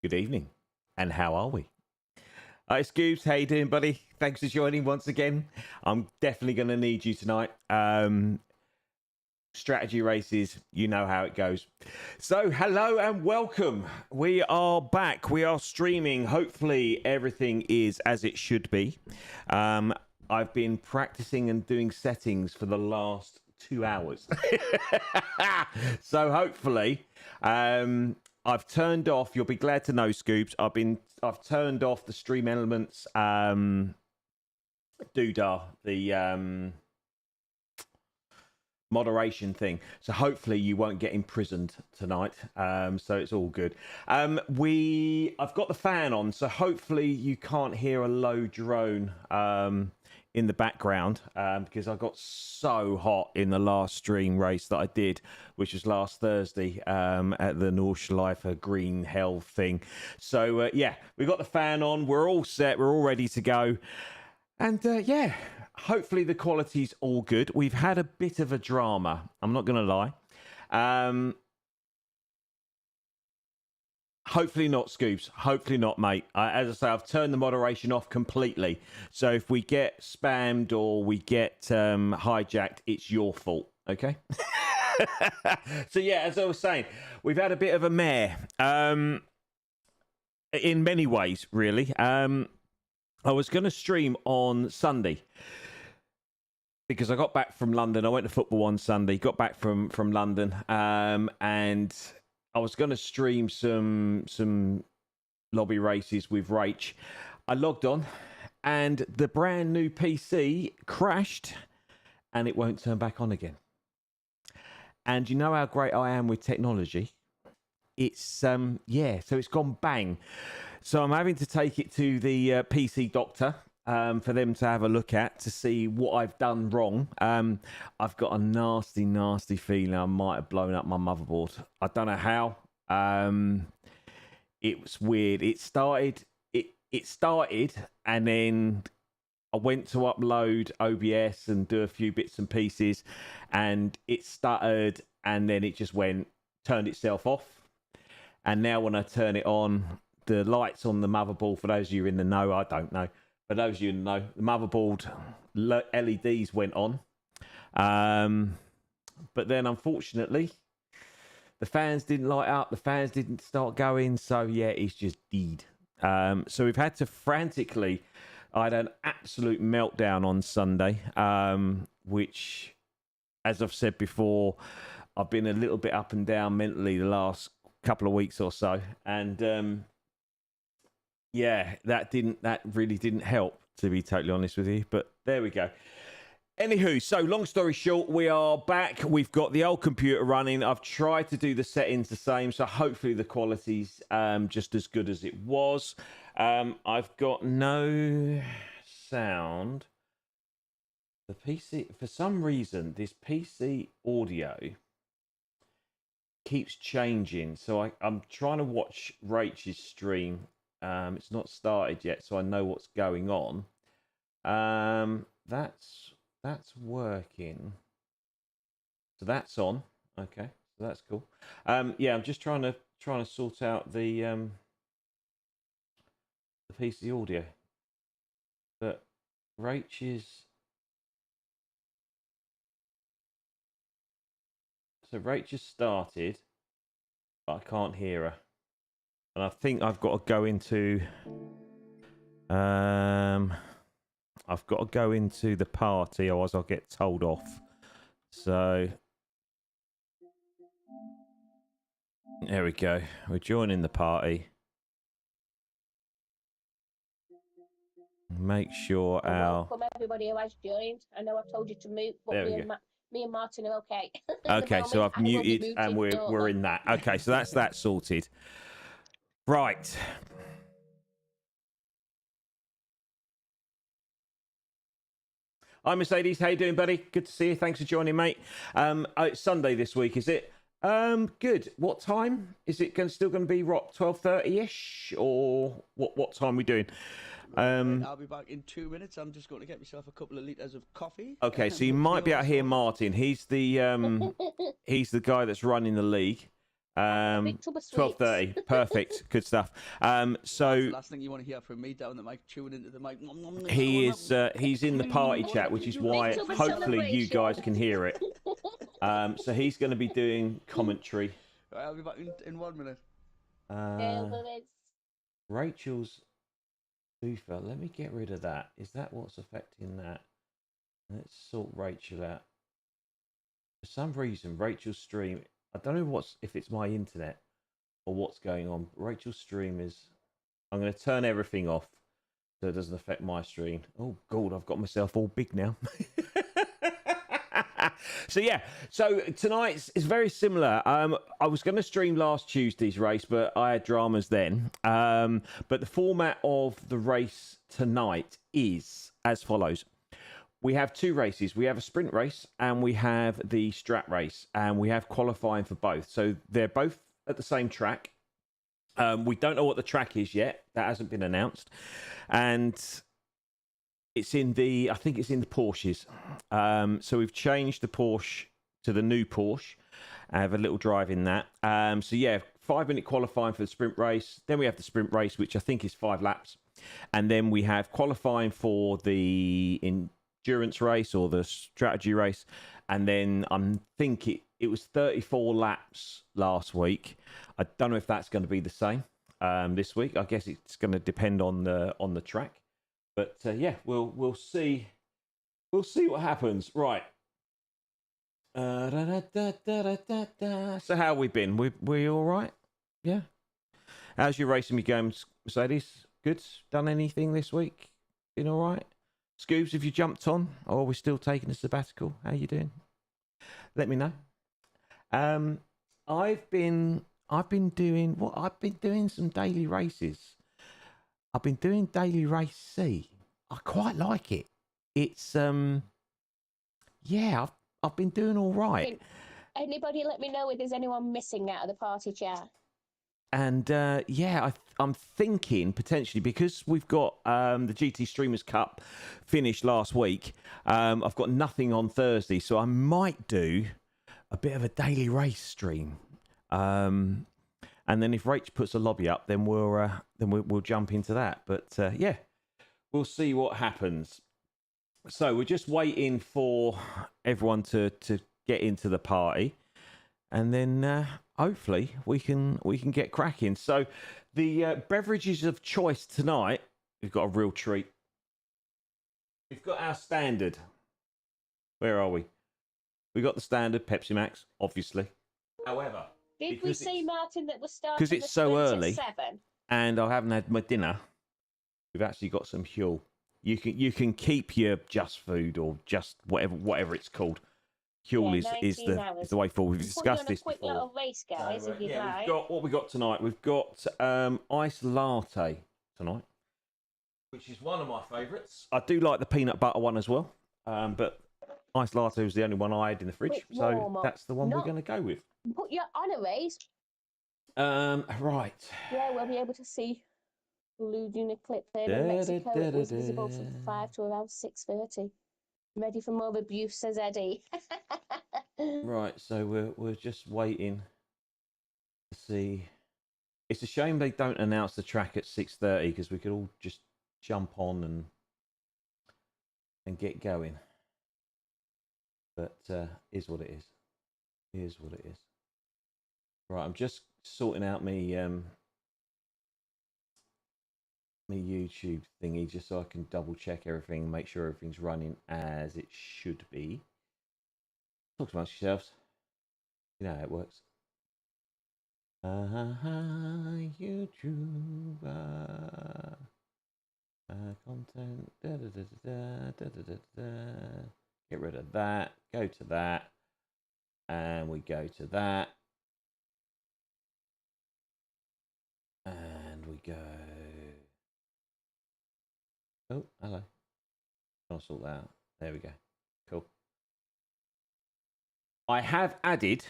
Good evening, and how are we? Hi, Scoobs. How you doing, buddy? Thanks for joining once again. I'm definitely going to need you tonight. Strategy races, you know how it goes. So, hello and welcome. We are back. We are streaming. Hopefully, everything is as it should be. I've been practicing and doing settings for the last 2 hours. So, hopefully, I've turned off. You'll be glad to know, Scoops. I've turned off the Stream Elements doodah, the moderation thing. So hopefully you won't get imprisoned tonight. So it's all good. I've got the fan on, so hopefully you can't hear a low drone in the background, because I got so hot in the last stream race that I did, which was last Thursday at the Nordschleife Green Hell thing. So yeah, we got the fan on. We're all set. We're all ready to go. And yeah, hopefully the quality's all good. We've had a bit of a drama. I'm not going to lie. Hopefully not, Scoops. Hopefully not, mate. As I say, I've turned the moderation off completely. So if we get spammed or we get hijacked, it's your fault. Okay? So yeah, as I was saying, we've had a bit of a mare. In many ways, really. I was going to stream on Sunday because I got back from London. I went to football on Sunday, got back from London, and I was going to stream some lobby races with Rach. I logged on, and the brand new PC crashed, and it won't turn back on again. And you know how great I am with technology. It's yeah, so it's gone bang. So I'm having to take it to the PC doctor for them to have a look at to see what I've done wrong. I've got a nasty feeling I might have blown up my motherboard. I don't know how. It was weird. It started, and then I went to upload OBS and do a few bits and pieces, and it stuttered, and then it just turned itself off. And now when I turn it on, the lights on the motherboard, for those of you in the know, I don't know. For those of you in the know, the motherboard LEDs went on. But then, unfortunately, the fans didn't light up. The fans didn't start going. So, yeah, it's just dead. So we've had to frantically... I had an absolute meltdown on Sunday, which, as I've said before, I've been a little bit up and down mentally the last couple of weeks or so. And... yeah, that really didn't help, to be totally honest with you. But there we go. Anywho, so long story short, we are back. We've got the old computer running. I've tried to do the settings the same, so hopefully the quality's just as good as it was. I've got no sound. The PC, for some reason, this PC audio keeps changing. So I'm trying to watch Rach's stream. It's not started yet, so I know what's going on. That's working. So that's on. Okay, so that's cool. Yeah, I'm just trying to sort out the PC audio. But Rach is... So Rach has started, but I can't hear her. And I think I've got to go into... I've got to go into the party, otherwise I'll get told off. So... there we go. We're joining the party. Make sure our... Welcome everybody who has joined. I know I've told you to mute, but me and Martin are okay. Okay, so I've muted and we're in that. Okay, so that's that sorted. Right. Hi, Mercedes. How you doing, buddy? Good to see you. Thanks for joining, mate. It's Sunday this week, is it? Good. What time? Is it still going to be 12:30ish, or what time are we doing? I'll be back in 2 minutes. I'm just going to get myself a couple of litres of coffee. Okay, so you might be out here, Martin. He's the he's the guy that's running the league. Big tub of 12:30. Perfect. Good stuff. That's So the last thing you want to hear from me down the mic, chewing into the mic. he's in the party chat, which is why tub of hopefully you guys celebration. can hear it. So he's going to be doing commentary. Right, I'll be back in 1 minute. Rachel's Boofer. Let me get rid of that. Is that what's affecting that? Let's sort Rachel out. For some reason, Rachel's stream. I don't know if it's my internet or what's going on. Rachel's stream is. I'm going to turn everything off so it doesn't affect my stream. Oh God, I've got myself all big now. So yeah, so tonight's is very similar. I was going to stream last Tuesday's race, but I had dramas then. But the format of the race tonight is as follows. We have two races. We have a sprint race and we have the strat race, and we have qualifying for both. So they're both at the same track. We don't know what the track is yet. That hasn't been announced. And it's in the, I think it's in the Porsches. So we've changed the Porsche to the new Porsche. I have a little drive in that. So yeah, 5-minute qualifying for the sprint race. Then we have the sprint race, which I think is 5 laps. And then we have qualifying for the endurance race or the strategy race. And then I think it was 34 laps last week. I don't know if that's going to be the same this week. I guess it's going to depend on the track. But yeah, we'll see. We'll see what happens. Right. So how have we been? We all right? Yeah. How's your racing games, Mercedes? Good. Done anything this week? Been all right? Scoobs, have you jumped on, or are we still taking a sabbatical? How you doing? Let me know. I've been doing some daily races. I've been doing daily race C. I quite like it. It's yeah, I've been doing all right. Anybody let me know if there's anyone missing out of the party chat. And yeah, I'm thinking potentially, because we've got the GT Streamers Cup finished last week. I've got nothing on Thursday, so I might do a bit of a daily race stream. And then if Rach puts a lobby up, then we'll jump into that. But yeah, we'll see what happens. So we're just waiting for everyone to get into the party, and then hopefully we can get cracking. So the beverages of choice tonight, we've got a real treat. We've got our standard. Where are we? We got the standard Pepsi Max, obviously. However, did we see, Martin, that was starting because it's so early, at 7? and I haven't had my dinner. We've actually got some Huel. You can keep your Just Food or just whatever it's called. Huel is the way forward. We've discussed this before. Quick little race, guys, if you'd like. We've got what we got tonight. We've got iced latte tonight, which is one of my favourites. I do like the peanut butter one as well, but iced latte was the only one I had in the fridge, so that's the one we're going to go with. Put your honour raise. Right. Yeah, we'll be able to see Blue doing a clip there in Mexico. It was visible from 5 to around 6:30. Ready for more abuse, says Eddie. Right, so we're just waiting to see. It's a shame they don't announce the track at 6:30, because we could all just jump on and get going. But is what it is. Is what it is. Right, I'm just sorting out me YouTube thingy, just so I can double check everything, make sure everything's running as it should be. Talk amongst yourselves. You know how it works. YouTube content. Get rid of that. Go to that, and we go to that, and we go. Oh, hello. I'll sort that out. There we go. Cool. I have added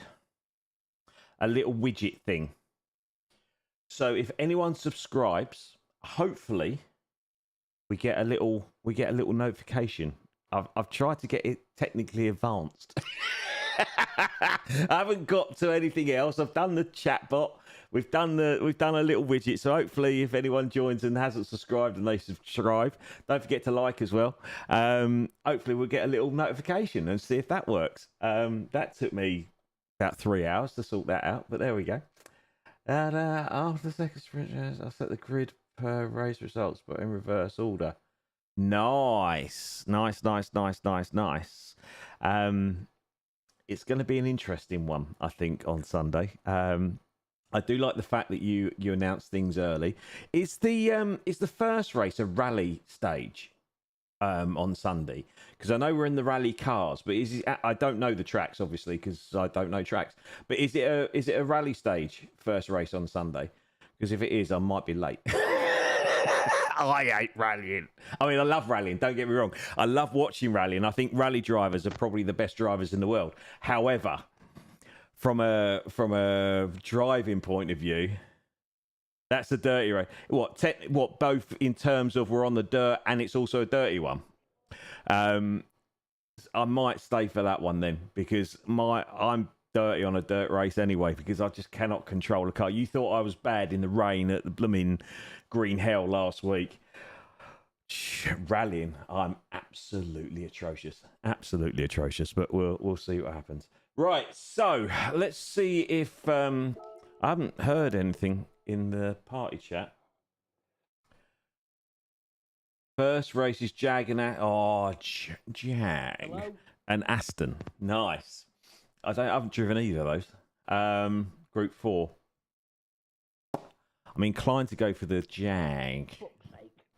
a little widget thing. So if anyone subscribes, hopefully we get a little notification. I've tried to get it technically advanced. I haven't got to anything else. I've done the chat bot. We've done a little widget. So hopefully, if anyone joins and hasn't subscribed and they subscribe, don't forget to like as well. Hopefully, we'll get a little notification and see if that works. That took me about 3 hours to sort that out, but there we go. And after the second sprint, I'll set the grid per race results, but in reverse order. Nice. It's going to be an interesting one, I think, on Sunday. I do like the fact that you announce things early. Is the first race a rally stage on Sunday? Because I know we're in the rally cars, but I don't know the tracks, obviously, because I don't know tracks. But is it a rally stage first race on Sunday? Because if it is, I might be late. I hate rallying. I mean, I love rallying. Don't get me wrong. I love watching rallying. I think rally drivers are probably the best drivers in the world. However, from a driving point of view, that's a dirty race. What? Both in terms of we're on the dirt and it's also a dirty one. I might stay for that one then, because I'm dirty on a dirt race anyway, because I just cannot control a car. You thought I was bad in the rain at the blooming Green Hell last week. Rallying, I'm absolutely atrocious. But we'll see what happens. Right, so let's see if I haven't heard anything in the party chat. First race is Jag and Jag Hello? and Aston. Nice. I haven't driven either of those. Group 4. I'm inclined to go for the Jag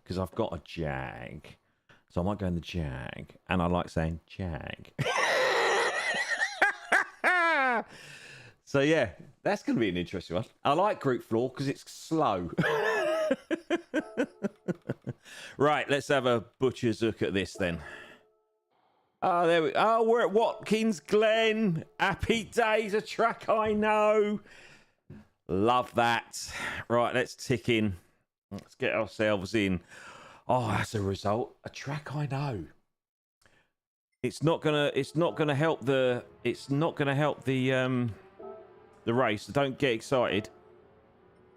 because I've got a Jag, so I might go in the Jag, and I like saying Jag. So yeah, that's going to be an interesting one. I like Group 4 because it's slow. Right, let's have a butcher's look at this then. Oh, there we. Oh, we're at Watkins Glen. Happy days, a track I know. Love that. Right, let's tick in. Let's get ourselves in. Oh, that's a result. A track I know. It's not gonna help the race. So don't get excited.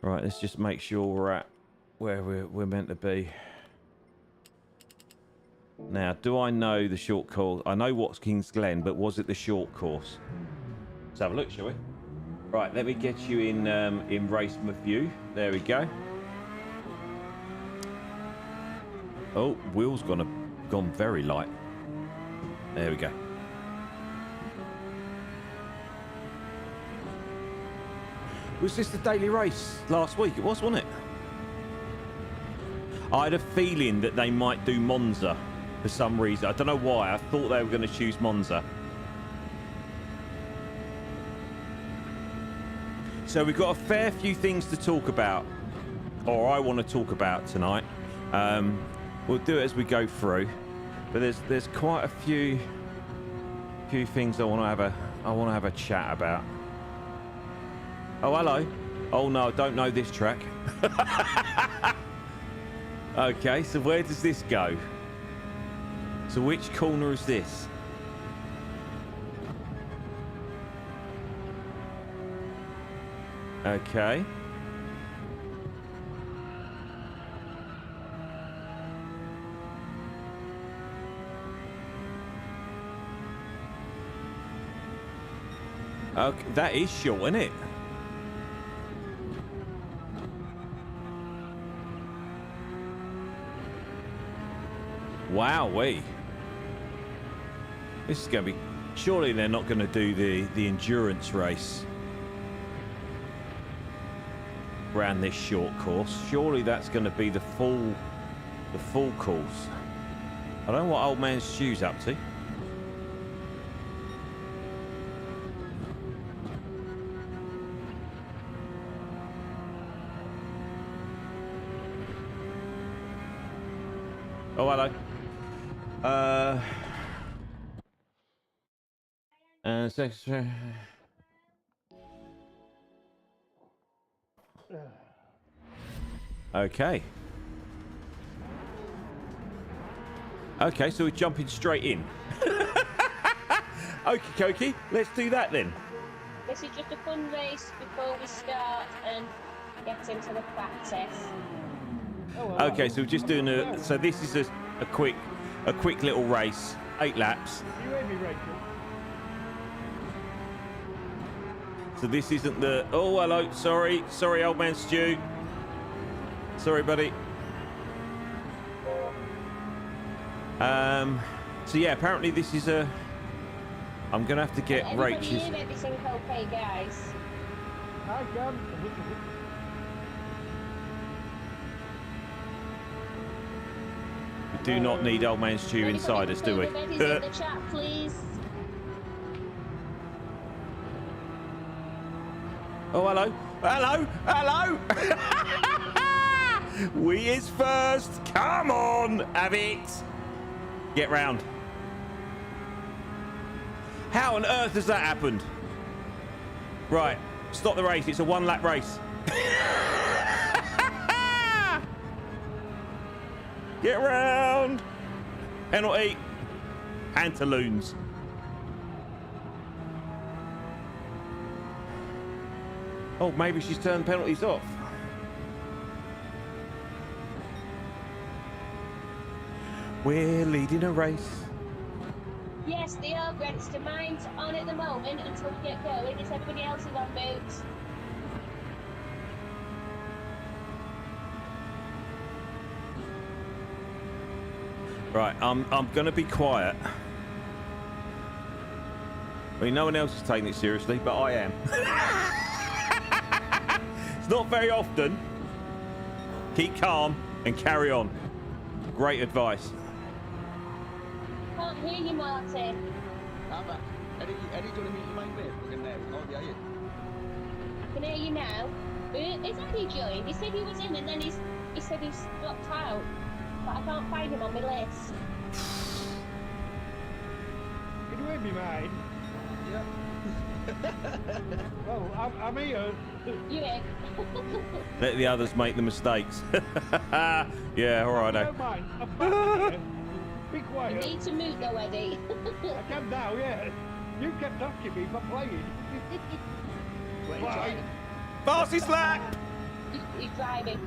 Right, let's just make sure we're at where we're meant to be. Now, do I know the short course? I know Watkins Glen, but was it the short course? Let's have a look, shall we? Right, let me get you in race view. There we go. Oh, wheel's gone very light. There we go. Was this the daily race last week? It was, wasn't it? I had a feeling that they might do Monza for some reason. I don't know why. I thought they were going to choose Monza. So we've got a fair few things to talk about, or I want to talk about tonight. We'll do it as we go through, but there's quite a few things I want to have a chat about. Oh, hello. Oh no, I don't know this track. Okay, so where does this go? So which corner is this? Okay. Okay, that is short, isn't it? Wowee. This is going to be... Surely they're not going to do the endurance race around this short course. Surely that's going to be the full course. I don't know what old man Stu's up to. Oh, hello. Okay. Okay, so we're jumping straight in. Okie dokie, let's do that then. This is just a fun race before we start and get into the practice. Okay, so we're just doing a. So this is a quick little race, 8 laps. You hear me, Rachel? So this isn't the. Oh, hello. Sorry, old man Stu. Sorry, buddy. So yeah, apparently this is a. I'm gonna have to get Everybody Rachel's. hear everything okay, guys? I can. We do not need old man Stu inside us, do we? Everybody's in the chat, please. Oh, hello. We is first. Come on, have it. Get round. How on earth has that happened? Right, stop the race. It's a 1-lap race. Get round. Penalty. Pantaloons. Oh, maybe she's turned penalties off. We're leading a race. Yes, they are, Gregster. Mine's on at the moment until we get going. Is everybody else is on boots? Right, I'm gonna be quiet. I mean, no one else is taking it seriously, but I am. It's not very often. Keep calm and carry on. Great advice. Can't hear you, Martin. I'm back. Eddie, do you want to meet your mate mate? We're in there. Oh, yeah, yeah. I can hear you now. Is Eddie joined? He said he was in and then he said he's dropped out. But I can't find him on my list. Can you hear me, mate? Yeah. Well, I'm here. You in? Let the others make the mistakes. Yeah, all right. Don't mind. I'm back here. Be You quiet. need to mute though, Eddie. I can now, yeah. You kept asking me for playing. Wait, Why? Fastest lap. He's driving.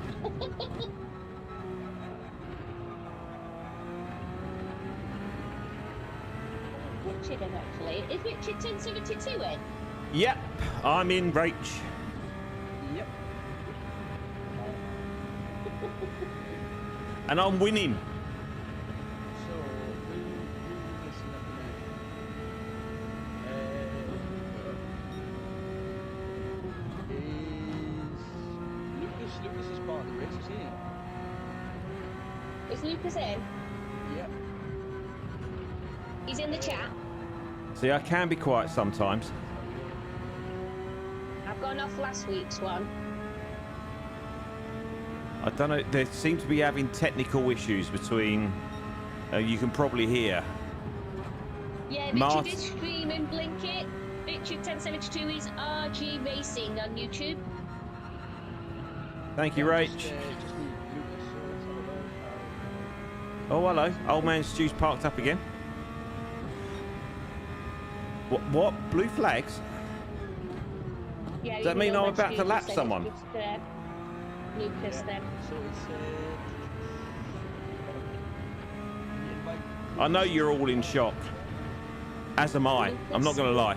Richard in actually. Is Richard 1072 in? Yep, I'm in, Rach. Yep. And I'm winning. So, who listen up is Lucas is part of the race, is he? Is Lucas in? Yep. He's in the chat. See, I can be quiet sometimes. I've gone off last week's one. I don't know. They seem to be having technical issues between. You can probably hear. Yeah, Richard Mart- is streaming Blink It. Richard 1072 is RG Racing on YouTube. Thank you, Yeah, Rach. Just need Lucas, so let's have a look. Oh, hello. Old man Stu's parked up again. What? Blue flags? Yeah, Does that mean I'm about to lap someone? Lucas then. So it's I know you're all in shock. As am I. I'm not going to lie.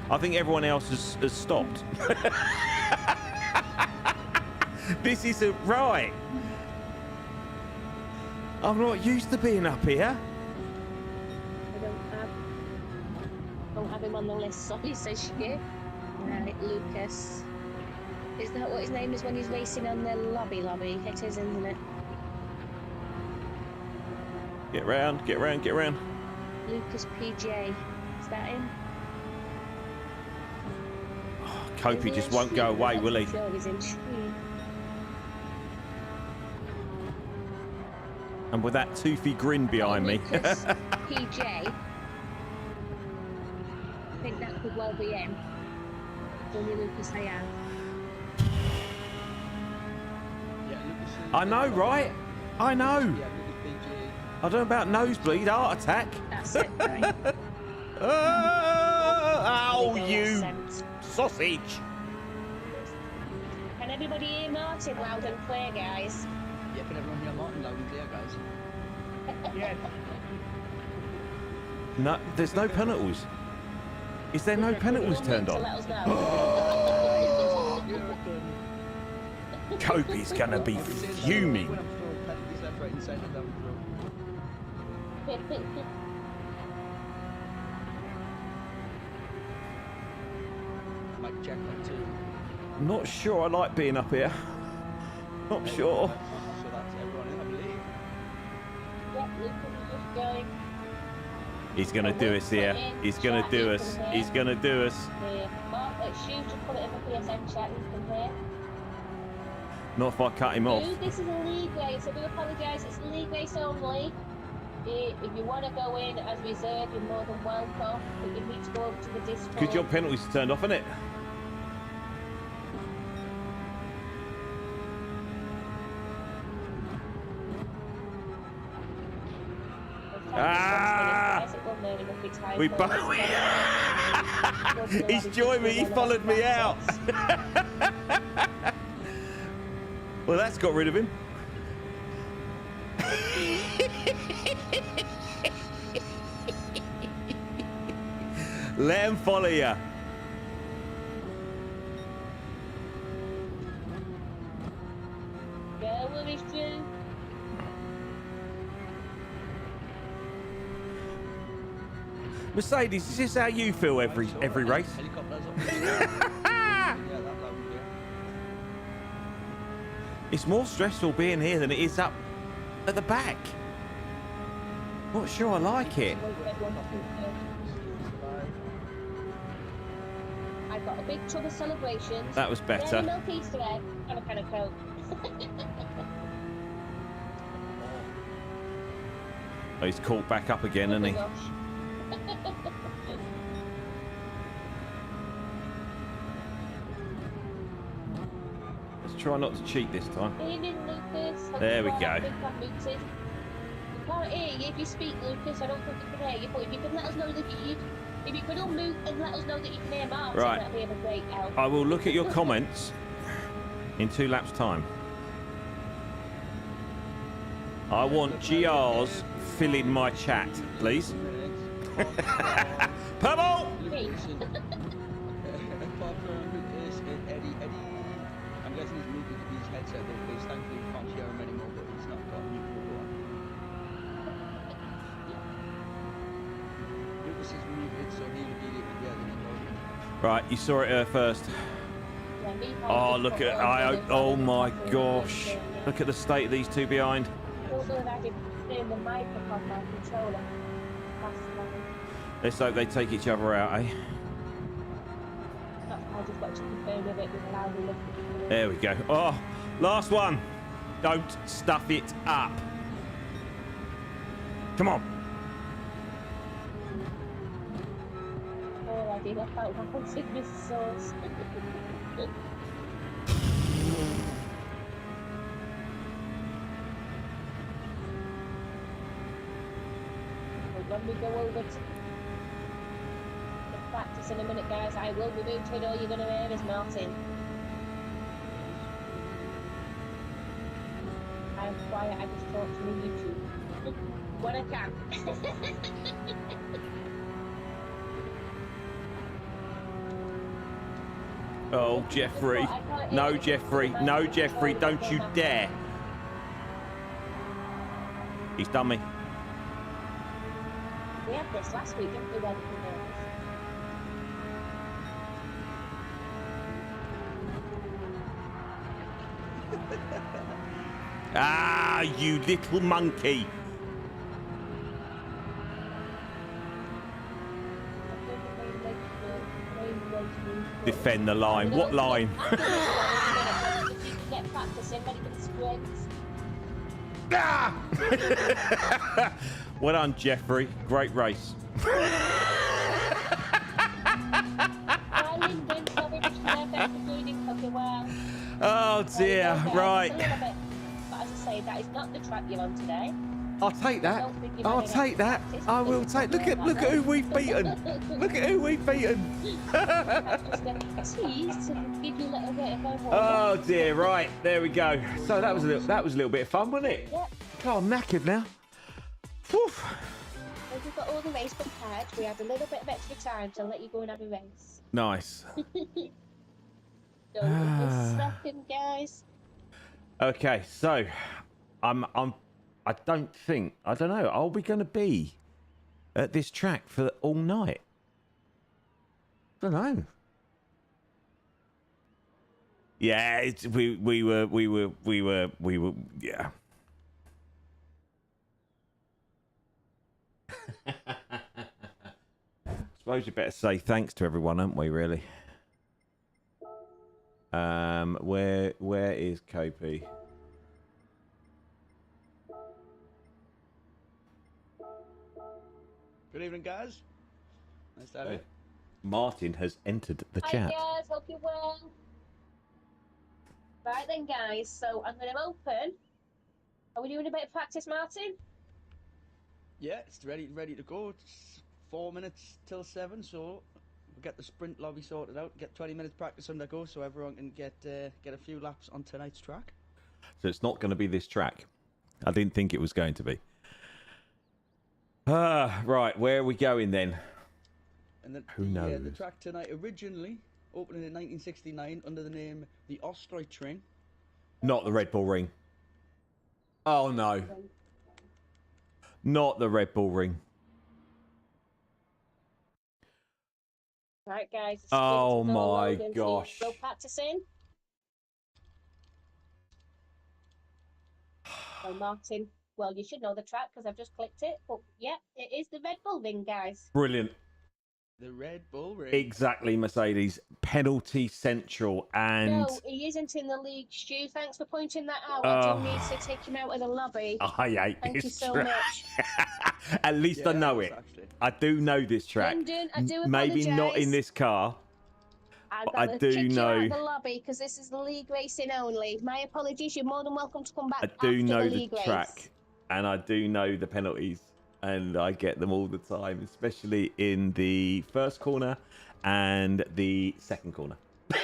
I think everyone else has stopped. This isn't right. I'm not used to being up here. I don't have him on the list, sorry, says she. Right, Lucas. Is that what his name is when he's racing on the lobby? It is, isn't it? Get round, get round, get round. Lucas PJ. Is that him? Copey Is he just in won't go stream? away, I'm will he? sure he's in stream. And with that toothy grin behind me. Lucas PJ. I think that could well be him. Only Lucas I am. yeah, Lucas. I know, right? I know. Yeah, Lucas PG. I don't know about nosebleed, heart attack. That's it, right? Ah! Oh, There we go, you sent. sausage! Can everybody hear Martin loud and clear, guys? Yeah, can everyone hear Martin loud and clear, guys? Yes. No, there's no penalties. Is there no penalties turned To on? let us know. Kobe's gonna be fuming. When I'm throwing penalties left, right, and centre down the road. Might check that too. Not sure I like being up here. Not sure. So that's everyone in, I believe. Yep, Lucas is just going. He's gonna do us here. He's gonna do us. He's gonna do us. Here. Mark, Stu, just put it in the PSN chat, you can hear. Not if I cut him off. Stu, this is a league race, so we apologise, it's a league race only. If you want to go in as reserve, you're more than welcome, but you need to go over to the Discord. Good job penalties turned off, isn't it? Ah! We both. He's joined me. He followed me out. Well, that's got rid of him. Let him follow you. Go, Willie Stu. Mercedes, is this how you feel every race? Helicopters up there. Yeah, that loud and clear. It's more stressful being here than it is up at the back. Not sure I like it. I've got a big tub of celebrations. That was Dairy better. milk Easter egg and a can of Coke. Oh, he's caught back up again, isn't he? Gosh. Let's try not to cheat this time. Evening, Lucas. Hope There we you are go. big fan muted. We can't hear you if you speak, Lucas. I don't think we can hear you, but if you can let us know that if you could unmute and let us know that you can hear Martin, Right. that'd be of a great help. I will look at your comments in 2 laps' time. I want GRs filling my chat, please. Purple! Me. Apart from Eddie, I'm guessing he's moved into his headset though, because thankfully we can't hear him anymore, but he's not got mute for one. Lucas is muted, so he'll immediately hear the recording. Right, you saw it first. Yeah, me, Oh, Martin, look at Coke, oh and my Coke, gosh. Look at the state of these two behind. Also, I did turn the microphone, my controller. That's fine. Let's hope they take each other out, eh? I just got to confirm with it with an loud look. There we go. Oh, last one. Don't stuff it up. Come on. Oh, I did. I felt like I was in this sauce. When we go over to the practice in a minute, guys, I will be muted. All you're going to hear is Martin. I'm quiet. I just talk to the YouTube when I can. Oh, Jeffrey. No, Jeffrey. No, Jeffrey. Don't you dare. He's done me. We had this last week, didn't we? When Ah, you little monkey. Defend the line. What line? Get practicing, ready for the sprints. Ah! Well done, Jeffrey. Great race. Oh dear. Right. But as I say, that is not the track you're on today. I'll take that. Don't think you've I'll had take enough that. practice, I will because take. it's Look not at like who that. we've beaten. Look at who we've beaten. Just get teased to give you a little bit of a Oh dear. Right, there we go. So that was a little bit of fun, wasn't it? Yep. Oh, I'm knackered now. Whew. If we've got all the race prepared, we had a little bit of extra time to let you go and have a race. Nice. So a second, guys. Okay, so I don't know. Are we going to be at this track for all night? I don't know. Yeah, we were yeah. Suppose you better say thanks to everyone, haven't we? Really. Where is Kopi? Good evening, guys. Nice to have you. Martin has entered the Hi chat. guys, hope you're well. Right then, guys. So I'm going to open. Are we doing a bit of practice, Martin? Yeah, it's ready to go. It's 4 minutes till 7, so we'll get the sprint lobby sorted out. Get 20 minutes practice undergo, so everyone can get a few laps on tonight's track. So it's not going to be this track. I didn't think it was going to be. Right, where are we going then? And then Who knows? The track tonight originally opening in 1969 under the name the Ostreitring. Not the Red Bull Ring. Oh no. Not the Red Bull Ring. Right, guys. it's Oh good to go, my Logan, so gosh. Go practicing. So Martin, well, you should know the track because I've just clicked it. But yeah, it is the Red Bull Ring, guys. Brilliant. The Red Bull Ring. Exactly, Mercedes. Penalty Central and... No, he isn't in the league, Stu. Thanks for pointing that out. I do need to take him out of the lobby. I hate Thank this you so track. much. At least I know it. Actually. I do know this track. London, I do Maybe not apologise. in this car. I I do kick know- you out of the lobby because this is the league racing only. My apologies. You're more than welcome to come back. I do after know the the league track. race. And I do know the penalties. And I get them all the time, especially in the first corner and the second corner. Put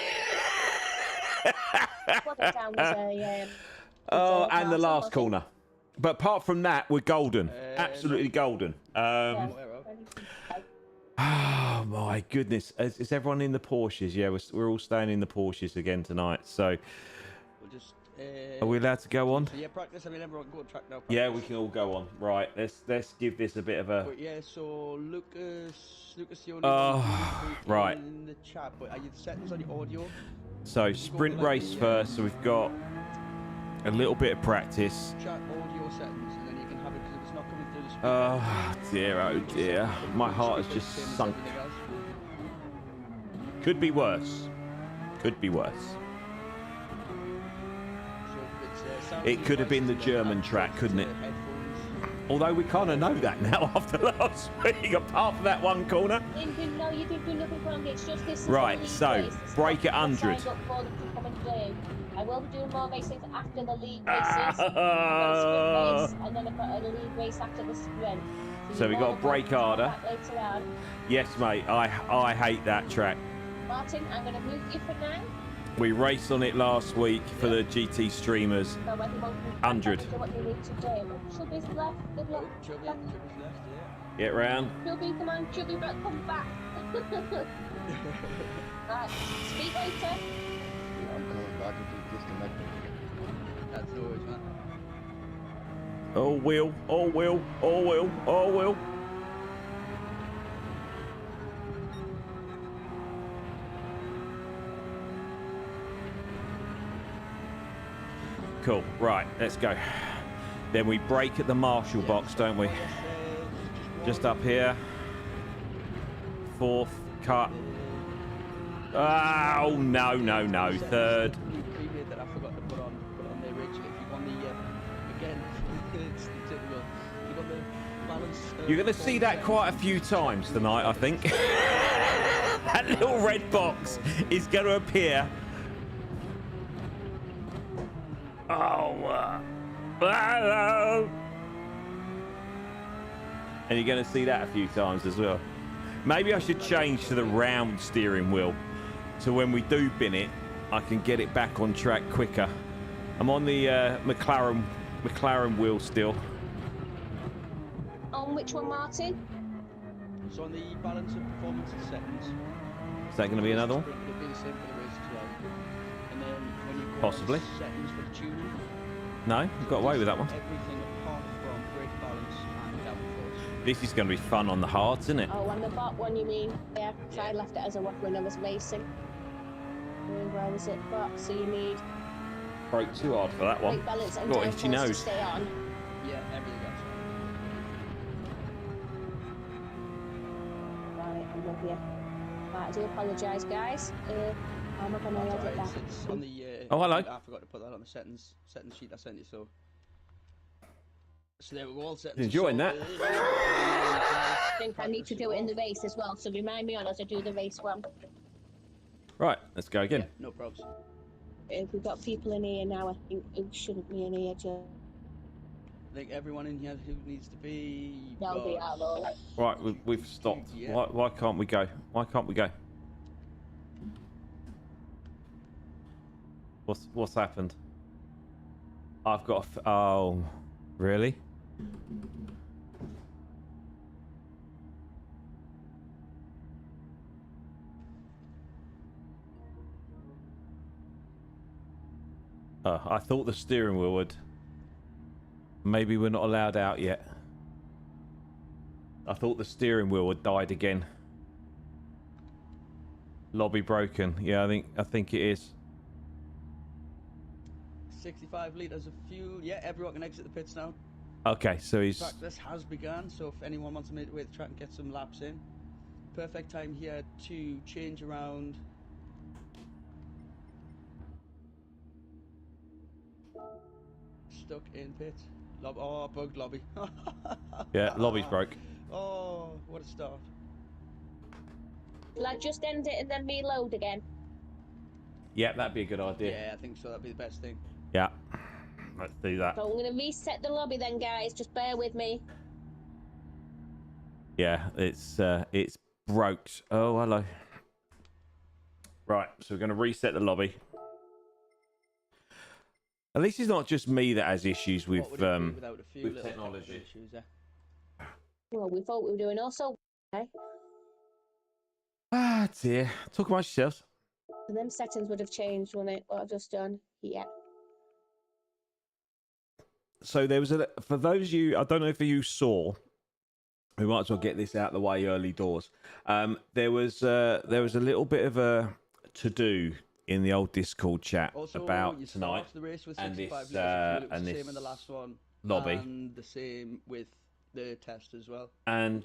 it down as a, Oh, a and the class, last I think. corner. But apart from that, we're golden. No. Absolutely golden. Yeah. Oh my goodness. Is everyone in the Porsches? Yeah, we're all staying in the Porsches again tonight. So We'll just. are we allowed to go on? So yeah, practice. I mean, everyone go to track now. Yeah, we practice. can all go on. Right, let's give this a bit of a... But yeah, so Lucas, the only Oh, one who's right. in the chat. But are you settings on your audio? So sprint race first. So we've got a little bit of practice. Chat audio settings, and then you can have it because if it's not coming through the speaker. Oh dear, oh dear. My heart has just Same as sunk. everything else. Could be worse. Could be worse. So if it's, sound It could have been the devices, then German add track, couldn't it? headphones. Although we kind of know that now after last week, apart from that one corner. No, you didn't do nothing wrong. It's just this. is Right, the league so, race. It's break not at what I 100. signed up for them to come and do. I will be doing more races after the league races. I've got a sprint race, and then I've got a league race after the sprint. So we you're got more a than break welcome to harder. come back later on. Yes, mate. I hate that track. Martin, I'm going to mute you for now. We raced on it last week for the GT streamers. So everyone can 100. do what they need to do. Chubby's left. Good luck. Chubby's left, yeah. Get round. Chubby, come on, Chubby, come back. Right, speak later. Yeah, I'm coming back and just disconnected. That's no worries, man. Oh, wheel. Oh, wheel. Oh, wheel. Oh, wheel. Cool. Right, let's go. Then we brake at the Marshall box, don't we? Just up here. Fourth cut. Oh, no, no, no. Third. Preview that I forgot to put on there, Rich. If you on the again, it's typical. You got the balance. You're going to see that quite a few times tonight, I think. That little red box is going to appear. Oh, hello. And you're going to see that a few times as well. Maybe I should change to the round steering wheel, so when we do bin it, I can get it back on track quicker. I'm on the McLaren wheel still. On which one, Martin? So on the balance of performance and settings. Is that going to be another one? It'll be the same for the race as well. And then when you go Possibly. on settings for the tuning, No, I've got away with that one. everything apart from brake balance and downforce. This is going to be fun on the hards, isn't it? Oh, on the bot one, you mean? Yeah, 'cause I left it as a what when I was racing. Where was it? Bot, so you need Broke too hard for that one. brake balance and Got itchy downforce to nose. stay on. Yeah, everything else. Right, I'm with you. Right, I do apologise, guys. How am I going to That's edit alright, that? it's on the, Oh, hello. I forgot to put that on the settings sheet I sent you, so there we go, all settings. Enjoying that. I think I need to do it in the race as well, so remind me on as I do the race one. Right, let's go again. Yeah, no problems. If we've got people in here now, I think who shouldn't be in here, Joe. I think everyone in here who needs to be. They'll be out all. Right, we've stopped. Yeah. Why can't we go? Why can't we go? What's happened? I've got oh, really? I thought the steering wheel would. Maybe we're not allowed out yet. I thought the steering wheel had died again. Lobby broken. Yeah, I think it is. 65 litres of fuel. Yeah, everyone can exit the pits now. Okay, so he's Practice has begun, so if anyone wants to make the way to the track and get some laps in, perfect time here to change around. Stuck in pit. Oh, bugged lobby. yeah, lobby's broke. Oh, what a start. Will I just end it and then reload again? Yeah, that'd be a good idea. Yeah, I think so. That'd be the best thing. Yeah, let's do that. So I'm going to reset the lobby then, guys. Just bear with me. Yeah, it's broke. Oh, hello. Right, so we're going to reset the lobby. At least it's not just me that has issues with What would it be without a few with little technology. issues there? Well, we thought we were doing also. Okay. Ah, dear. Talk about yourselves. And them settings would have changed, wouldn't it? What I've just done. Yeah. So there was for those of you, I don't know if you saw, we might as well get this out of the way early doors. There was a little bit of a to do in the old Discord chat Also, about you tonight start the race with and 65 this, litres of fuel. It was and the this same in the last one. lobby, And the same with the test as well. and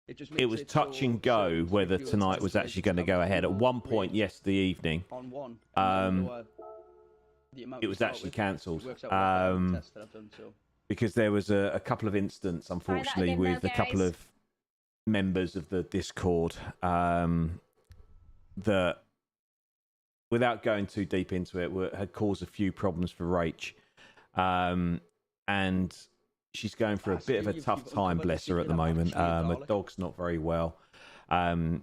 It was touch and go whether tonight was actually going to go ahead. At one point yesterday evening, on one. it was actually cancelled. Test that I've done, so. Because there was a couple of incidents, unfortunately, again now, with a couple guys. of members of the Discord that, without going too deep into it, had caused a few problems for Rach. And she's going through a bit of a tough time, bless her, at the moment. Her dog's not very well.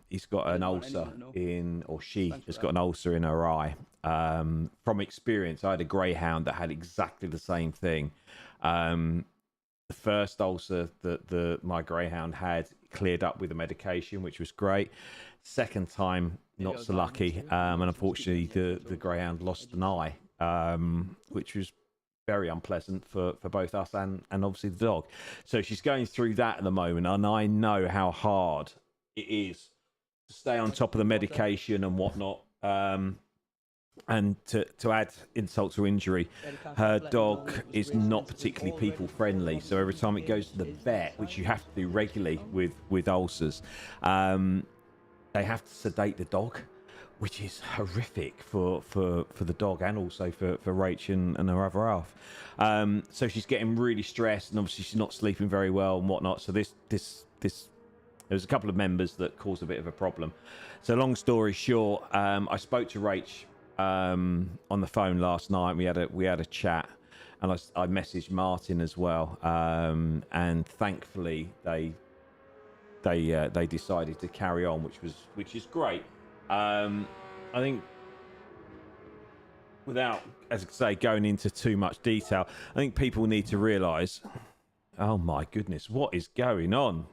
He's got an ulcer in, or she has got an ulcer in her eye. From experience, I had a greyhound that had exactly the same thing. The first ulcer that my greyhound had cleared up with the medication, which was great. Second time, not so lucky, and unfortunately the greyhound lost an eye, which was very unpleasant for both us and obviously the dog. So she's going through that at the moment, and I know how hard it is to stay on top of the medication and whatnot. And to add insult to injury, her dog is not particularly people friendly. So every time it goes to the vet, which you have to do regularly with ulcers, they have to sedate the dog, which is horrific for the dog and also for Rach and her other half. So she's getting really stressed, and obviously she's not sleeping very well and whatnot. So this there's a couple of members that caused a bit of a problem. So long story short, I spoke to Rach on the phone last night. We had a chat, and I messaged Martin as well, and thankfully they decided to carry on, which is great. I think, without, as I say, going into too much detail, I think people need to realise, oh my goodness, what is going on?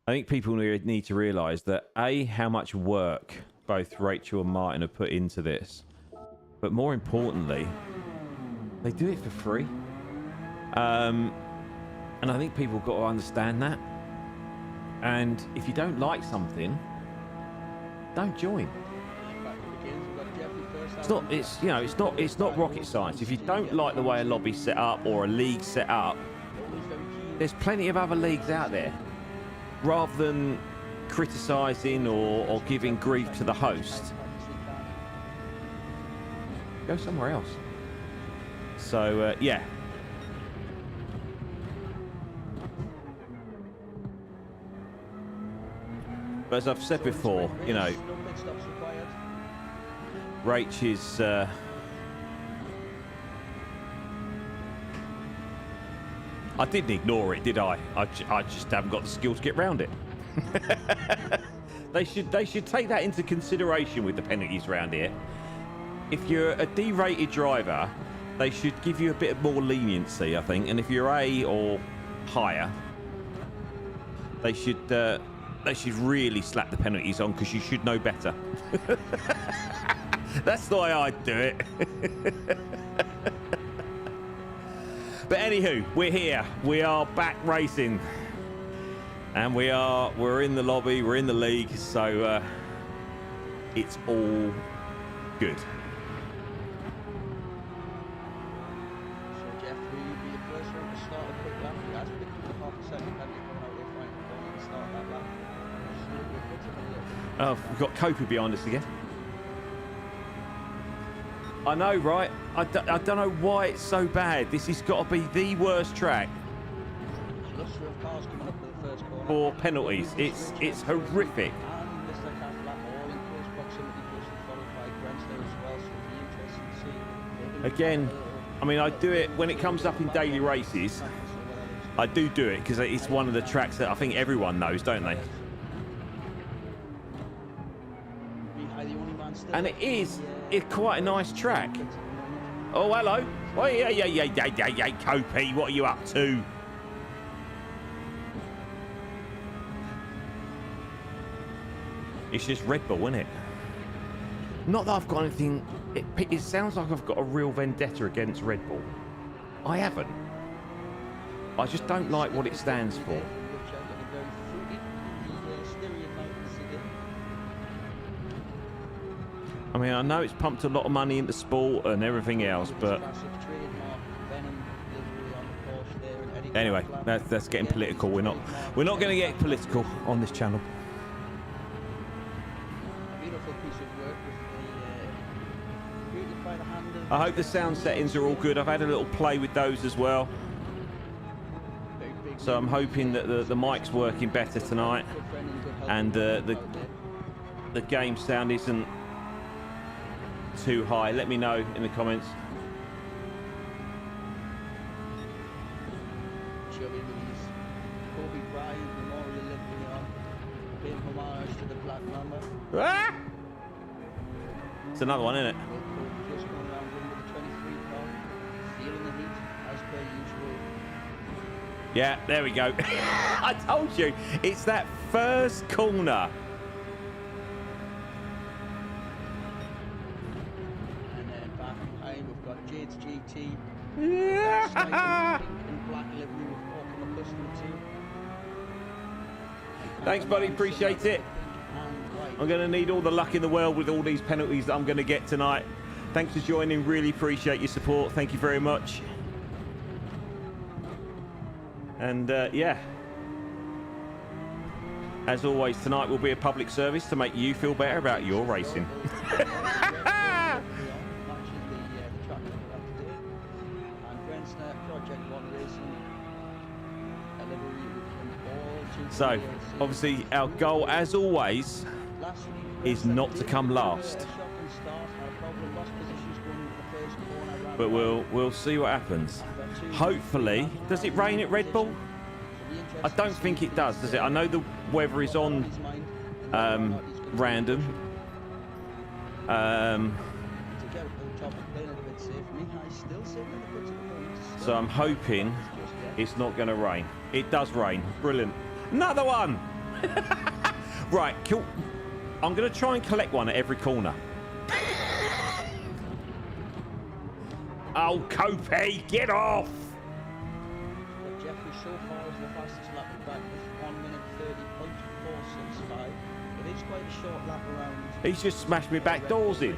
I think people need to realise that how much work both Rachel and Martin have put into this, but more importantly, they do it for free. And I think people got to understand that. And if you don't like something, don't join. It's not rocket science. If you don't like the way a lobby's set up or a league's set up, there's plenty of other leagues out there. Rather than criticising or giving grief to the host, go somewhere else. So yeah. But as I've said before, you know, Rach is I didn't ignore it, did I? I just haven't got the skill to get round it. They should take that into consideration with the penalties around here. If you're a D-rated driver, they should give you a bit more leniency, I think. And if you're A or higher, they should really slap the penalties on, because you should know better. That's the way I'd do it. But anywho, we're here. We are back racing, and we're in the lobby. We're in the league, so it's all good. So Jeff, will you be the first one to start a quick lap? He has picked up half a second. Have you gone out there fighting the ball and start that lap? Oh, we've got Copa behind us again. I know, right? I don't know why it's so bad. This has got to be the worst track Cluster of cars coming up to the first corner. for penalties. It's horrific. And Mr. Cathlat all in close proximity, closely followed by Grensler as well. So it'll be interesting to see. Again, I mean, I do it when it comes up in daily races. I do it because it's one of the tracks that I think everyone knows, don't they? And it's quite a nice track. Oh, hello. Oh, yeah, Copy, what are you up to? It's just Red Bull, isn't it? Not that I've got anything... It sounds like I've got a real vendetta against Red Bull. I haven't. I just don't like what it stands for. I mean, I know it's pumped a lot of money into sport and everything else, but anyway, that's getting political. We're not going to get political on this channel. I hope the sound settings are all good. I've had a little play with those as well, so I'm hoping that the mic's working better tonight, and the game sound isn't too high. Let me know in the comments. Ah! It's another one, isn't it? Yeah, there we go. I told you, it's that first corner. Yeah. Thanks, buddy. Appreciate it. I'm going to need all the luck in the world with all these penalties that I'm going to get tonight. Thanks for joining. Really appreciate your support. Thank you very much. And yeah, as always, tonight will be a public service to make you feel better about your racing. So, obviously, our goal, as always, is not to come last. but we'll see what happens. Hopefully, does it rain at Red Bull? I don't think it does it? I know the weather is on random. So I'm hoping it's not going to rain. It does rain. Brilliant. Another one. Right, cool. I'm going to try and collect one at every corner. Oh, Kopi, get off! Jeffrey so far is the fastest lap back with 1 minute 30.465. It is quite a short lap around. He's just smashed me back doors in. The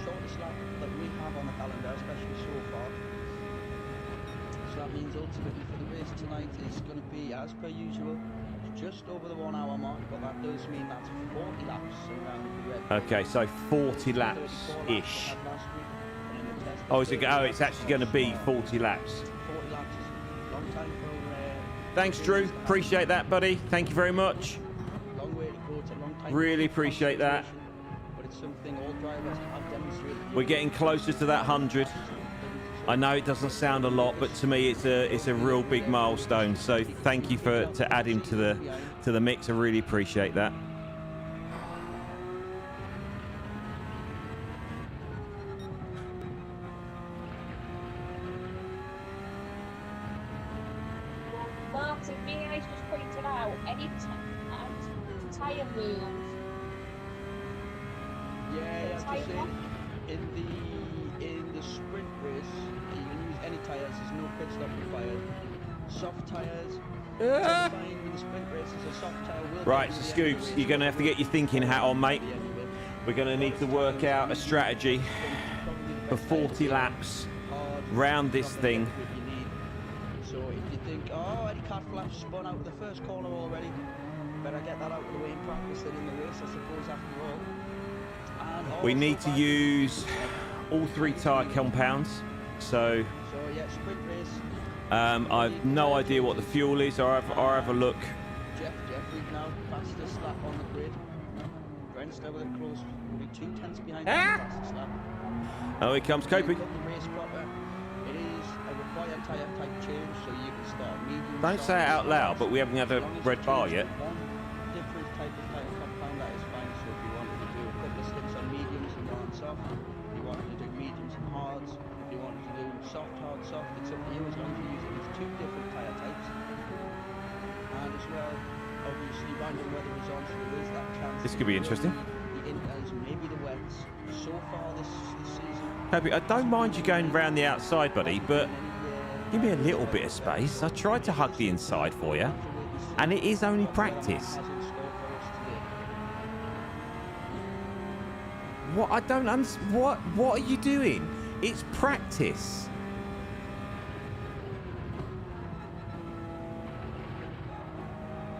shortest lap that we have on the calendar, especially so far. So that means ultimately for the race tonight is going to be, as per usual, just over the 1 hour mark, but that does mean that's 40 laps around the Red Bull. Okay, so 40 laps-ish. Oh, is it? Oh, it's actually going to be 40 laps. 40 laps is a long time for... Thanks, Drew. Appreciate that, buddy. Thank you very much. Long way to go. It's a long time. Really appreciate that. But it's something all drivers have demonstrated. We're getting closer to that 100. I know it doesn't sound a lot, but to me, it's a real big milestone. So thank you to add him to the mix. I really appreciate that. Martin, VA's just pointed out any tyre moves. Yeah, I'm just saying, in the sprint race, you can use any tyres, there's no pit stop required. Soft tyres, fine with the sprint races, a soft tyre will... Right, so Scoops, you're going to have to get your thinking hat on, mate. We're going to need to work out a strategy for 40 laps round this thing. So if you think, oh, Eddie Cat Flash spun out of the first corner already, better get that out of the way in practice than in the race, I suppose, after all. And We need to use all 3 tyre compounds. So yeah, sprint race. I've no idea what the fuel is. I'll have a look. Jeffrey now fastest lap on the grid. Brent's still with a close, only 2/10 behind the fastest lap. Oh, here comes Kopi. Race proper. It is a required tyre type change, so you can start medium. Don't say it out loud, but we haven't had a red bar yet. One different type of tyre compound, that is fine. So if you wanted to do a couple of sticks on mediums and one on soft, if you wanted to do mediums and hards, if you wanted to do soft, hard, soft, it's up to you as long as you're using these 2 different tyre types. And as well, obviously random weather is on, so there is that chance. This could be interesting. The inters, maybe the wets. So far this season. Kopi, I don't mind you going round the outside, buddy, but give me a little bit of space. I tried to hug the inside for you, and it is only practice. What? I don't understand. What are you doing? It's practice.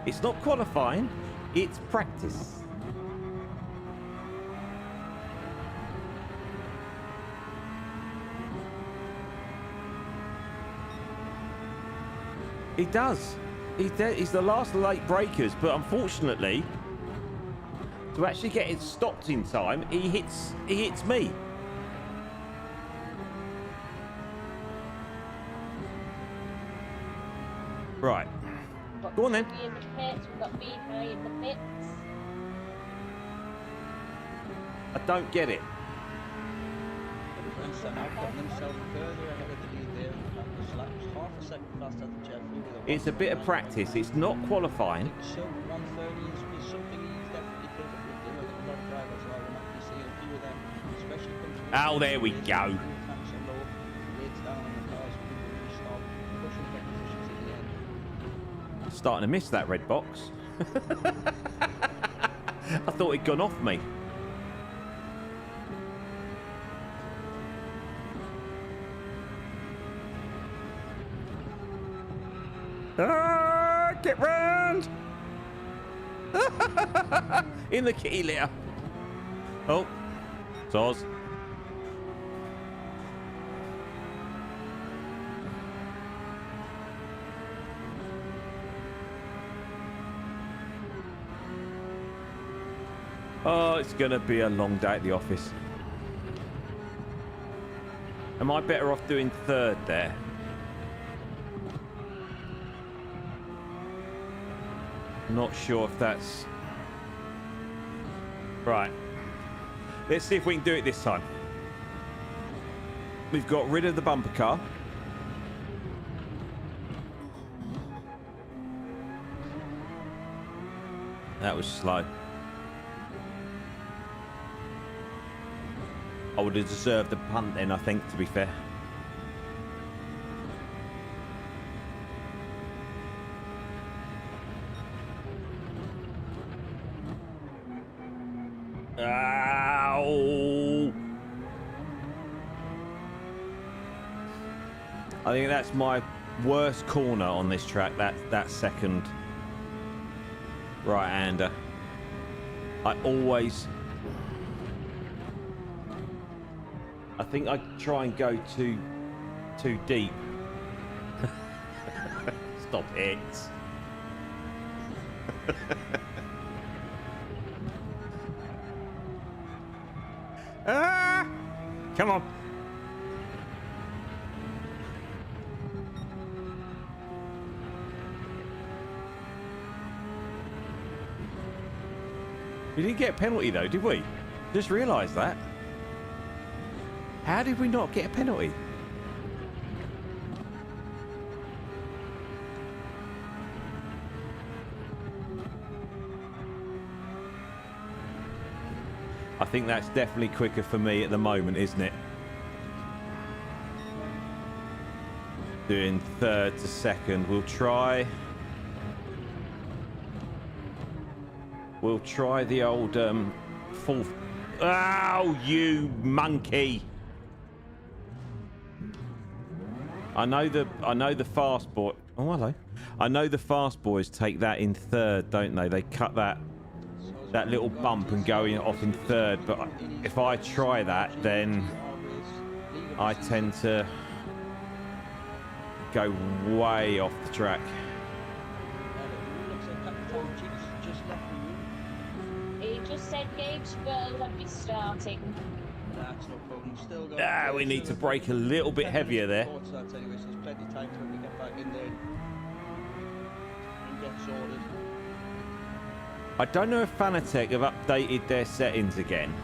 It's not qualifying. It's practice. He does. He's the last late breakers, but unfortunately, to actually get it stopped in time, he hits me. Right. Go on then. In the pits, we've got VA in the pits. I don't get it. It's a bit of practice. It's not qualifying. So 130 is something he's definitely capable of doing. A lot of drivers are not be seeing a few of them, especially come to Oh, there we go. Starting to miss that red box. I thought it'd gone off me. Ah, get round! In the kitty litter. Oh, Soz. Oh, it's going to be a long day at the office. Am I better off doing third there? Not sure if that's... Right. Let's see if we can do it this time. We've got rid of the bumper car. That was slow. I would have deserved the punt then, I think, to be fair. Ow! I think that's my worst corner on this track, that second right-hander. I think I try and go too deep. Stop it. Ah! Come on. We didn't get a penalty though, did we? Just realised that. How did we not get a penalty? I think that's definitely quicker for me at the moment, isn't it? Doing third to second. We'll try the old full... Oh, you monkey! I know the fast boy. Oh, hello. I know the fast boys take that in third, don't they? They cut that little bump and go off in third. But if I try that, then I tend to go way off the track. He just said Gabe's roll and be starting. That's no problem. Still got We need to brake a little bit heavier there. Anyway, so there's plenty of time for him to get back in there and get sorted. I don't know if Fanatec have updated their settings again,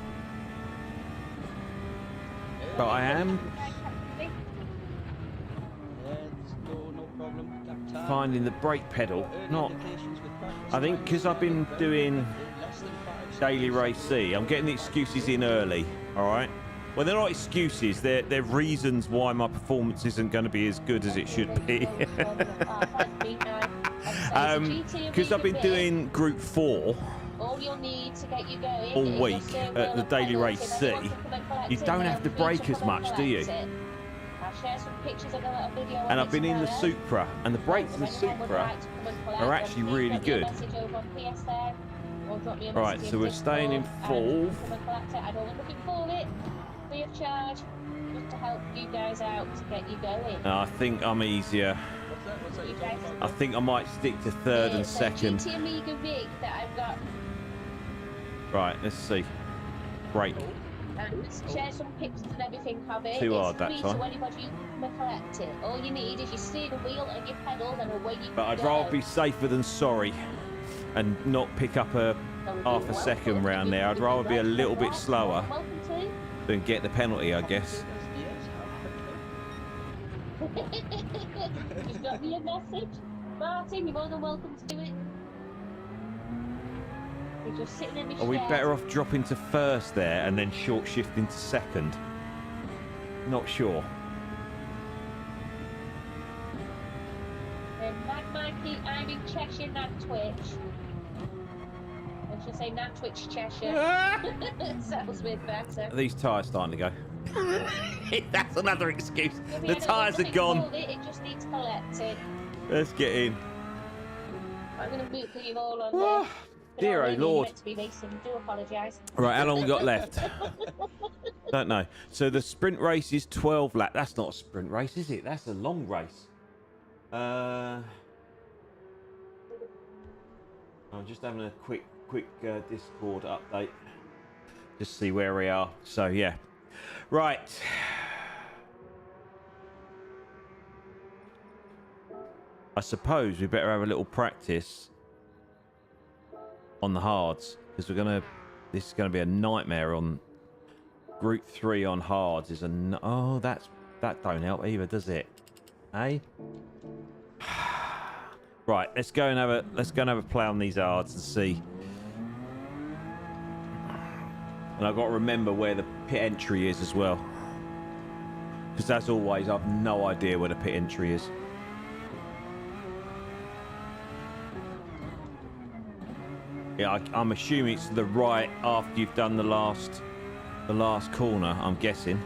but I am No problem. finding the brake pedal not... I think because I've been doing Daily Race C, I'm getting the excuses in early, all right? Well, they're not excuses, they're reasons why my performance isn't going to be as good as it should be. Because I've been doing Group 4 all you'll need to get you going all week at the Daily Race C. You don't have to brake as much, do you? I'll share some pictures of a little video. And I've been in the Supra, and the brakes in the Supra are actually really good. Right, so we're staying in fourth. I'd only looking for it free of charge, just to help you guys out to get you going. I think I'm easier. I think I might stick to third and second. GT Amiga rig that I've got. Right, let's see. Brake. Just share some pictures and everything of it. Too hard that free, time. so anybody you can collect it. All you need is your steering wheel and your pedals and away you But I'd go. rather be safer than sorry and not pick up a half a second round there. I'd rather be a little bit slower than get the penalty, I guess. Just got me a message. Martin, you're more than welcome to do it. You're just sitting in my Are we chair. better off dropping to first there and then short shifting to second? Not sure. Mad Mikey, I'm in Cheshire, not Twitch. I should say not Twitch Cheshire. Sounds a bit better. Are these tyres starting to go? That's another excuse. I mean, The I don't tyres are want to gone. hold It just needs collecting. Let's get in. I'm going to boot for you all on Oh, there. dear oh Lord. To be racing. I do apologise. Right, how long we got left? Don't know. So the sprint race is 12 laps. That's not a sprint race, is it? That's a long race. I'm just having a quick Discord update. Just see where we are. So yeah. Right. I suppose we better have a little practice on the hards, because this is gonna be a nightmare on Group 3 on hards. Oh, that don't help either, does it? Eh? Right, let's go and have a play on these hards and see. And I've got to remember where the pit entry is as well, because as always, I've no idea where the pit entry is. Yeah, I'm assuming it's the right after you've done the last corner, I'm guessing.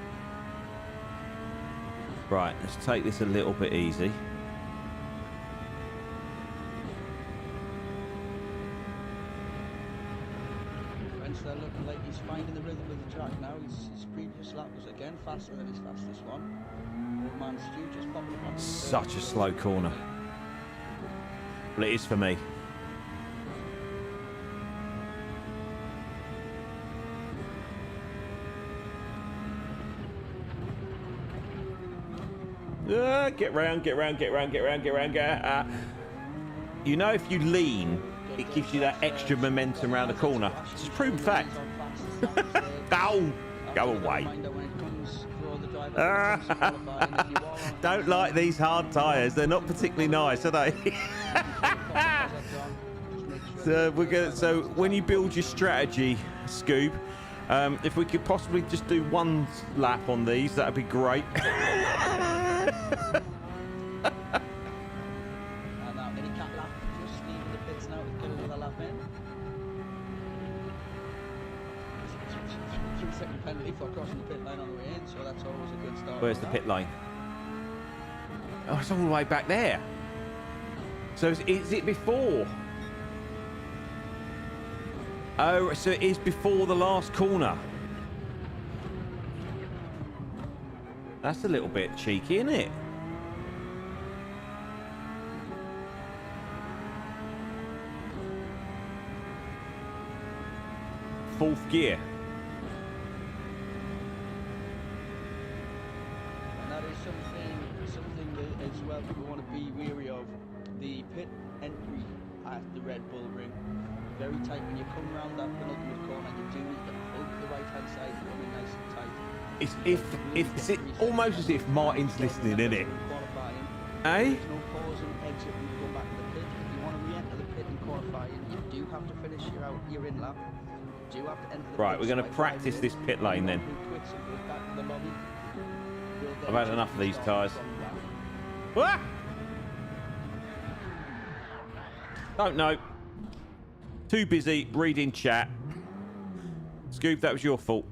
Right, let's take this a little bit easy. Spencer looking like he's finding the rhythm of the track now. His previous lap was again faster than his fastest one. Old man Stu just popping up on the Such a slow corner. Well, it is for me. Get round. You know, if you lean, it gives you that extra momentum around the corner. It's a proven fact. Ow! Go away. Don't like these hard tyres. They're not particularly nice, are they? So when you build your strategy, Scoob, if we could possibly just do one lap on these, that'd be great. And now mini-cat lap, just leaving the pits now to get another lap in. 3-second penalty for crossing the pit line on the way in, so that's always a good start. Where's the pit lane? Oh, it's all the way back there. So is it before? Oh, so it is before the last corner. That's a little bit cheeky, isn't it? Fourth gear. And that is something that as well people want to be wary of. The pit entry at the Red Bull Ring, very tight. When you come around that penultimate corner, you do need to hug the right hand side, coming nice and tight. It's almost as if Martin's listening, isn't it? Qualifying, Eh? there's no pause and exit when you go back to the pit. If you want to re-enter the pit in qualifying, you do have to finish your in lap. You do have to enter the Right, pit we're going to side practice in. this pit lane then. Who quits and goes back to the lobby will then I've had enough of these tyres. Ah! Don't know. Too busy reading chat. Scoob, that was your fault.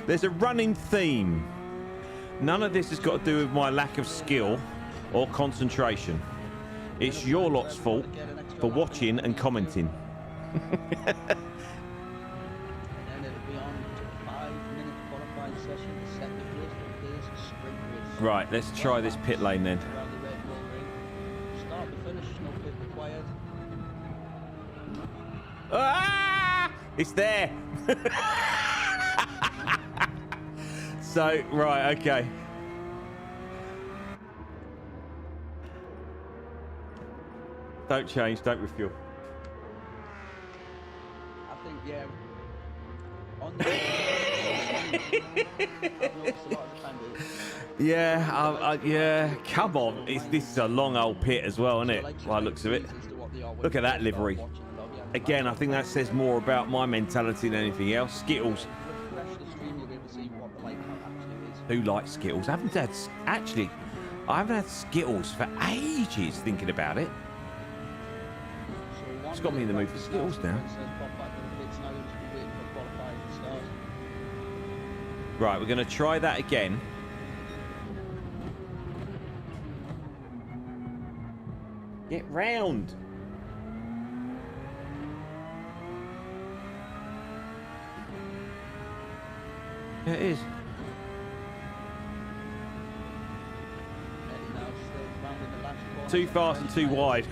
There's a running theme. None of this has got to do with my lack of skill or concentration. It's your lot's fault for watching and commenting. And then it'll be on to a 5-minute qualifying session. The second race is sprint race. Right, let's try this pit lane then. Around the Red Bull Ring. Start to finish, no pit required. Ah! It's there. So, right, okay. Don't change, don't refuel. I think, yeah. On the I've noticed a lot of defenders. Yeah, yeah, come on. This is a long old pit as well, isn't it? By the looks of it. Look at that livery. Again, I think that says more about my mentality than anything else. Skittles. Refresh the stream, you'll be able to see what the light count actually is. Who likes Skittles? I haven't had Skittles for ages thinking about it. So It's got me in the mood for Skittles now. Right, we're going to try that again. Get round. Yeah, it is. Too fast and too wide.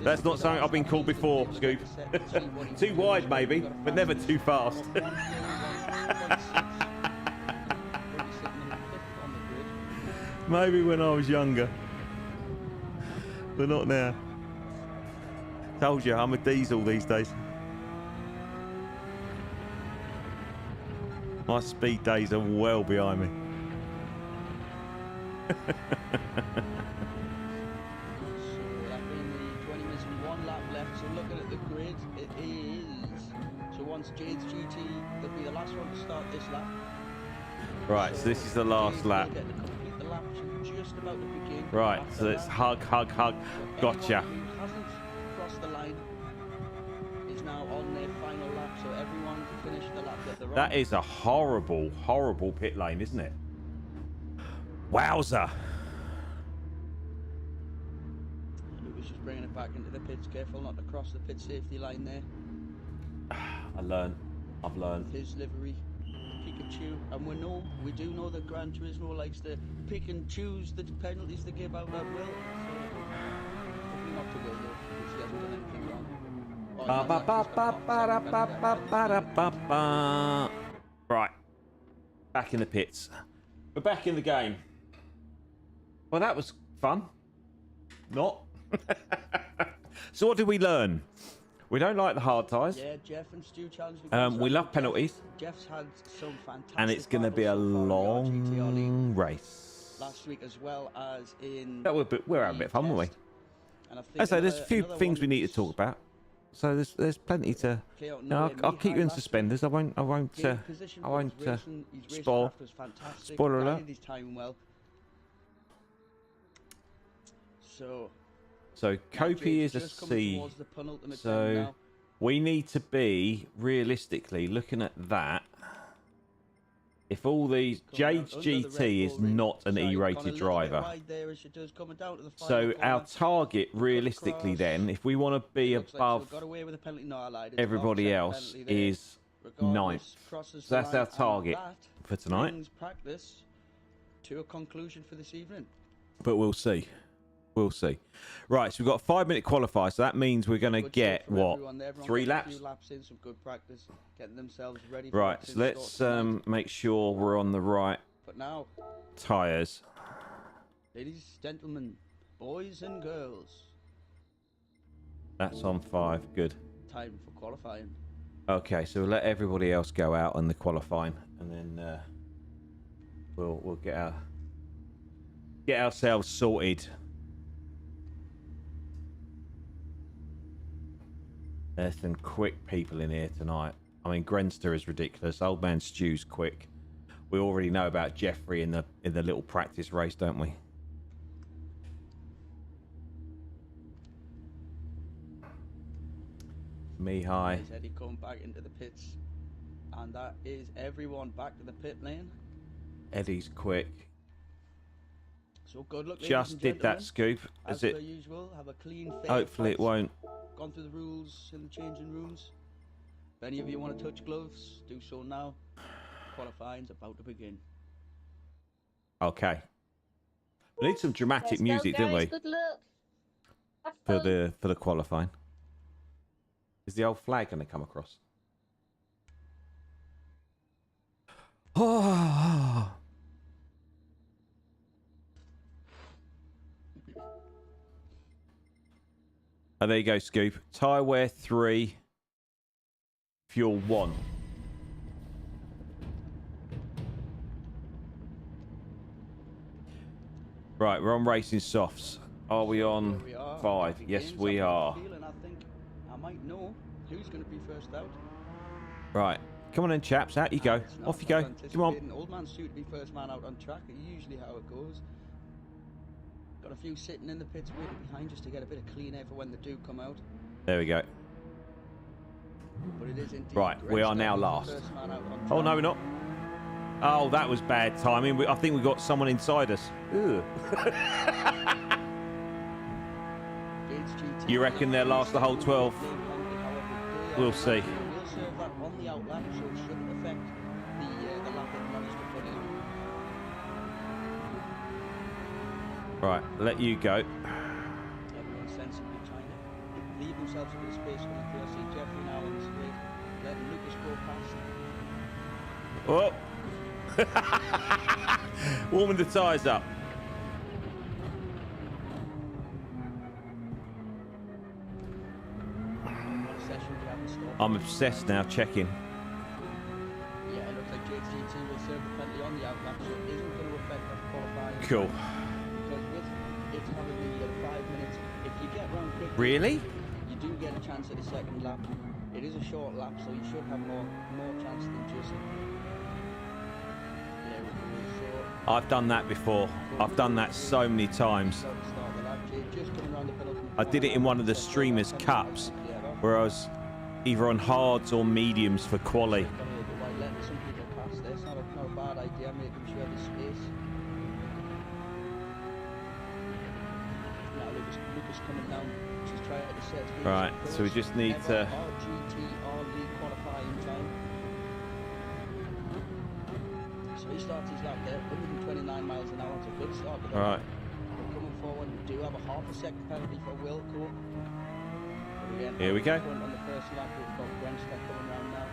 That's not something I've been called before, Scoop. Too wide, maybe, but never too fast. Maybe when I was younger. But not now. Told you, I'm a diesel these days. My speed days are well behind me. So that being the 20 minutes and 1 lap left. So looking at the grid, it is. So once Jade's GT, they'll be the last one to start this lap. Right, so this is the last Jade lap. will get to complete the lap. She's just about to begin. Right, After so it's that, hug, hug, hug. Gotcha. anyone who hasn't crossed the line is now on their final lap. So everyone finished the lap that they're on. That is a horrible, horrible pit lane, isn't it? Wowzer. Lucas just bringing it back into the pits. Careful not to cross the pit safety line there. I've learned. With his livery, Pikachu, and we do know that Gran Turismo likes to pick and choose the penalties they give out at will. So hopefully not to will though, because he hasn't done anything wrong. Oh, he has actually got a Right. Back in the pits. We're back in the game. Well, that was fun. Not. So what did we learn? We don't like the hard tyres. Yeah, Jeff and Stu challenged. We love penalties. Jeff's had some fantastic. And it's going to be a long race. Last week as well as in. We're having a bit of fun, weren't we? And I think So there's a few another things one we need to that's talk about. So there's plenty to. clear out No, nowhere. I'll keep you in Mihai last suspenders. I won't week, gained position, but his racing spoil. craft was fantastic. Spoiler alert. Guided his time well. So Kopi is a just coming C. towards the penultimate So bend now. we need to be realistically looking at that. If all these Coming Jade's out under the Red GT is Bull ring. not an Sorry, gone a E-rated little bit driver. wide there as she does, coming down to the final So our corner. target, realistically, across. then, if we want to be Looks like above she'll got away with a penalty. No, I lied. It's everybody offset else, penalty there. is Regardless, ninth. crosses So the that's line, our and target that for tonight. brings practice to a conclusion for this evening. But we'll see. We'll see. Right, so we've got a 5-minute qualifier, so that means we're going to Good get, stuff for what, everyone there. Everyone 3 getting a laps? few laps in, some good practice, getting themselves ready. For Right, what's so in let's store tonight. make sure we're on the right But now, tyres. ladies, gentlemen, boys and girls, That's on 5. Good. time for qualifying. Okay, so we'll let everybody else go out on the qualifying, and then we'll get ourselves sorted. There's some quick people in here tonight. I mean, Grenster is ridiculous. Old man Stew's quick. We already know about Jeffrey in the little practice race, don't we? Mihai. There's Eddie coming back into the pits, and that is everyone back to the pit lane. Eddie's quick. So good luck, ladies Just and did that gentlemen. scoop. As Is it? per usual, have a clean fair Hopefully it fight. won't. Gone through the rules in the changing rooms. If any of you want to touch gloves, do so now. Qualifying's about to begin. Okay. We need some dramatic Let's music, go, don't we, guys. Good luck. Have for fun. the qualifying? Is the old flag going to come across? Oh. Oh, there you go, Scoop. Tyre wear 3, fuel 1. Right, we're on racing softs. Are we on Here we are. 5? It Yes, begins. we I've got a are. feeling I think I might know who's going to be first out. Right, come on then, chaps. Out you go. It's not Off you as go. Come on. anticipated. Old man Stu to be first man out on track. Usually how it goes. Got a few sitting in the pits waiting behind just to get a bit of clean air for when they do come out. There we go. But it is indeed Right, we are Greg now Sterling, last. the first man out on Oh, no, track. we're not. Oh, that was bad timing. I think we got someone inside us. Ugh. Gates GT. You reckon they'll last the whole 12? We'll see. We'll serve that on the outlap, so it shouldn't affect the lap that managed to put in. Right, let you go. Everyone sensibly trying to leave themselves a bit of space coming through. I see Jeffrey now in the straight, letting Lucas go past. Oh. Warming the tyres up. I'm obsessed now checking. Yeah, it looks like JGT will serve the penalty on the outlap, so it isn't going to affect that qualifying. Cool. Because with it having the 5 minutes, if you get round quickly, Really? you do get a chance at the second lap. It is a short lap, so you should have more chance than just. There we go. So I've done that before. I've done that so many times. start the lap, just coming round the penultimate I did it in one of the streamers' cups where I was either on hards or mediums for quali. Letting some people pass there. It's not a bad idea, making sure there's space. Now Lucas coming down, just trying to set speed. Right, so we just need to. RGT or league qualifying time. So he starts his lap there, 129 miles an hour. It's a good start. All right. We're coming forward. We do have a half a second penalty for Wilco. Here we go. On the first lap, we've got Grenster coming round now.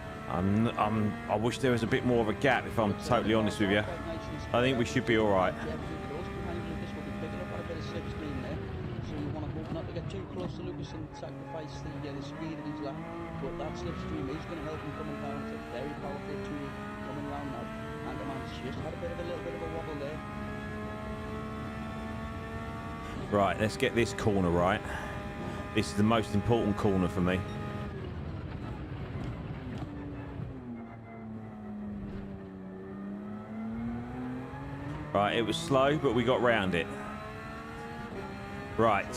I wish there was a bit more of a gap, if I'm totally honest with you. I think we should be all right. Those behind Lucas will be picking up on a bit of slipstream there, so you want to hope not to get too close to Lucas and sacrifice the speed of his lap. But that slipstream is going to help him coming down. It's a very powerful tool coming round now. Anderman's just had a little bit of a wobble there. Right, let's get this corner right. This is the most important corner for me. Right, it was slow, but we got round it. Right,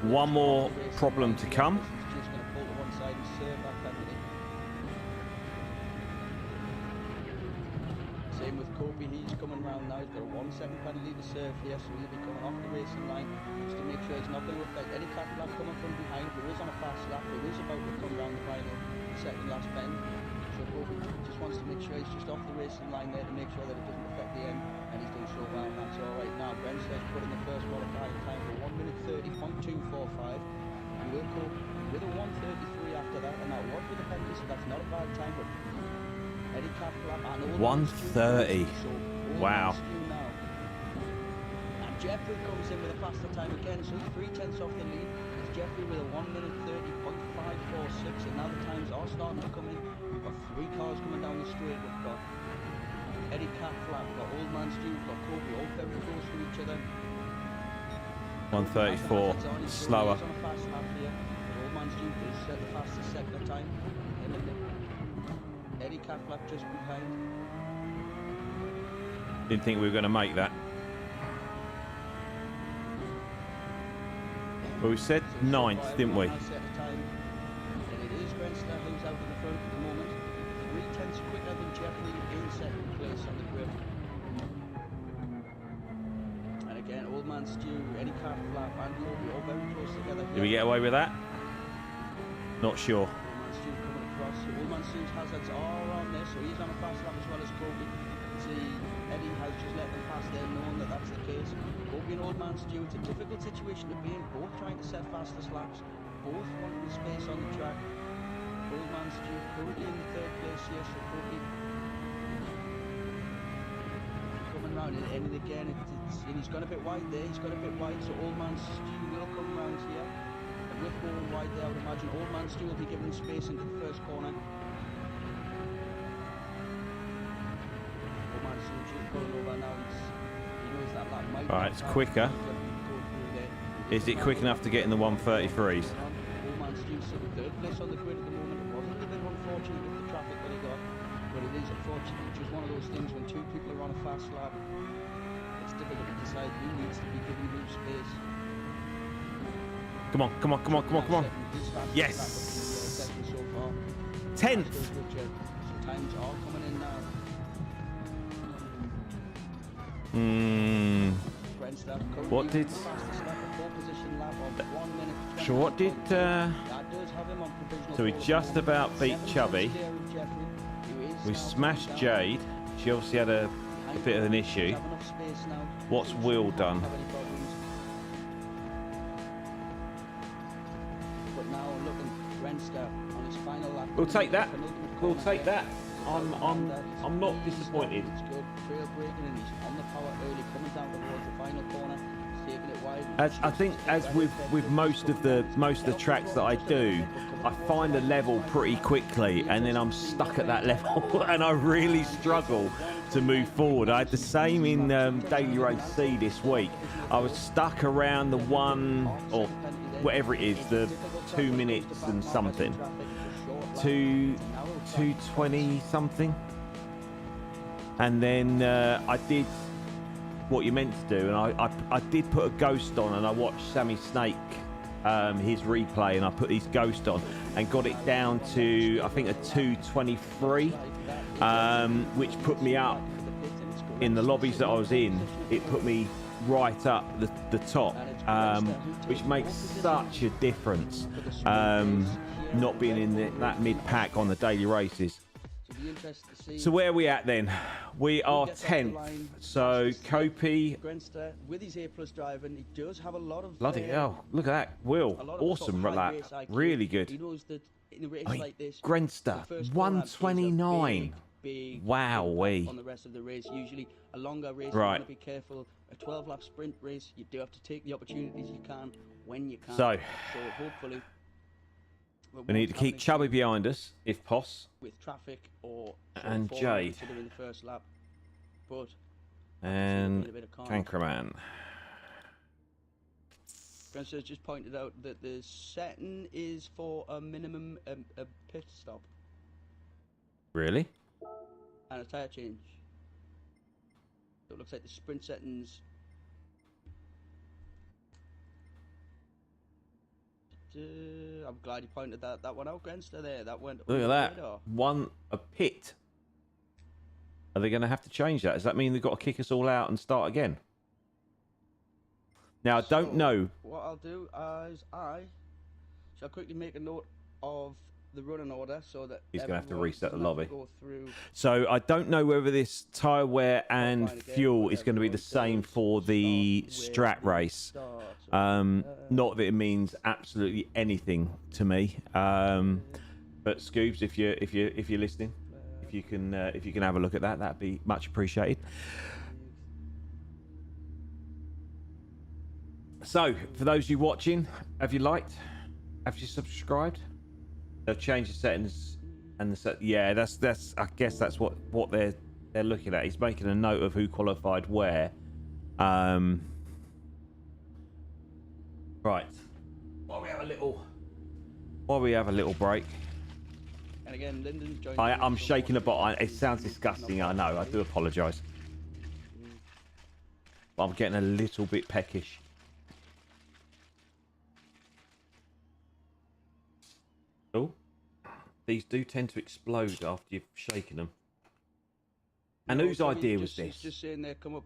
one more problem to come. Just going to pull to one side and serve that penalty. Same with Kobe, he's coming round now. He's got a 1 second penalty to serve here, so he'll be coming off the racing line just to make sure it's not going to affect any cat lap coming from behind. Who is on a fast lap, who is about to come round the final second last bend. So Kobe just wants to make sure he's just off the racing line there to make sure that it doesn't affect the end, and he's doing so well. And that's all right. Now Brenster's put in the first qualifying time for 1 minute 30.245. And Wilco with a 1:33 after that, and that was with a penalty, so that's not a bad time. But Eddie Caplap and all 1:30. Wow. Now. And Jeffrey comes in with a faster time again, so he's 3/10 off the lead. It's Jeffrey with a 1 minute 30.546, and now the times are starting to come in. We've got 3 cars coming down the straight. We've got Eddie Caplap, we've got Old Man Stu, we've got Kobe, all very close to each other. 134, slower. He's on a fast lap here. Old Man Stu is set the fastest sector time. Eddie Caplap just behind. Didn't think we were going to make that. But we said ninth, didn't we? And it is Grenster who's out in the front at the moment. 3/10 quicker than Jeffrey in second place on the grid. And again, Old Man Stu, Eddie Caplap and Kobe all very close together. Did we get away with that? Not sure. Old Man Stu coming across. Old Man Stu's hazards are on there, so he's on a fast lap as well as Kobe. See, Eddie has just let them pass there, knowing that that's the case. Kobe and Old Man Stu, it's a difficult situation to be in, both trying to set fastest laps, both wanting space on the track. Old Man Stu currently in the 3rd place here, so Kobe coming round, and again, and he's gone a bit wide there, so Old Man Stu will come round here. And with going wide there, I would imagine Old Man Stu will be given space into the first corner. Right, it's quicker. Is it quick enough to get in the 133s? Old Man Stu sitting 3rd place on the grid at the moment. It wasn't a bit unfortunate with the traffic that he got, but it is unfortunately just one of those things when 2 people are on a fast lap. It's difficult to decide who needs to be given who space. Come on, come on, come on, come on, come on. Yes! 10th! So times are coming in now. What did... So what did... So we just about beat Chubby. We smashed Jade. She obviously had a bit of an issue. What's Will done? We'll take that. We'll take that. I'm not disappointed. It's good. Trail breaking, and he's on the power early, coming down towards the final corner. taking it wide. I think as with most of the tracks that I do, I find a level pretty quickly, and then I'm stuck at that level, and I really struggle to move forward. I had the same in Daily Race C this week. I was stuck around the one or whatever it is, the 2 minutes and something, 2:20 something, and then I did what you're meant to do, and I did put a ghost on, and I watched Sammy Snake his replay, and I put his ghost on and got it down to I think a 2:23, which put me up in the lobbies that I was in. It put me right up the top, which makes such a difference, not being in that mid-pack on the daily races. So where are we at then? We are 10th. So Kopi, Grenster, with his A+ driving, he does have a lot of bloody hell, look at that. Will, awesome lap, really good. He knows that in a race Oi, like this, Grenster, the first 4 laps is a 129. big Wowee. impact on the rest of the race. Usually a longer race, Right. you want to be careful. A 12-lap sprint race, you do have to take the opportunities you can when you can. So hopefully we need to keep Chubby behind us, if poss. with traffic or And falling Jade. considering the first lap. But And a bit of carnage. Cankerman. Francis just pointed out that the setting is for a minimum a pit stop Really? and a tyre change. So it looks like the sprint settings. I'm glad you pointed that one out, Grenster. There, that went. Look at under the that. radar. One a pit. Are they going to have to change that? Does that mean they've got to kick us all out and start again? Now, I don't So, know. What I'll do is I shall quickly make a note of the running order so that He's gonna have to everyone reset the doesn't have to lobby. Go through. So I don't know whether this tyre wear and Fine again, fuel what is going to be the everyone same does, for the start strat where they race. start. So, Not that it means absolutely anything to me. But Scoobs, if you're listening, if you can have a look at that, that'd be much appreciated. So, for those of you watching, have you liked? Have you subscribed? They've changed the settings and the set. Yeah, that's. I guess that's what they're looking at. He's making a note of who qualified where. Right. While we have a little break. And again, Lyndon joined. I'm shaking a bot. It sounds disgusting. I know. I do apologise. But I'm getting a little bit peckish. Oh, these do tend to explode after you've shaken them. And whose idea was this? Just saying they come up.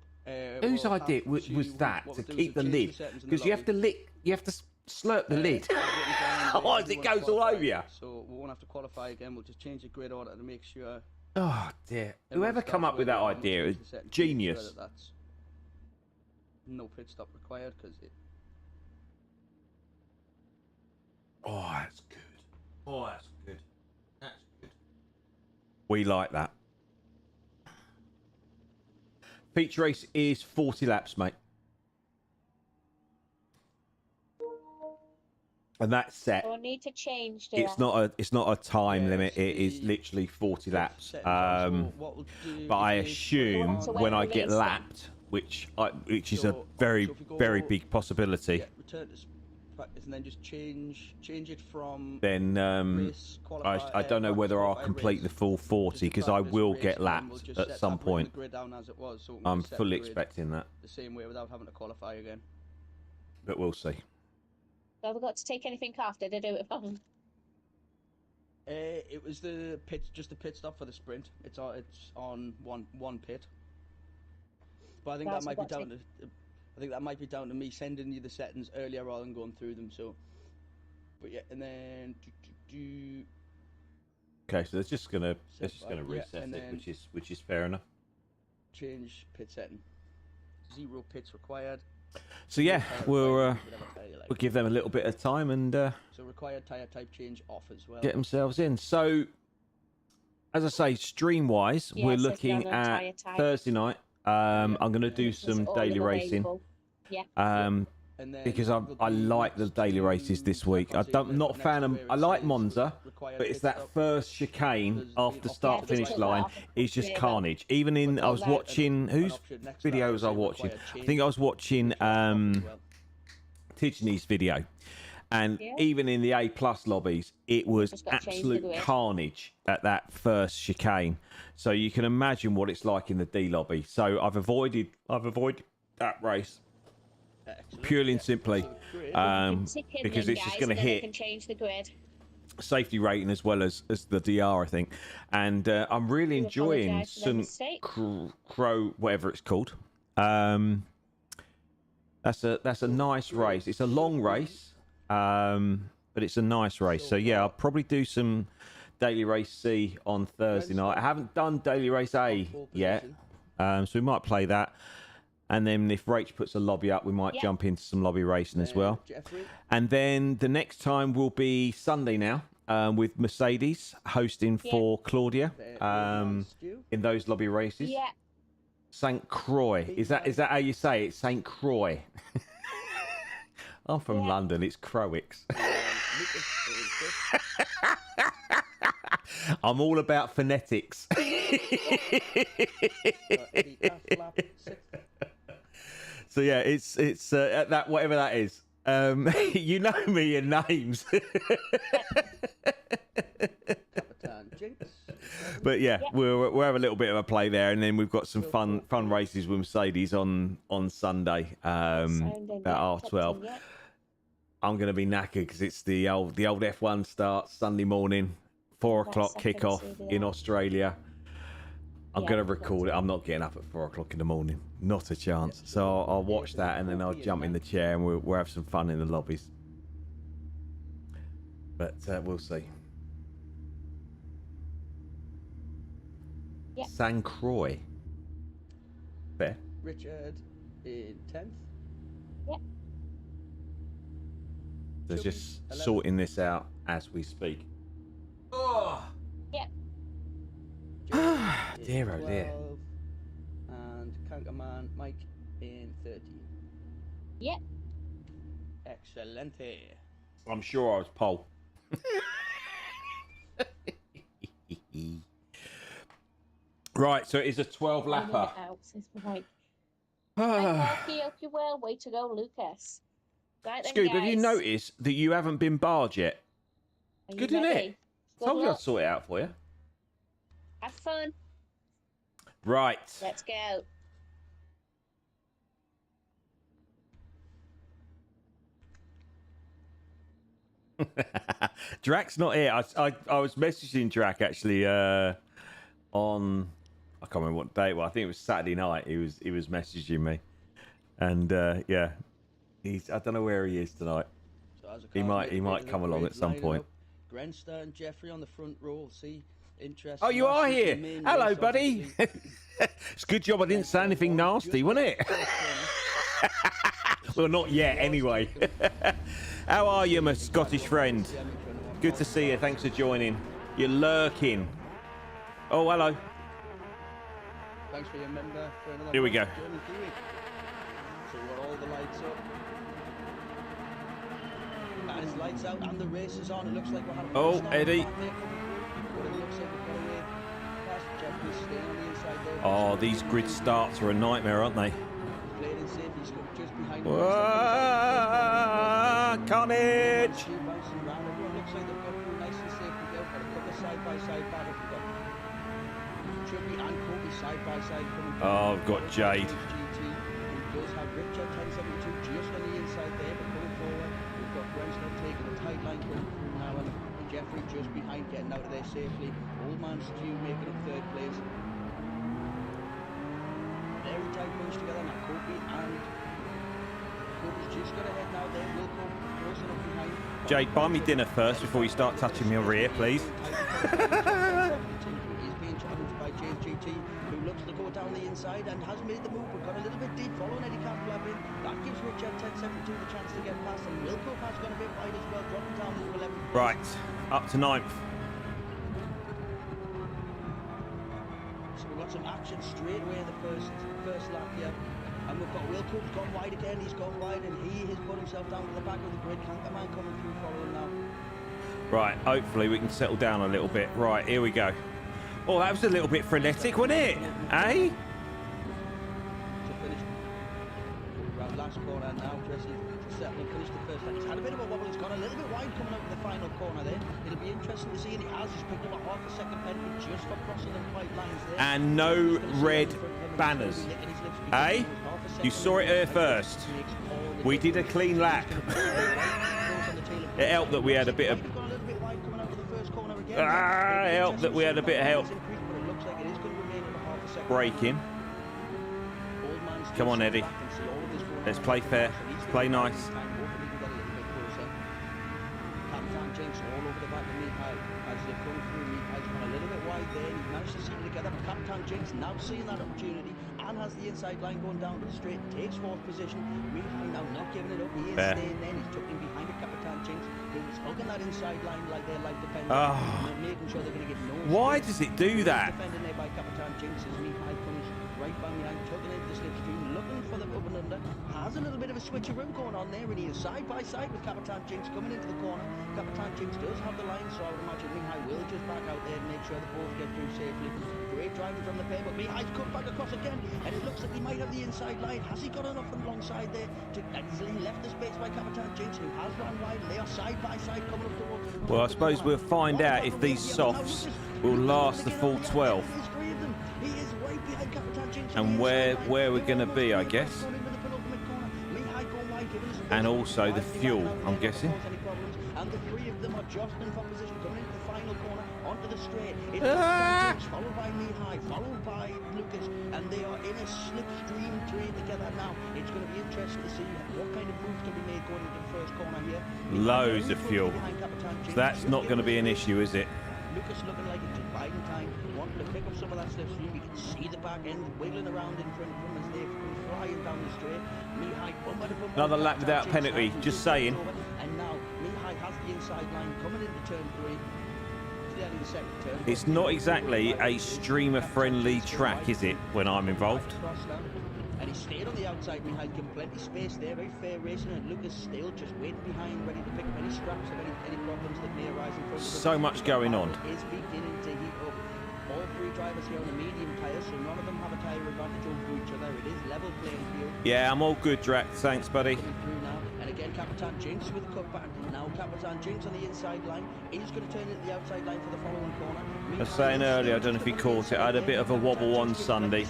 Whose we'll idea have was to- that what to we'll do is keep the we'll change lid? settings in the Because you have to lobby. slurp the lid. Otherwise, it goes all over you. So we won't have to qualify again. We'll just change the grid order to make sure. Oh dear! everyone Whoever starts come up with where that they are, and we'll idea is change the settings to make sure genius. that that's no pit stop required because it. Oh, that's good. Oh, that's good. That's good. We like that. Feature race is 40 laps, mate. And that's set. So I need to change to It's not a time Yeah, limit. it's It is the- literally 40 laps. settings are. So what we'll do But I is assume So when I when get release them. lapped, which is a So- very so if we go- very big possibility, Yeah, return to practice and then just change it from then race qualify. I don't know practice whether I'll qualify complete race. the full 40 Just a because I practice will race, get and then we'll lapped just at set some that, bring point. the grid down as it was, so we can I'm set the fully grid expecting that, the same way without having to qualify again. but we'll see. Have I got to take anything off? Did I do it wrong? It was just the pit stop for the sprint. It's on one pit. But I think Right, that so might be what's down to me sending you the settings earlier rather than going through them. So, but yeah, and then Okay, so they're just gonna Yeah, reset and it, then- which is fair enough. change pit setting. 0 pits required. So yeah, Tyre we'll required, whatever tyre you like. we'll give them a little bit of time and So required tyre type change off as well. get themselves in. So, as I say, stream wise, Yeah, we're it says looking none on at tyre type. Thursday night. I'm going to do It's some all daily of them racing. available. Yeah. And then Because there'll I be like the laps daily to races this week. check on I'm not a next fan to of. where I it like says Monza, required but it's pit that stop. first chicane There's after the start option finish just to line off is just clear them. carnage. Even in But I was there's watching an whose option next to that videos where I it was says watching. required I think I was watching change as well. Tidney's video, and Yeah. even in the A plus lobbies, it was Just gotta change the absolute grid. carnage at that first chicane. So you can imagine what it's like in the D lobby. So I've avoided that race Excellent. purely and Yeah. simply So great. because Because it's just going to and then they hit can change the grid. safety rating as well as the DR, I think. And I'm really Do enjoying apologise for that some mistake. Crow, whatever it's called. That's a nice race. It's a long race, but it's a nice race. So yeah, I'll probably do some daily race C on Thursday night. I haven't done daily race A Pole yet, position. so we might play that. And then if Rach puts a lobby up, we might Yeah. jump into some lobby racing as well. Jeffrey. And then the next time will be Sunday now, with Mercedes hosting Yeah. for Claudia Stu. in those lobby races. Yeah. St. Croix. Is that how you say it? St. Croix. I'm from Yeah. London. It's Croix. Lucas in fifth. I'm all about phonetics. Eddie Aslap, sixth. So yeah, it's that whatever that is. You know me in names. Capitan Jinx. But yeah, we'll have a little bit of a play there, and then we've got some fun races with Mercedes on Sunday Sounding, about yeah, half 12. yeah. I'm going to be knackered because it's the old F1 starts Sunday morning, 4 That o'clock second kickoff CDR. in Australia. I'm Yeah, going to that's record it. it. I'm not getting up at 4 o'clock in the morning. Not a chance. So I'll watch that and then I'll jump in the chair and we'll have some fun in the lobbies. But we'll see. Yeah. St. Croix. Fair. Richard in 10th. They're Chubby, just 11th. sorting this out as we speak. Oh, Jeremy in dear, oh dear. 12th, and Kankerman Mike in 13th. Yeah. Excelente. I'm sure I was pole. Right, so it is a 12 Finding lapper. it out, says Mike. Right, Marky, hope you well. Way to go, Lucas. Right then, Scoob, have you guys. noticed that you haven't been barred yet? Are you Good, isn't ready? it? Good Told you I'd luck. sort it out for you. Have fun. Right. Let's go. Drax's not here. I was messaging Drac actually on, I can't remember what day. Well, I think it was Saturday night. He was messaging me, and yeah, I don't know where he is tonight. So as a He car might maker, come getting along great at some lineup. point. Grenster and Jeffrey on the front row. See, interest. Oh, you are here. Hello, buddy. obviously. It's a good job I didn't say anything nasty, wasn't it? Well, not yet, anyway. How are you, my Scottish friend? Good to see you. Thanks for joining. You're lurking. Oh, hello. Thanks for your member for another. Here we month, go. Jeremy Kiwi. So we've got all the lights up. And his lights out and the race is on. It looks like we're having a Oh, start Eddie. back there. But it looks like we've got away past Jeffrey staying on the inside there. Oh, these grid starts are a nightmare, aren't they? Played it safe. He's just behind. Whoa, carnage! Stu bouncing around. Everyone looks like they've got through nice and safe. We've got a couple of side-by-side battles. We've got Chubby and Kobe side-by-side coming. Oh, I've got Jade. GT, who does have Richard 1072 just on the inside there, but coming forward. We've got Brenston taking the tight line coming through now, and Jeffrey just behind, getting out of there safely. Old man Stu making up third place. Very tight bunch together now. Kobe and Kobe's just got ahead now there. Wilco close enough behind. Jade, buy me dinner first before you start touching me over here, please. He's being challenged by James GT, who looks to go down the inside and has made the move, but got a little bit deep following Eddie Campbell in. That gives Richard 1072 the chance to get past, and Wilco has gone a bit wide as well, dropping down to 11th. Right, up to 9th. So we've got some action straight away in the first lap here. And we've got Wilco's gone wide again. He's gone wide and he has put himself down to the back of the grid. Cankerman coming through following now. Right, hopefully we can settle down a little bit. Right, here we go. Oh, that was a little bit frenetic, wasn't it? Eh? To finish. Right, last corner now. Jesse certainly finished the first lap. He's had a bit of a wobble. He's gone a little bit wide coming out of the final corner there. It'll be interesting to see, and he has. He's picked up a half a second penalty just for crossing the white lines there. And no red banners. Eh? You saw it here first. We did a clean lap. It helped that we had a bit of... it helped that we had a bit of help. Braking. Come on, Eddie. Let's play fair. Let's play nice. Captain Jinx all over the back of Mihai as they come through. Mihai's gone a little bit wide there. He's managed to see it together. But Captain Jinx now seeing that opportunity and has the inside line going down to the straight. Takes fourth position. Mihai now not giving it up. He is staying there. He's tucked in behind the Captain Jinx. He was hugging that inside line like their life depends on making sure they're going to get no. Why does it do that? Defending there by Captain Jinx as Mihai comes right by behind, tugging into the slipstream, looking for the up and under. Has a little bit of a switcheroo going on there, and he is side by side with Captain Jinx coming into the corner. Captain Jinx does have the line, so I would imagine Mihai will just back out there and make sure the both get through safely. Great driving from the pair, but Mihai's cut back across again, and it looks like he might have the inside line. Has he got enough from alongside there to easily left the space by Captain Jinx, who has run wide, and they are side by side coming up towards the... Well, I suppose we'll find out if these softs will last the full 12. And where we're going to be, I guess. And also the fuel, I'm guessing. And the three of them are jostling for position, coming into the final corner, onto the straight. It's Jinx, followed by Mihai, followed by Lucas, and they are in a slipstream train together now. It's going to be interesting to see what kind of moves can be made going into the first corner here. Loads of fuel. So that's not going to be an issue, is it? Lucas looking like it's just biding time, wanting to pick up some of that slipstream. You can see the back end wiggling around in front of him as they come flying down the straight. Mihai, bumper to bumper. Another lap without penalty, just saying. And now Mihai has the inside line coming into turn 3. To the end of the second turn. It's not exactly a streamer-friendly track, is it, when I'm involved? And he stayed on the outside. Mihai given plenty space there, very fair racing, and Lucas still just waiting behind, ready to pick up any scraps of any problems that may arise in front of him. So much going on. Is beginning to heat up. All three drivers here on the medium tyres, so none of them have a tyre advantage over each other. It is level playing field. Yeah, I'm all good, Drax. Thanks, buddy. Coming through now, and again, Captain Jinx with the cutback. Now Captain Jinx on the inside line. He's going to turn into the outside line for the following corner. I was saying earlier, I don't know if he caught it. I had a bit of a wobble on Sunday.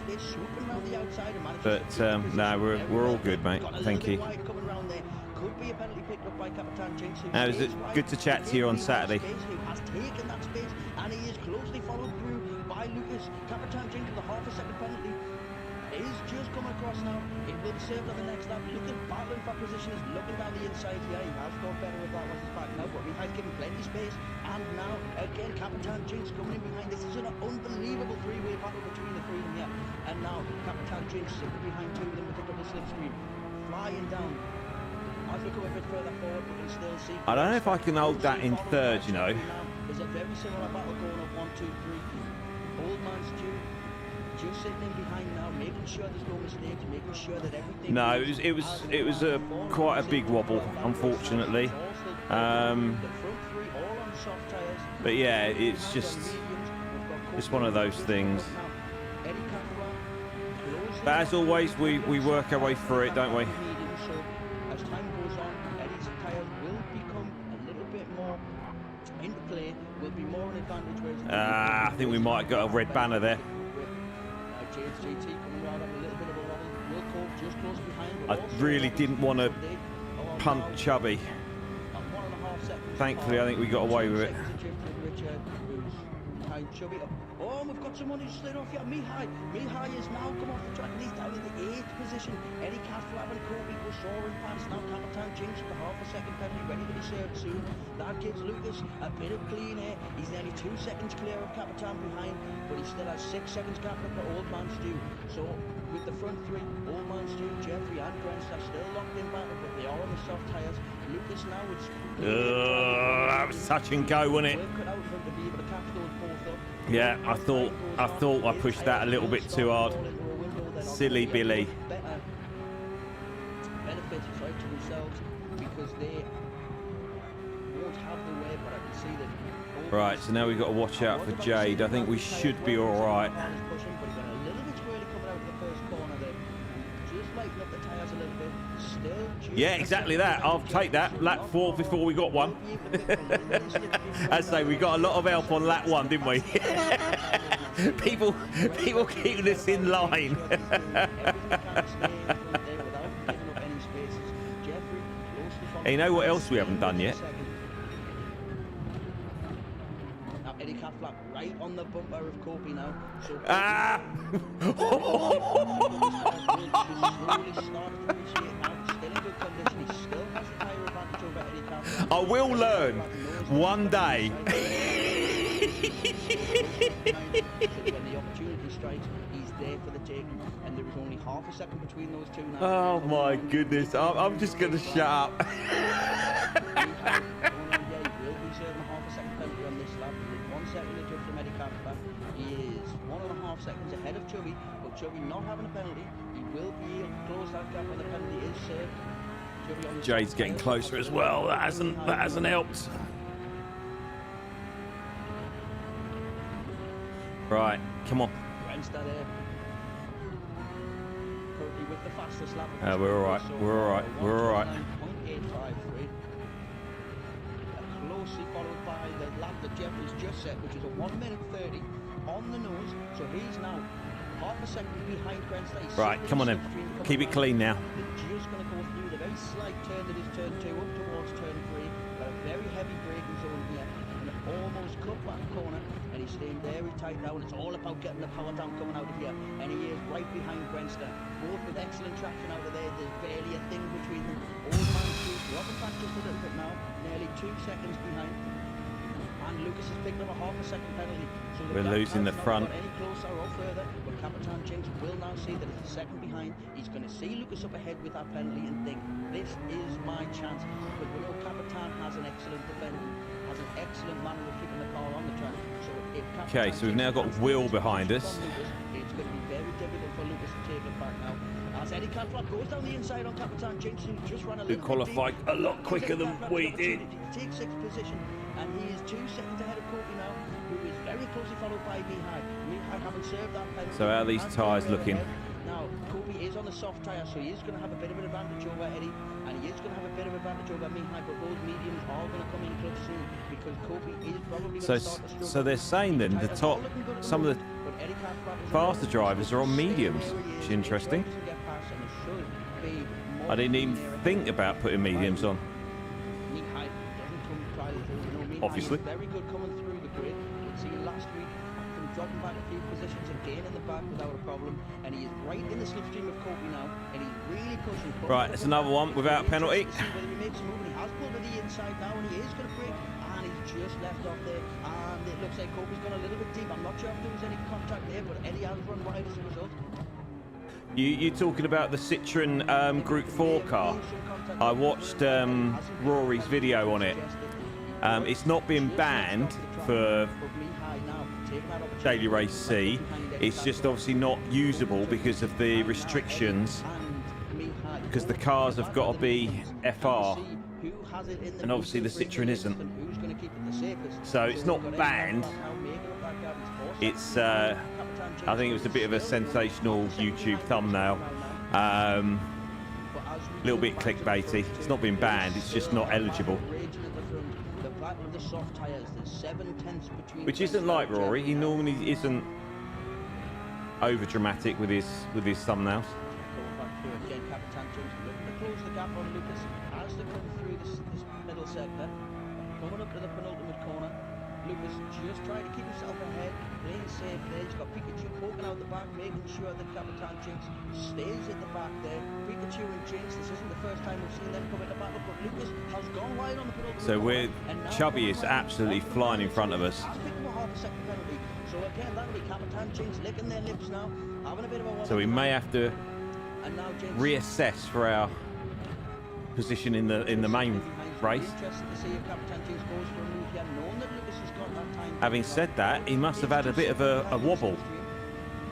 But no, we're all good, mate. Thank you. Could be a penalty picked up by Captain Jinx. Now, is it good to chat to you on Saturday? Who has taken that space, and he is closely followed through by Lucas. Captain Jinx with a half a second penalty is just coming across now. It will be served on the next lap. Lucas battling for position, is looking down the inside here. He has got better with that once he's back now, but Mihai's given plenty space. And now again, Captain Jinx coming in behind. This is an unbelievable three-way battle between the three of them here. And now Captain Jinx sitting behind two of them with a double slipstream, flying down. As we come a bit further forward, we can still see. I don't know if I can hold that in third, you know. There's a very similar battle going on 1, 2, 3. Old man Stu just sitting in behind now, making sure there's no mistakes, making sure that everything. No, it was a quite a big wobble, unfortunately. But yeah, it's just one of those things. But as always, we work our way through it, don't we? As time goes on, Eddie's tyres will become a little bit more into play, will be more an advantage. I think we might have got a red banner there. JT coming around up a little bit of a wobble. Wilco just close behind. I really didn't want to punt Chubby. Thankfully, I think we got away with it. Oh, we've got someone who's slid off here. Mihai is now come off the track and he's down in the 8th position. Eddie Castrab and Kobe go soaring past. Now Captain Jinx with a half a second penalty ready to be served soon. That gives Lucas a bit of clean air. He's nearly 2 seconds clear of Captain behind, but he still has 6 seconds gap up for Old Man Stu. So with the front three, Old Man Stu, Jeffrey and Grant are still locked in battle, but they are on the soft tyres. Lucas now is... that was touch and go, wasn't it? Well cut out for him to be able to catch those both up. Yeah, I thought I pushed that a little bit too hard. Silly Billy. Better benefits right to themselves because they won't have the way, but I can see that. Right, so now we've got to watch out for Jade. I think we should be all right. Yeah, exactly that. I'll take that. Lap 4 before we got one. I'd say we got a lot of help on lap 1, didn't we? people keeping us in line. Hey, you know what else we haven't done yet? Now Eddie Cat flap right on the bumper of Kopi now. So Ah! I will learn one day. When the opportunity strikes, he's there for the taking, and there is only half a second between those two now. Oh my goodness! I'm just gonna shut up. Yeah, he will be serving half a second penalty on this lap. With 1 second to judge from Eddie Carpenter. He is 1.5 seconds ahead of Chubby, but Chubby not having a penalty. He will be able to close that gap when the penalty is served. Chubby on the Jade's getting closer as well. That hasn't helped. Right, come on. Grenstad there. Currently with the fastest lap. We're all right. We're all right. We're all right. 1:853. Closely followed by the lap that Jeffrey's just set, which is a 1:30 on the nose. So he's now half a second behind Grenstad. Right, come on then. Keep it clean now. They're just going to go through the very slight turn that is turn 2 up towards turn 3. Got a very heavy braking zone here. And almost cut back corner. And he's staying very tight now, and it's all about getting the power down coming out of here. And he is right behind Grenstad, both with excellent traction out of there. There's barely a thing between them. Old man Steve dropping back just a little bit now, nearly 2 seconds behind. And Lucas is picking up a half a second penalty. So We're losing the front. Any closer or further, but Capitan Jinx will now see that it's a second behind. He's going to see Lucas up ahead with that penalty and think, this is my chance. But we know Capitan has an excellent defender, has an excellent manner of keeping the car on the track. So if Capitan Okay, so we've now got Will behind us. It's going to be very difficult for Lucas to take it back now. As Eddie Canflop goes down the inside on Capitan Jinx, who just ran a Who little qualified bit a lot quicker than we did. Take 6th position, and he is 2 seconds ahead of Kofi now, who is very closely followed by Mihai. Mihai haven't served that penalty. So how are these tyres looking? Now, Kofi is on the soft tyre, so he is going to have a bit of an advantage over Eddie, and he is going to have a bit of an advantage over Mihai, but those mediums are going to come in clutch soon, because Kofi is probably going to start to struggle. So they're saying then the top, some of the faster drivers are on mediums, which is interesting. I didn't even think about putting mediums on. Obviously. Very good coming through the grid. You can see last week from dropping back a few positions and gaining the back without a problem. And he is right in the slipstream of Kobe now, and he's really pushing. Right, it's another one without a penalty. Whether he makes a move, and he has pulled to the inside now, and he is going to break. And he's just left off there, and it looks like Kobe's gone a little bit deep. I'm not sure if there was any contact there, but Eddie has run wide as a result. You're talking about the Citroen Group 4 car. I watched Rory's video on it. It's not been banned for Daily Race C. It's just obviously not usable because of the restrictions, because the cars have got to be FR, and obviously the Citroen isn't. So it's not banned. It's I think it was a bit of a sensational YouTube thumbnail. A little bit clickbaity. It's not been banned, it's just not eligible. Which isn't like Rory. He normally isn't over dramatic with his thumbnails. Close the gap on Lucas as they come through this middle sector. Coming up to the penultimate corner. Lucas just trying to keep himself ahead, playing safe there. He's got Pikachu poking out the back, making sure that Capitan Jinx stays at the back there. Pikachu and Jinx, this isn't the first time we've seen them come in the battle, but Lucas has gone wide on the penultimate so we're Chubby is absolutely flying in front of us. So again, that'll be Capitan Jinx licking their lips now, having a bit of a so we may have to reassess for our position in the main race. Interested to see if Captain James goes for a move here, knowing that Lucas has got that time. Having said that, he must have had a bit of a wobble,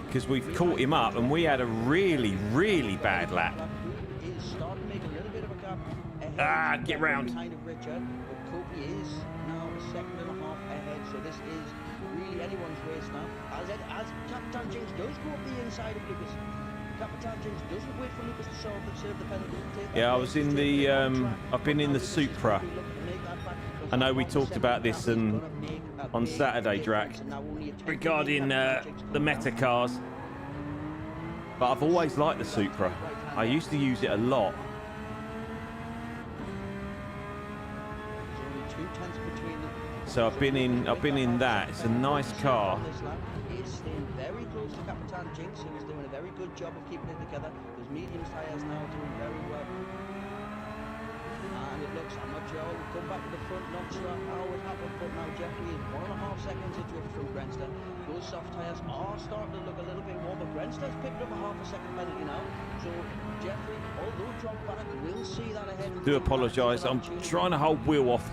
because we've caught him up and we had a really, really bad lap. Is starting to make a little bit of a gap ahead. Ah, get round. Behind of Richard, but Kobe is now a second and a half ahead, so this is really anyone's race now. As Captain James does go up the inside of Lucas. Captain James doesn't wait for Lucas to serve the penalty. Yeah, I was in the, I've been in the Supra. I know we talked about this on Saturday, Drac, regarding the Meta cars. But I've always liked the Supra. I used to use it a lot. So I've been in that. It's a nice car. Is staying very close to Captain Jinx, who is doing a very good job of keeping it together. Those medium tyres now doing very well. And it looks, I'm not sure, we'll come back to the front, not sure how it happened, but now Jeffrey is 1.5 seconds adrift from Grenster. Those soft tyres are starting to look a little bit warmer. Grenster's picked up a half a second penalty now. So Jeffrey, although John Bannock will see that ahead. Do apologise, I'm trying to hold wheel off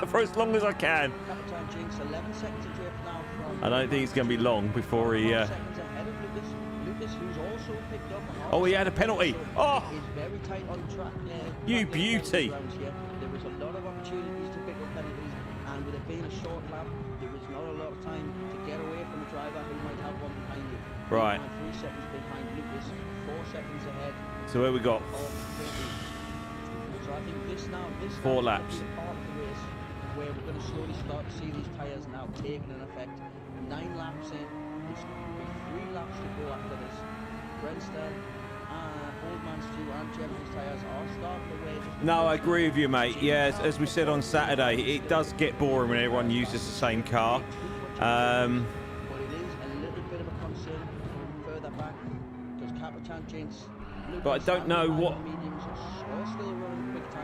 for as long as I can. Captain Jinx, 11 seconds adrift now from... I don't think it's going to be long before he... seconds ahead of Lucas. Lucas, who's also picked up a half Oh, he had a penalty. Oh, is very tight on track there. you beauty. There was a lot of opportunities to pick up penalties, and with it being a short lap, there was not a lot of time to get away from a driver who might have one behind you. Right. 3 seconds behind Lucas, 4 seconds ahead. So where we got? So I think this 4 now laps. is part of the race where we're going to slowly start to see these tyres now taking an effect. 9 laps in, there's going to be 3 laps to go after this. Grenster, Oldman Stew and Jeffrey's tyres are starting to wear. No, I agree with you, mate. Yeah, as we said on Saturday, it does get boring when everyone uses the same car. But it is a little bit of a concern further back because Captain Jinx. But I don't know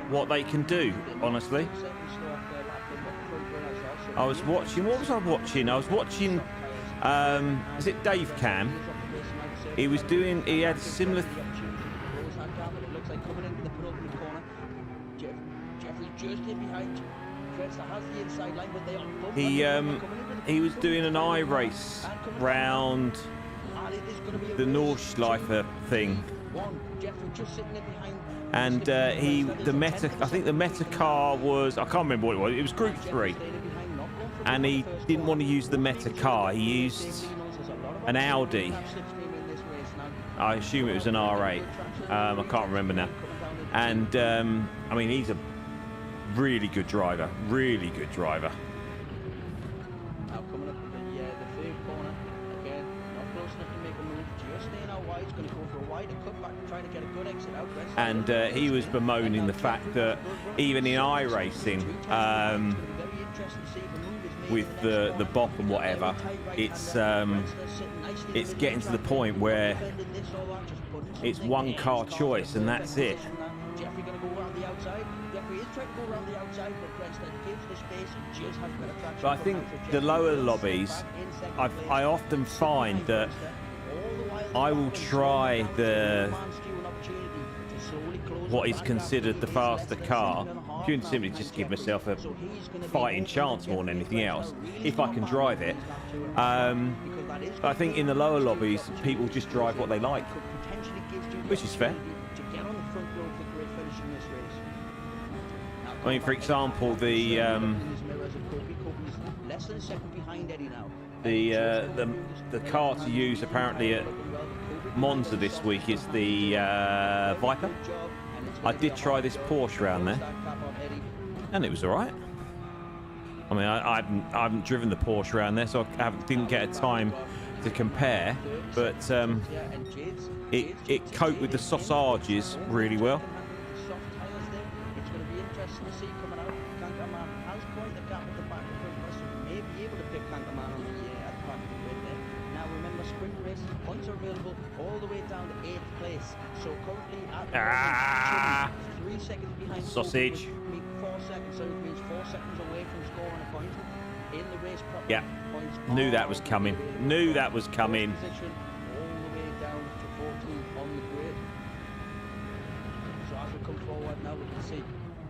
what they can do, honestly. I was watching, what was I watching? I was watching, is it Dave Cam? He was doing, he had similar... Looks like coming into the penultimate corner. Jeffrey just in behind. Grenster has the inside line, but they are he was doing an iRace round the Nordschleife thing. Jeffrey just sitting there behind. And I think the Meta car was, I can't remember what it was. It was Group 3. And he didn't want to use the Meta car. He used an Audi. I assume it was an R8. I can't remember now. And I mean, he's a really good driver. Really good driver. Now coming up the third corner. Again, not close enough to make a move. Just staying out wide. He's going to go for a wider cutback, trying to get a good exit out. And he was bemoaning the fact that even in iRacing, with the bop and whatever, it's getting to the point where it's one car choice and that's it. Jeffrey going to go around the outside. Jeffrey is trying to go around the outside, but Grenster gives the space and just has better traction. But I think the lower lobbies, I often find that I will try what is considered the faster car, purely simply just give myself a fighting chance more than anything else, if I can drive it. I think in the lower lobbies, people just drive what they like, which is fair. I mean, for example, the car to use apparently at Monza this week is the Viper. I did try this Porsche round there, and it was all right. I mean, I haven't driven the Porsche around there, so I didn't get a time to compare. But it coped with the sausages really well. Points are available all the way down to 8th place. So currently at 3 seconds behind sausage. 4 seconds, so it means 4 seconds away from scoring a point in the race. Yeah, knew that was coming. Knew that was coming. Position all the way down to 14 on the grid. So as we come forward now, we can see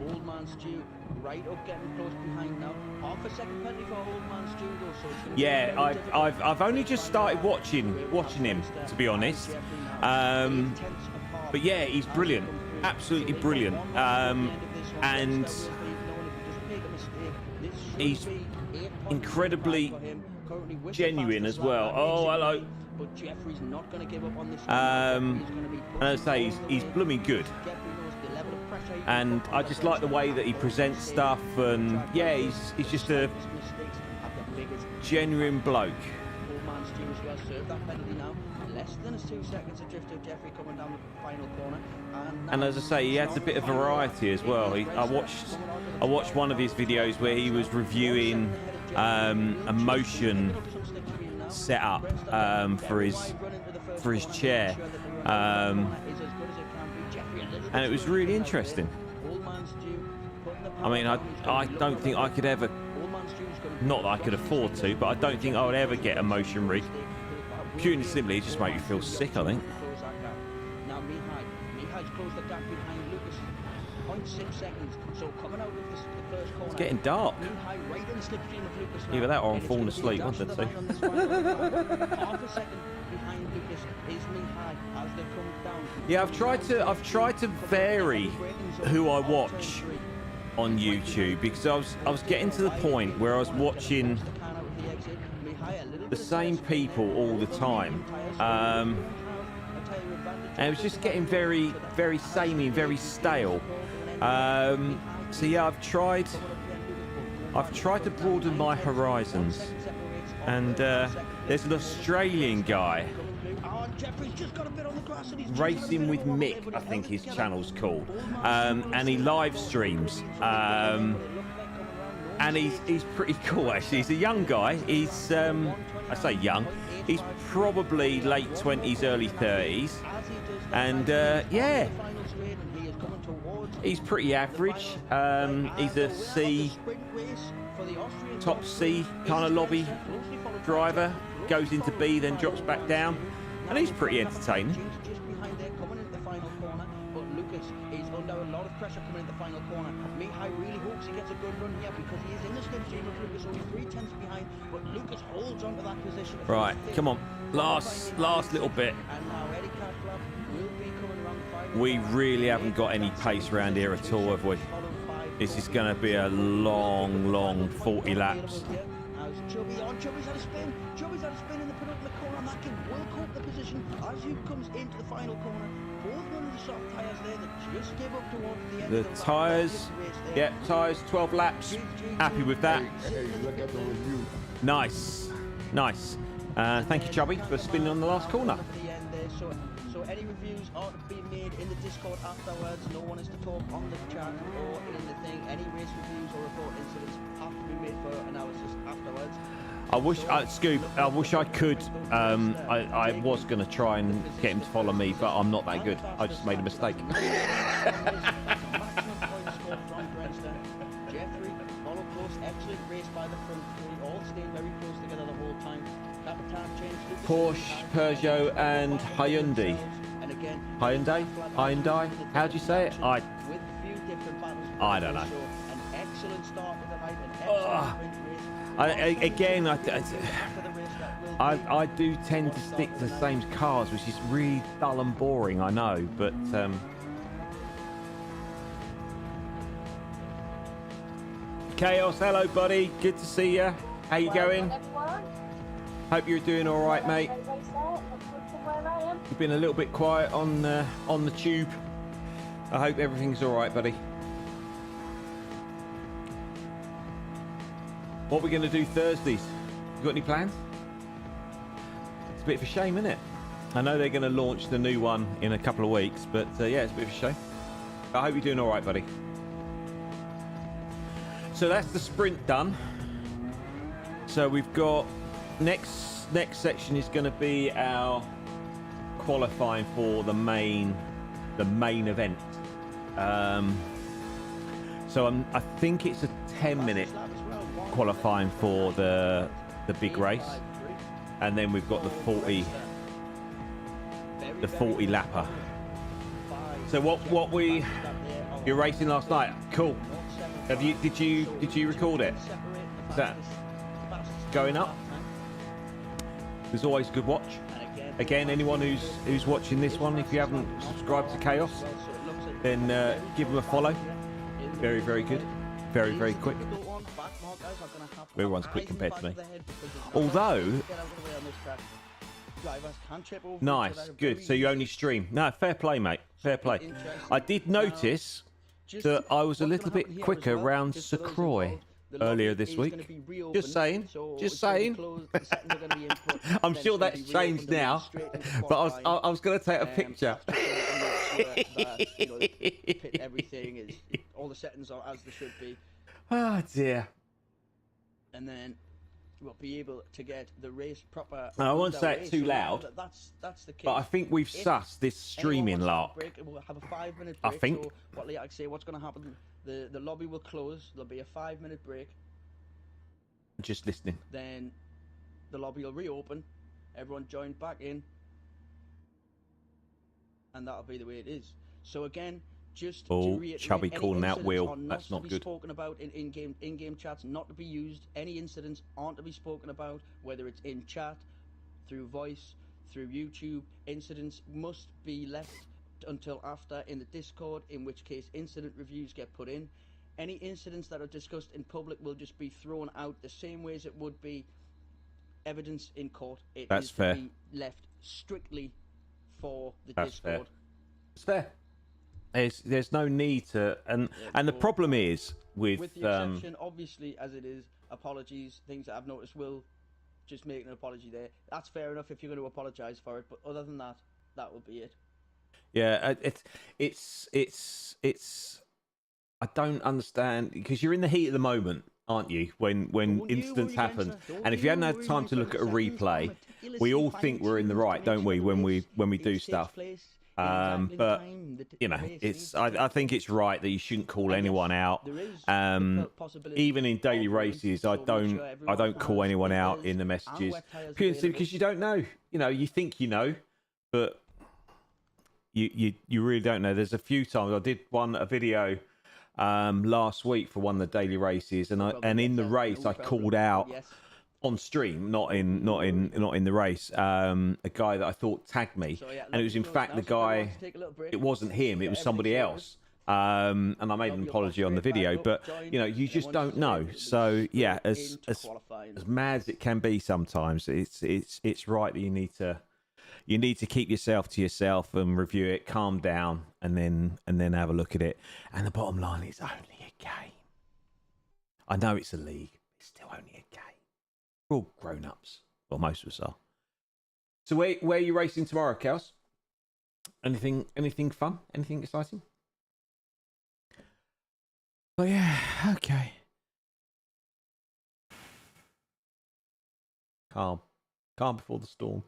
Old Man Stu right up, getting close behind now. Half a second penalty for Old Man Stu though, so it's gonna be Yeah, very I've difficult. I've only just started watching him, to be honest. But yeah, he's brilliant, absolutely brilliant. And he's incredibly genuine as well. Oh, hello. But Jeffrey's not going to give up on this. And as I say, he's blooming good. And I just like the way that he presents stuff, and yeah, he's just a genuine bloke. Old Man Stu as well served that penalty now. Less than 2 seconds adrift of Jeffrey coming down the final corner. And as I say, he adds a bit of variety as well. I watched one of his videos where he was reviewing a motion setup for his chair, and it was really interesting. I mean, I don't think I could ever, not that I could afford to, but I don't think I would ever get a motion rig. Purely and simply, it just makes you feel sick, I think. Now Mihai's closed the gap behind Lucas. 0.6 seconds. So coming out of the first corner. It's getting dark. Mihai right in the slipstream of Lucas. Either that or I'm falling asleep, Half wasn't it? a second behind Lucas is Mihai as they come down. Yeah, I've tried to vary who I watch on YouTube, because I was getting to the point where I was watching the same people all the time, and it was just getting very, very samey, very stale. So yeah, I've tried to broaden my horizons, and there's an Australian guy, Racing with Mick, I think his channel's called, and he live streams, and he's pretty cool actually. He's a young guy. He's I say young, he's probably late 20s, early 30s, and yeah, he's pretty average. He's a top C kind of lobby driver, goes into B, then drops back down, and he's pretty entertaining. Just behind there, coming into the final corner, but Lucas is under a lot of pressure coming into the final corner. Mihai really hopes he gets a good run here because he is in the slipstream of Lucas, only 3/10 behind, but Lucas holds onto that position. Right, come on, last little bit. And now Eddie Catlab will be coming around final. We really haven't got any pace around here at all, have we? This is going to be a long 40 laps. Chubby's had a spin. Chubby's had a spin in the penultimate corner, and that can work up the position as you comes into the final corner. Both ones of the soft tyres there that just give up towards the end. The of the tyres, yeah, tyres, 12 laps. Happy with that. Hey, look at the review. Nice. Thank you, Chubby, for spinning on the last corner. At the end there, so any reviews are to be made in the Discord afterwards. No one is to talk on the chat or in the thing. Any race reviews or report incidents have to be made for analysis afterwards. I wish, Scoop, I wish I could. I was going to try and get him to follow me, but I'm not that good. I just made a mistake. Jeffrey, follow close, excellent race by the front three, all staying very close together the whole time. Capitan changed Porsche, Peugeot, and Hyundai. And again, Hyundai. How do you say it? with few different battles. I don't know. So an excellent start with the right, an excellent sprint race. I do tend to stick to the same cars, which is really dull and boring, I know, but Chaos, hello buddy, good to see you. How you going? Hope you're doing all right, mate. You've been a little bit quiet on the tube. I hope everything's all right, buddy. What are we going to do Thursdays? You got any plans? It's a bit of a shame, isn't it? I know they're going to launch the new one in a couple of weeks, but yeah, it's a bit of a shame. I hope you're doing all right, buddy. So that's the sprint done. So we've got next section is going to be our qualifying for the main event. So I think it's a 10-minute qualifying for the big race, and then we've got the 40 lapper. So what we You're racing last night. Cool. Have you? Did you record it? Is that going up? There's always a good watch. Again, anyone who's watching this one, if you haven't subscribed to Chaos, then give them a follow. Very, very good. Very, very quick. Everyone's quick compared to me. Although, nice, good. So you only stream. No, fair play, mate. Fair play. I did notice that I was a little bit quicker around Sucroy earlier this week. Just saying. Just saying. I'm sure that's changed now. But I was going to take a picture. Everything is all the settings are as they should be. Oh dear. And then we'll be able to get the race proper. I won't say it too loud. That's the case. But I think we've sussed this streaming lark. We'll have a 5-minute break. I think. So what, like I say, what's going to happen? The lobby will close. There'll be a 5-minute break. Just listening. Then the lobby will reopen. Everyone join back in. And that'll be the way it is. So again, just to reiterate, Chubby any calling out incidents Will. are That's not to be good. Spoken about in in-game chats, not to be used. Any incidents aren't to be spoken about, whether it's in chat, through voice, through YouTube. Incidents must be left until after in the Discord, in which case incident reviews get put in. Any incidents that are discussed in public will just be thrown out the same way as it would be evidence in court. That's fair. To be left strictly for the That's Discord. fair. It's fair. There's no need to, and the problem is with the exception, obviously, as it is, apologies, things that I've noticed will just make an apology there. That's fair enough if you're going to apologise for it, but other than that, that will be it. Yeah, it's. I don't understand because you're in the heat of the moment, aren't you? When incidents happen, and if you hadn't had time to look at a replay, we all think we're in the right, don't we? When we do stuff. But you know, I think it's right that you shouldn't call anyone out. Even in daily races, I don't call anyone out in the messages purely because you don't know. You know, you think you know, but you really don't know. There's a few times I did a video last week for one of the daily races, and in the race I called out on stream, not in the race, a guy that I thought tagged me, and it was in fact the guy. It wasn't him; it was somebody else. And I made an apology on the video, but you know, you just don't know. So yeah, as mad as it can be sometimes, it's right that you need to keep yourself to yourself and review it, calm down, and then have a look at it. And the bottom line is only a game. I know it's a league, it's still only a game. We're all grown-ups. Well, most of us are. So where are you racing tomorrow, Kels? Anything fun? Anything exciting? Oh yeah, okay. Calm before the storm.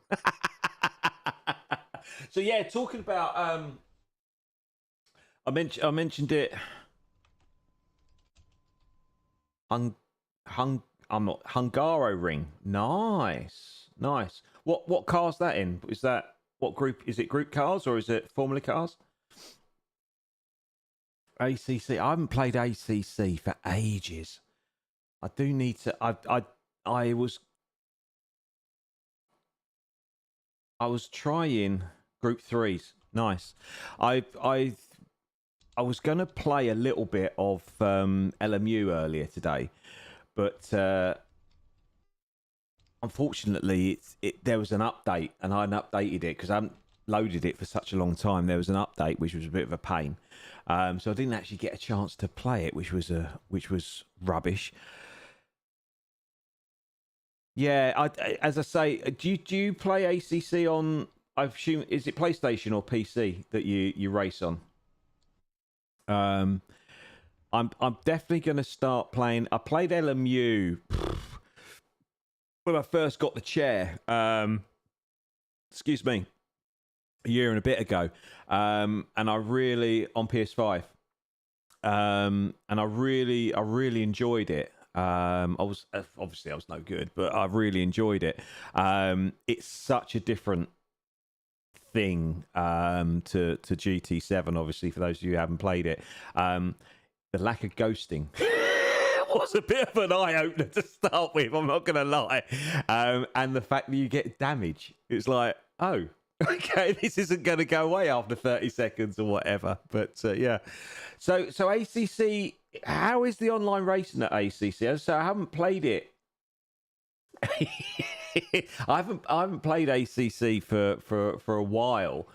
So yeah, talking about I mentioned it. Hungaroring. Nice. What car's that in? Is that what group? Is it group cars or is it Formula cars? ACC. I haven't played ACC for ages. I do need to. I was trying Group 3s. Nice. I was going to play a little bit of LMU earlier today, but unfortunately, there was an update, and I hadn't updated it because I hadn't loaded it for such a long time. There was an update, which was a bit of a pain, so I didn't actually get a chance to play it, which was rubbish. Yeah, as I say, do you play ACC on? I assume is it PlayStation or PC that you race on? I'm definitely going to start playing. I played LMU when I first got the chair. Excuse me, a year and a bit ago, and I really on PS5, and I really enjoyed it. I was no good, but I really enjoyed it. It's such a different thing to GT7. Obviously, for those of you who haven't played it, the lack of ghosting was a bit of an eye opener to start with. I'm not going to lie, and the fact that you get damage, it's like, oh, okay, this isn't going to go away after 30 seconds or whatever. But yeah, so ACC, how is the online racing at ACC? So I haven't played it. I haven't played ACC for a while.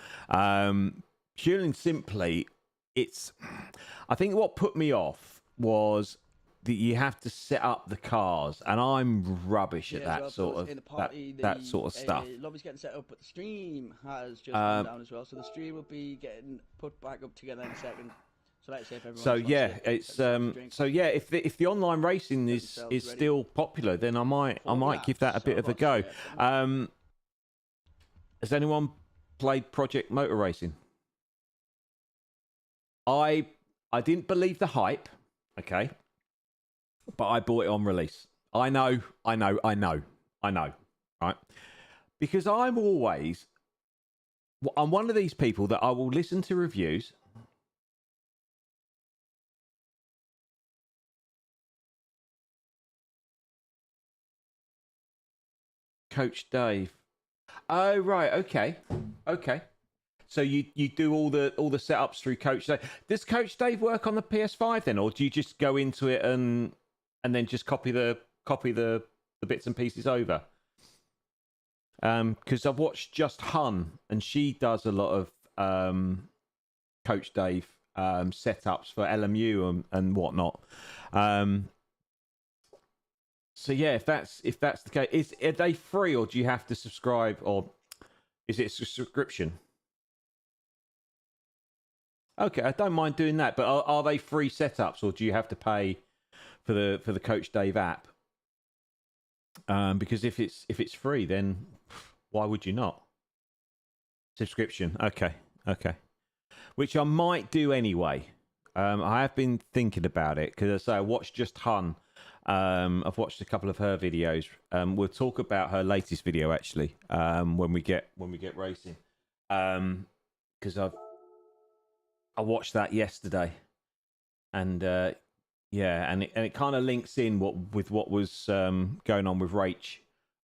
Purely and simply, I think what put me off was that you have to set up the cars, and I'm rubbish at that sort of that sort of stuff. Lobby's getting set up, but the stream has just gone down as well. So the stream will be getting put back up together in a second. So let's see if everyone. So yeah, it's so yeah. If the online racing is still popular, then I might give that a bit of a go. Has anyone played Project Motor Racing? I didn't believe the hype, okay, but I bought it on release. I know, right? Because I'm one of these people that I will listen to reviews. Coach Dave. Oh right, okay. So you do all the setups through Coach Dave. Does Coach Dave work on the PS5 then, or do you just go into it and then just copy the bits and pieces over? Because I've watched Just Hun, and she does a lot of Coach Dave setups for LMU and whatnot. So yeah, if that's the case, are they free, or do you have to subscribe, or is it a subscription? Okay, I don't mind doing that, but are they free setups, or do you have to pay for the Coach Dave app? Because if it's free, then why would you not? Subscription, okay, which I might do anyway. I have been thinking about it because I watched Just Hun. I've watched a couple of her videos. We'll talk about her latest video actually when we get racing, because I watched that yesterday, and yeah, and it kind of links in with what was going on with Rach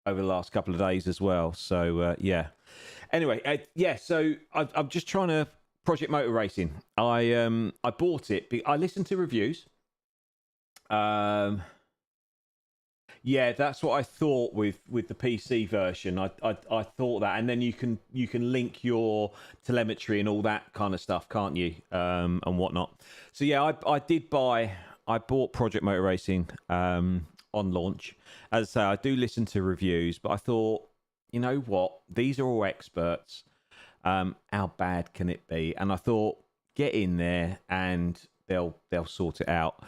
over the last couple of days as well. So yeah. Anyway, yeah. So I'm just trying to Project Motor Racing. I bought it. I listened to reviews. Yeah, that's what I thought with the PC version. I thought that, and then you can link your telemetry and all that kind of stuff, can't you? And whatnot. So yeah, I bought Project Motor Racing on launch. As I say, I do listen to reviews, but I thought, you know what? These are all experts. How bad can it be? And I thought, get in there and they'll sort it out.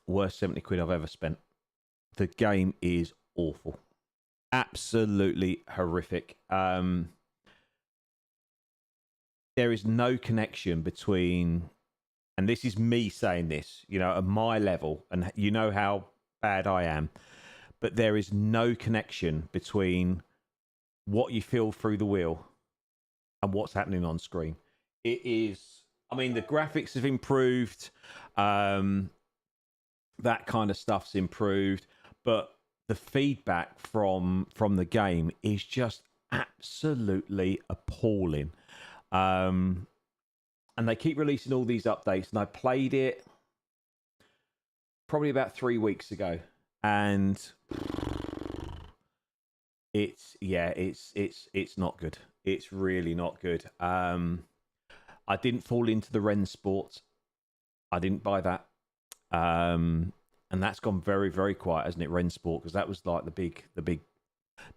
Worst 70 quid I've ever spent. The game is awful, absolutely horrific. There is no connection between, and this is me saying this, you know, at my level, and you know how bad I am, but there is no connection between what you feel through the wheel and what's happening on screen. It is, I mean, the graphics have improved, that kind of stuff's improved, but the feedback from the game is just absolutely appalling. And they keep releasing all these updates, and I played it probably about 3 weeks ago, and it's not good. It's really not good. I didn't fall into the Ren Sport. I didn't buy that. And that's gone very, very quiet, hasn't it? Ren Sport, because that was like the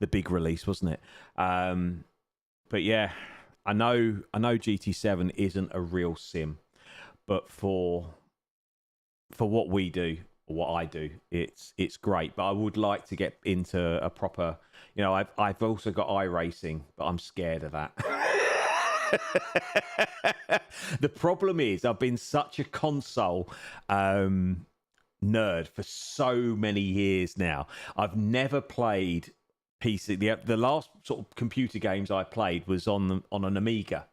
big release, wasn't it? But yeah, I know GT7 isn't a real sim, but for what we do, or what I do, it's great. But I would like to get into a proper, you know, I've also got iRacing, but I'm scared of that. The problem is I've been such a console nerd for so many years now. I've never played PC. The last sort of computer games I played was on an Amiga.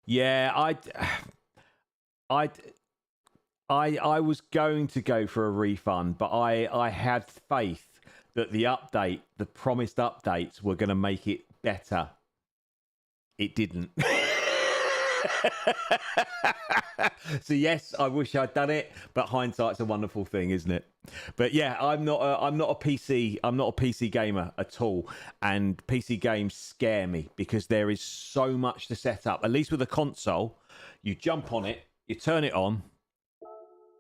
Yeah, I was going to go for a refund, but I had faith that the promised updates were going to make it better. It didn't. So yes, I wish I'd done it, but hindsight's a wonderful thing, isn't it? But yeah, I'm not a PC gamer at all, and PC games scare me because there is so much to set up. At least with a console, you jump on it, you turn it on,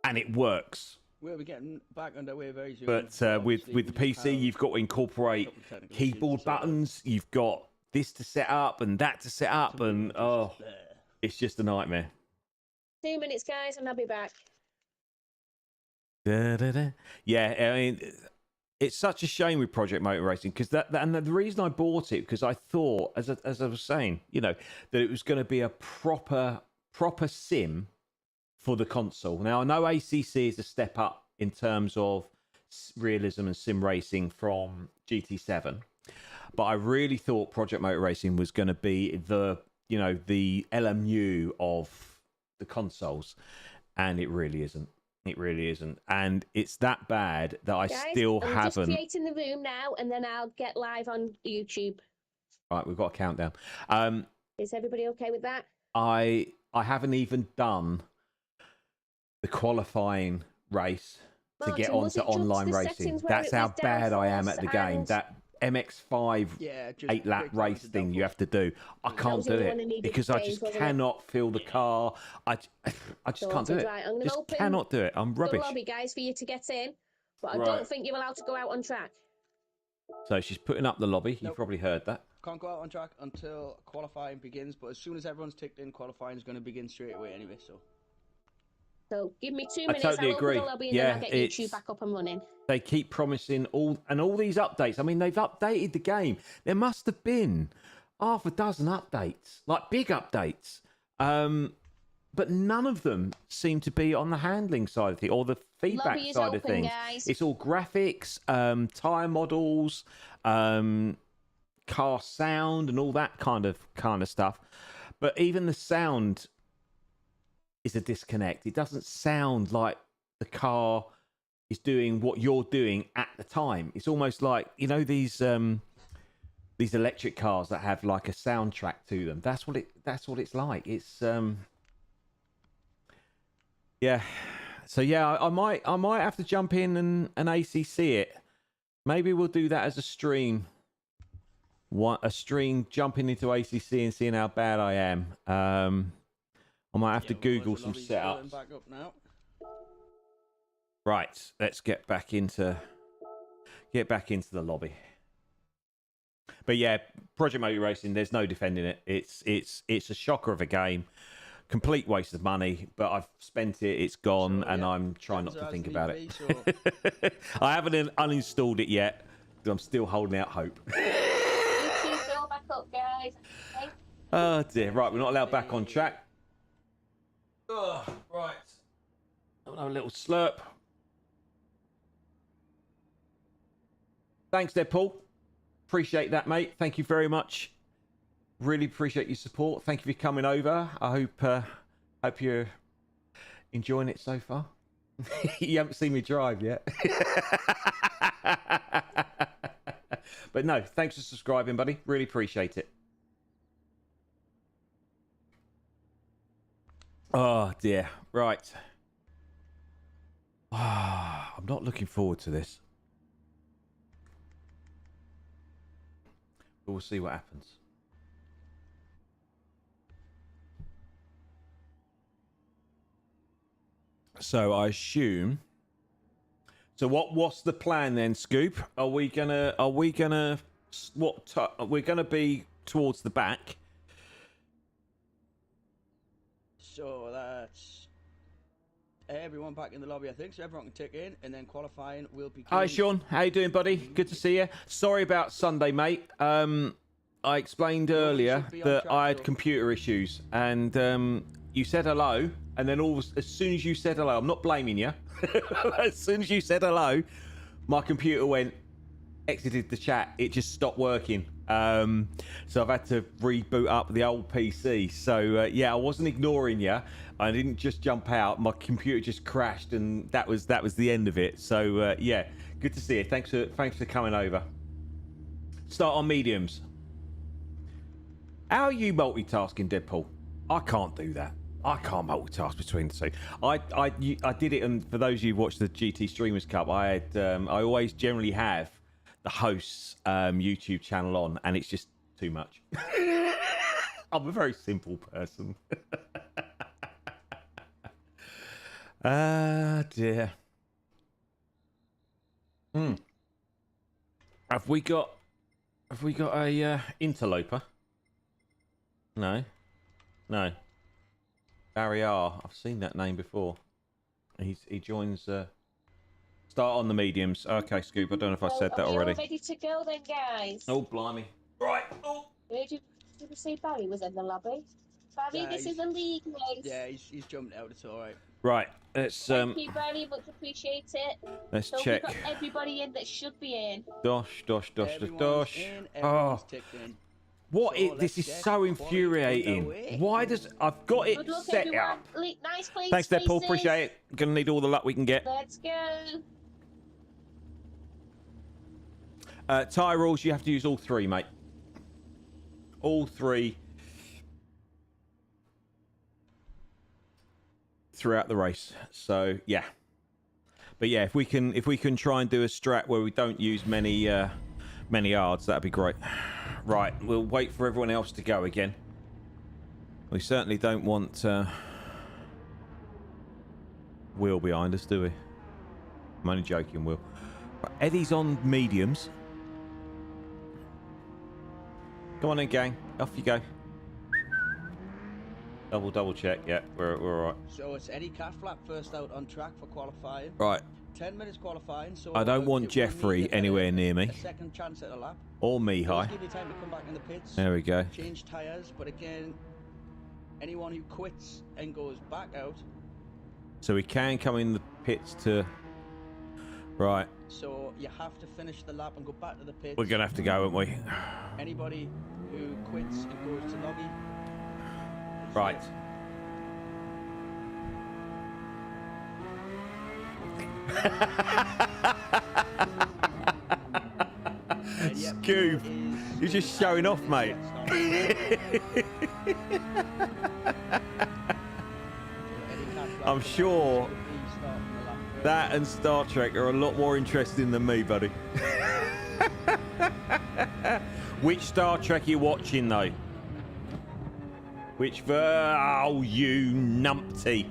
and it works. We'll be getting back underway very soon. But with the PC, you've got to incorporate keyboard buttons. You've got this to set up and that to set up, and it's just a nightmare. 2 minutes, guys, and I'll be back. Da-da-da. Yeah, I mean, it's such a shame with Project Motor Racing because and the reason I bought it because I thought, as I was saying, that it was going to be a proper sim for the console. Now I know ACC is a step up in terms of realism and sim racing from GT7, but I really thought Project Motor Racing was going to be the LMU of the consoles, and it really isn't. It really isn't, and it's that bad that I still haven't. Just creating the room now, and then I'll get live on YouTube. Right, we've got a countdown. Is everybody okay with that? I haven't even done the qualifying race to get onto online racing. That's how bad I am at the game. That MX5 8-lap race thing you have to do. I can't do it because I just cannot feel the car. I just can't do it. Right, I'm just cannot do it. I'm rubbish. The lobby, guys, for you to get in, but I don't think you're allowed to go out on track. So she's putting up the lobby. You've probably heard that. Can't go out on track until qualifying begins, but as soon as everyone's ticked in, qualifying is going to begin straight away anyway. So give me 2 minutes. I totally agree. Open the lobby and then I'll get YouTube back up and running. They keep promising all these updates. I mean, they've updated the game. There must have been half a dozen updates, like big updates. But none of them seem to be on the handling side of things or the feedback side of things. Guys. It's all graphics, tire models, car sound, and all that kind of stuff. But even the sound is a disconnect. It doesn't sound like the car is doing what you're doing at the time. It's almost like these electric cars that have like a soundtrack to them. That's what it's like. It's yeah. So yeah, I might have to jump in and ACC it. Maybe we'll do that as a stream. A stream jumping into ACC and seeing how bad I am. I might have to Google some setups. Right, let's get back into the lobby. But yeah, Project Motor Racing, there's no defending it. It's a shocker of a game, complete waste of money. But I've spent it, it's gone, and I'm trying not to think about it. I haven't uninstalled it yet. I'm still holding out hope. YouTube, go back up, guys. Okay. Oh dear. Right, we're not allowed back on track. Oh, right. I'll have a little slurp. Thanks there, Paul. Appreciate that, mate. Thank you very much. Really appreciate your support. Thank you for coming over. I hope you're enjoying it so far. You haven't seen me drive yet. But no, thanks for subscribing, buddy. Really appreciate it. Oh dear. Right. I'm not looking forward to this. But we'll see what happens. So I assume. So what's the plan then, Scoop? We're gonna be towards the back. So that's everyone back in the lobby, I think, so everyone can tick in, and then qualifying will begin. Hi, Sean. How you doing, buddy? Good to see you. Sorry about Sunday, mate. I explained earlier that I had computer issues, and you said hello, and then as soon as you said hello, I'm not blaming you. As soon as you said hello, my computer exited the chat. It just stopped working. So I've had to reboot up the old PC. So yeah, I wasn't ignoring you. I didn't just jump out. My computer just crashed, and that was the end of it. So yeah, good to see you. Thanks for coming over. Start on mediums. How are you multitasking, Deadpool? I can't do that. I can't multitask between the two. I did it, and for those of you who watch the GT Streamers Cup, I always generally have the host's YouTube channel on, and it's just too much. I'm a very simple person. Ah, dear. Have we got a interloper? No. Barry R. I've seen that name before. He joins. Start on the mediums. Okay, Scoop. I don't know if I said that already. Ready to go then, guys? Oh, blimey! Right. Oh. Did you say Barry was in the lobby? Barry, Yeah, this is a league race. Yeah, he's jumped out. It's all right. Right. Let's Thank you very much. Appreciate it. let's So check. we've got everybody in that should be in. Dosh. Everyone's in, everyone's ticked in. What So this let's is get so quality infuriating. underway. Why does I've got it Good luck, set everyone. up? Nice place. Thanks, Deadpool. Appreciate it. Gonna need all the luck we can get. Let's go. Tyre rules. You have to use all three, mate. All three throughout the race. So yeah. But yeah, if we can try and do a strat where we don't use many yards, that'd be great. Right, we'll wait for everyone else to go again. We certainly don't want Will behind us, do we? I'm only joking, Will. Right, Eddie's on mediums. Come on then, gang. Off you go. Double check. Yeah, we're all right. So it's Eddie Catflap first out on track for qualifying. Right. 10 minutes qualifying. So I don't want it will Jeffrey mean anywhere near me. A second chance at a lap. Or me, It'll hi. give you time to come back in the pits. There we go. Change tyres, but again, anyone who quits and goes back out. So we can come in the pits to... Right. So you have to finish the lap and go back to the pits. We're going to have to go, aren't we? Anybody who quits and goes to lobby. Right. Scoob, you're just showing off, mate. I'm sure that and Star Trek are a lot more interesting than me, buddy. Which Star Trek are you watching, though? Which oh, you numpty.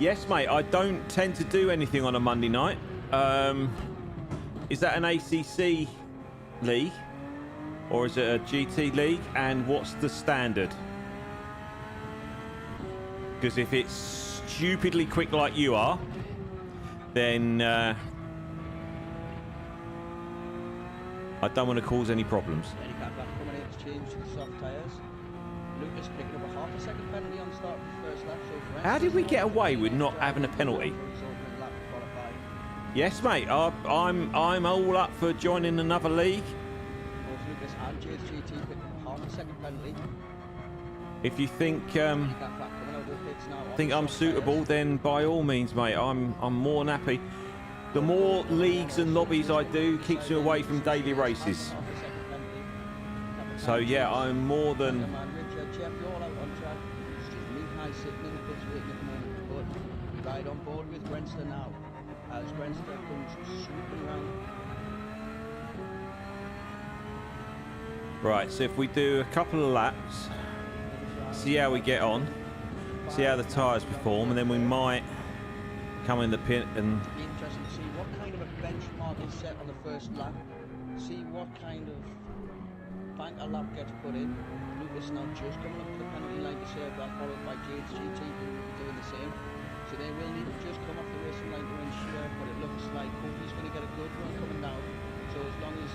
Yes, mate, I don't tend to do anything on a Monday night. Is that an ACC league? Or is it a GT league? And what's the standard? Because if it's stupidly quick like you are, then I don't want to cause any problems. Eddie Catflap coming in to change the soft tyres. Lucas picking up a half a second penalty on start of the first lap. So How did we get away with not having a penalty? Yes, mate. I'm all up for joining another league. Both Lucas and JSGT picking up a half a second penalty. If you think Eddie Catflap coming out of the pits now. think I'm suitable, then by all means, mate. I'm more than happy. The more leagues and lobbies I do keeps me away from daily races. So yeah, I'm more than. Right on board with Grenster now, as Grenster comes swooping around. Right, so if we do a couple of laps, see how we get on, see how the tyres perform, and then we might come in the pit and. It'll be interesting to see what kind of a benchmark is set on the first lap. See what kind of banker lap gets put in. Lucas now just coming up to the penalty line to serve that, followed by JHGT who will be doing the same. So So they will need to just come off the racing line to ensure, but it looks like Cody's going to get a good run coming down. So as long as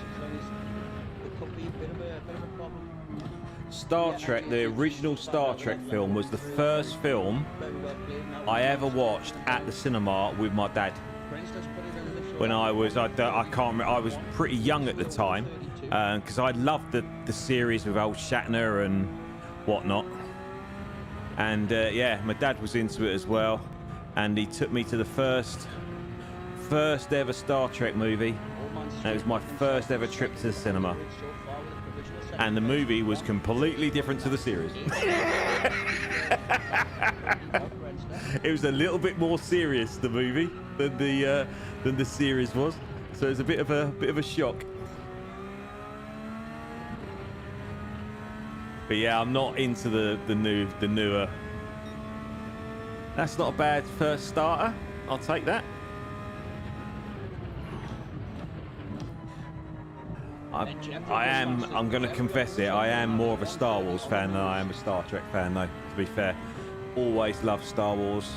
it could be a bit of a problem. Star Trek, the original Star Trek film, was the first film Very well played. Now, I ever watched at the cinema with my dad. Brenston's put it in the show. When I can't remember, I was pretty young at the time, because I loved the series with old Shatner and whatnot. And yeah, my dad was into it as well, and he took me to the first ever Star Trek movie. And it was my first ever trip to the cinema. And the movie was completely different to the series. It was a little bit more serious, the movie, than the series was. So it was a bit of a shock. But yeah, I'm not into the newer. That's not a bad first starter. I'll take that. I'm going to confess it, I am more of a Star Wars fan than I am a Star Trek fan, though, to be fair. Always loved Star Wars.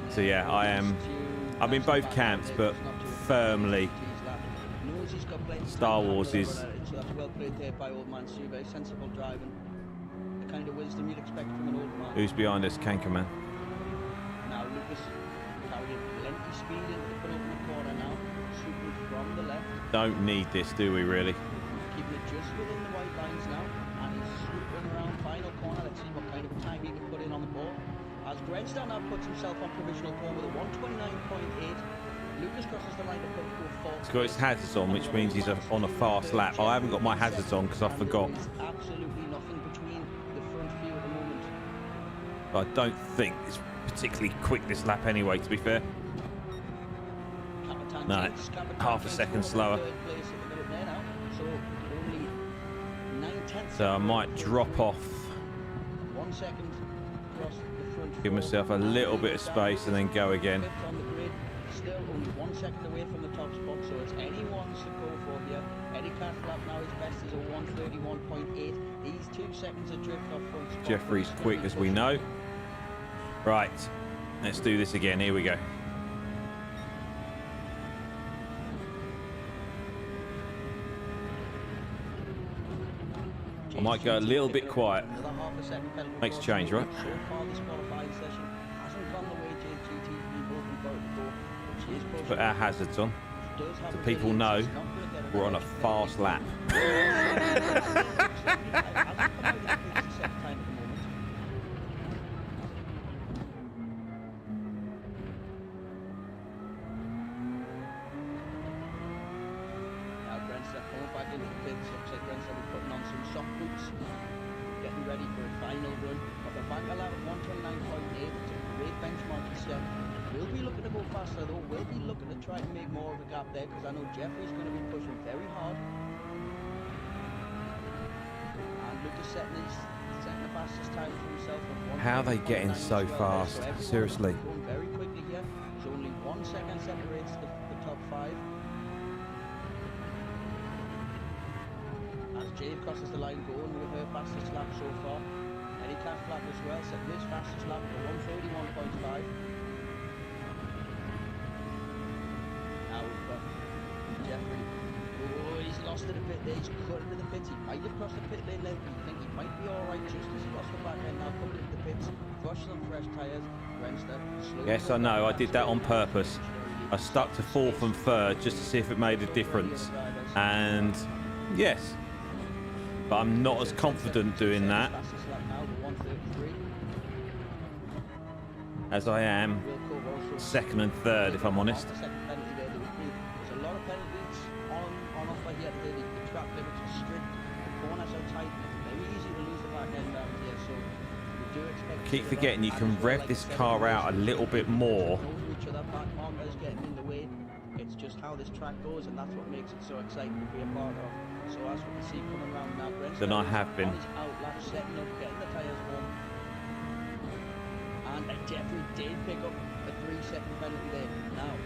So yeah, I'm in both camps, but firmly Star Wars is... So that's well played there by old man Sue, very sensible driving. The kind of wisdom you'd expect from an old man. Who's behind us? Kankerman. Now Lucas carrying plenty speed into the penultimate corner now. Shooting from the left. Don't need this, do we really? Keeping it just within the white lines now. And he's swooping around final corner. Let's see what kind of a time he can put in on the ball. As Grenstad now puts himself on provisional form with a 129.8. Lucas crosses the line to put a 4. He's got his hazards on, which means he's on a fast lap. I haven't got my hazards on because I forgot. Absolutely nothing between the front few at the moment. I don't think it's particularly quick this lap anyway, to be fair. No, half a second slower. So I might drop off. 1 second across the front. Give myself a little bit of space and then go again. Still only 1 second away from the top spot, so it's anyone's to go for here. Eddie Catlap now his best is a 131.8. He's 2 seconds adrift off front spot. Jeffrey's quick, as we know. Right, let's do this again. Here we go. I might go a little bit quiet. Makes a change, right? So far this qualifying session hasn't gone the way JGT's been hoping for it to go. She is pushing. Put our hazards on, Does have so a people brilliant- know she's not gonna get we're on a another fast lap. Now Grenstad coming back into the pits. Looks like Grenstad is putting on some soft boots, getting ready for a final run. But the back allowed at 129.8. It's a great benchmark he set. We'll be looking to go faster though. We'll be looking to try and make more of a gap there because I know Jeffrey's going to be pushing very hard. And Lucas setting the fastest time for himself. How are they getting so fast? Seriously. Going very quickly here. So only 1 second separates the top 5. As Jade crosses the line going with her fastest lap so far. Eddie Catlap as well set his fastest lap at 131.5. Now we've got Jeffrey. Oh, he's lost to the pit there. He's cut into the pits. He might have crossed the pit lane there. We think he might be alright just as he lost the back end. Now coming into the pits. Brush some fresh tyres. Grenstad. Yes, I know. I did that on purpose. I stuck to 4th and 3rd just to see if it made a difference. And yes, but I'm not as confident doing that as I am 2nd and 3rd, if I'm honest. There's a lot of penalties on offer here today. The track limits are strict. The corners are tight. It's very easy to lose the back end out here. So we do expect. Keep forgetting you can rev this car out a little bit more. Each other back markers getting in the way. It's just how this track goes, and that's what makes it so exciting to be a part of. So as we can see coming around now, Than I have been. on his outlap, setting up, getting the tyres warm. And Jeffrey did pick up a 3-second penalty there. Now,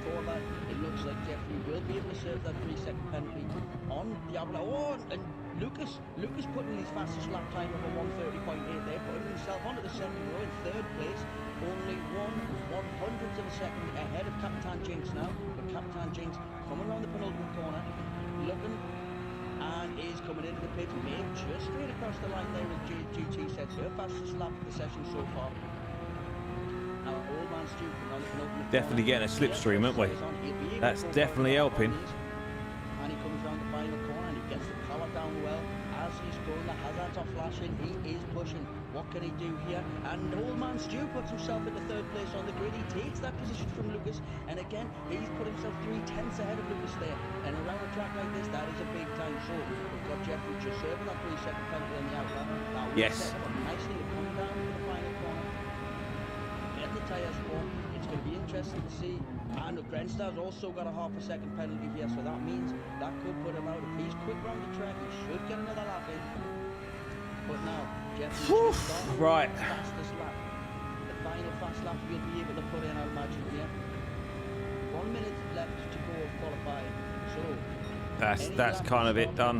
before that, it looks like Jeffrey will be able to serve that 3-second penalty on Diablo. Oh, and Lucas putting his fastest lap time of a 1:30.8 there, putting himself onto the second row in third place, only 1/100th of a second ahead of Capitan Jinx now. But Capitan Jinx coming around the penultimate corner, looking, and is coming into the pit, made just straight across the line there as GT sets her fastest lap of the session so far. Now, Old Man Stu coming around the penultimate Definitely corner. getting a slipstream, aren't we? That's definitely helping. And he comes round the final corner and he gets the power down well as he's going. The hazards are flashing. He is pushing. What can he do here? And Old Man Stu puts himself into third place on the grid. He takes that position from Lucas, and again he's put himself 3/10 ahead of Lucas there. And around a track like this, that is a big time. So we've got Jeffrey just serving that 3-second penalty on the outlap. Now Yes. set up nicely to come down to the final corner. Getting the tyres warm. It's going to be interesting to see. And Grenstar's also got a half a second penalty here, so that means that could put him out. If he's quick round the track, he should get another lap in. But now, Jeffrey should start Right. the fastest lap. The final fast lap he'll be able to put in, I imagine, here. 1 minute left to go of qualifying. So That's kind of it done.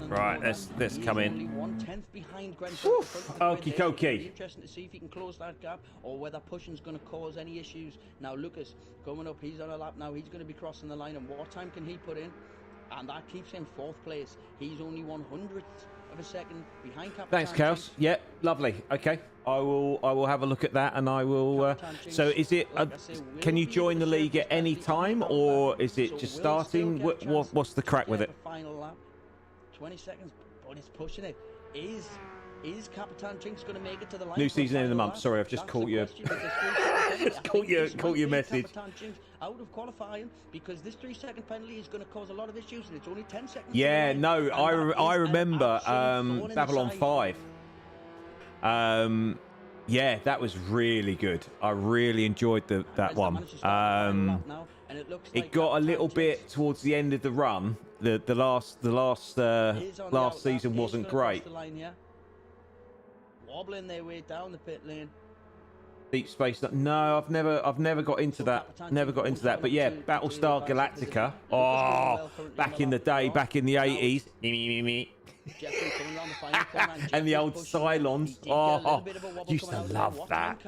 Right, Right, let's come in. Only 1/10 behind Grant. Okie dokie. Interesting to see if he can close that gap or whether pushing's going to cause any issues. Now Lucas coming up, he's on a lap now. He's going to be crossing the line, and what time can he put in? And that keeps him 4th place. He's only 1/100th of a second behind Capitan Thanks, Chaos. Jinx. Yeah, lovely. Okay, I will have a look at that, and I will. So, is it? Can you join the league at any time, or is it just starting? What's the crack with it? Final lap, 20 seconds, but it's pushing it. Is Capitan Jinx going to make it to the line? New for a season, end of the final month. lap? Sorry, I've just That's caught the you. question, because 3 seconds, Just I caught think your- this caught might your leave message. Capitan Jinx out of qualifying, because this 3-second penalty is going to cause a lot of issues, and it's only 10 seconds. Yeah, to the no, line, and that I is an remember absolute thorn in the Babylon side. 5. Yeah, that was really good. I really enjoyed that one. It got a little bit towards the end of the run. The last season wasn't great. Wobbling their way down the pit lane. Deep Space. No, I've never got into that. Never got into that. But yeah, Battlestar Galactica. Oh, back in the day, back in the 80s. And the old Cylons. Oh, used to love that.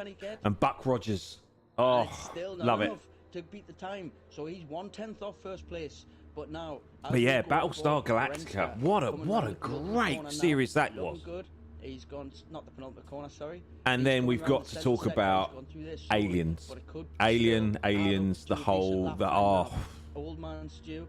And Buck Rogers. Oh, love it. To beat the time, so he's 1/10 off first place. But now, But yeah, Battlestar Galactica. What a great series that was. Good. He's gone, not the penultimate corner, sorry. And He's then coming we've round got the to centre talk sector, about he's gone through there slowly, Aliens. but it could Aliens, still the do a whole, decent the lap oh, round Old Man Stew.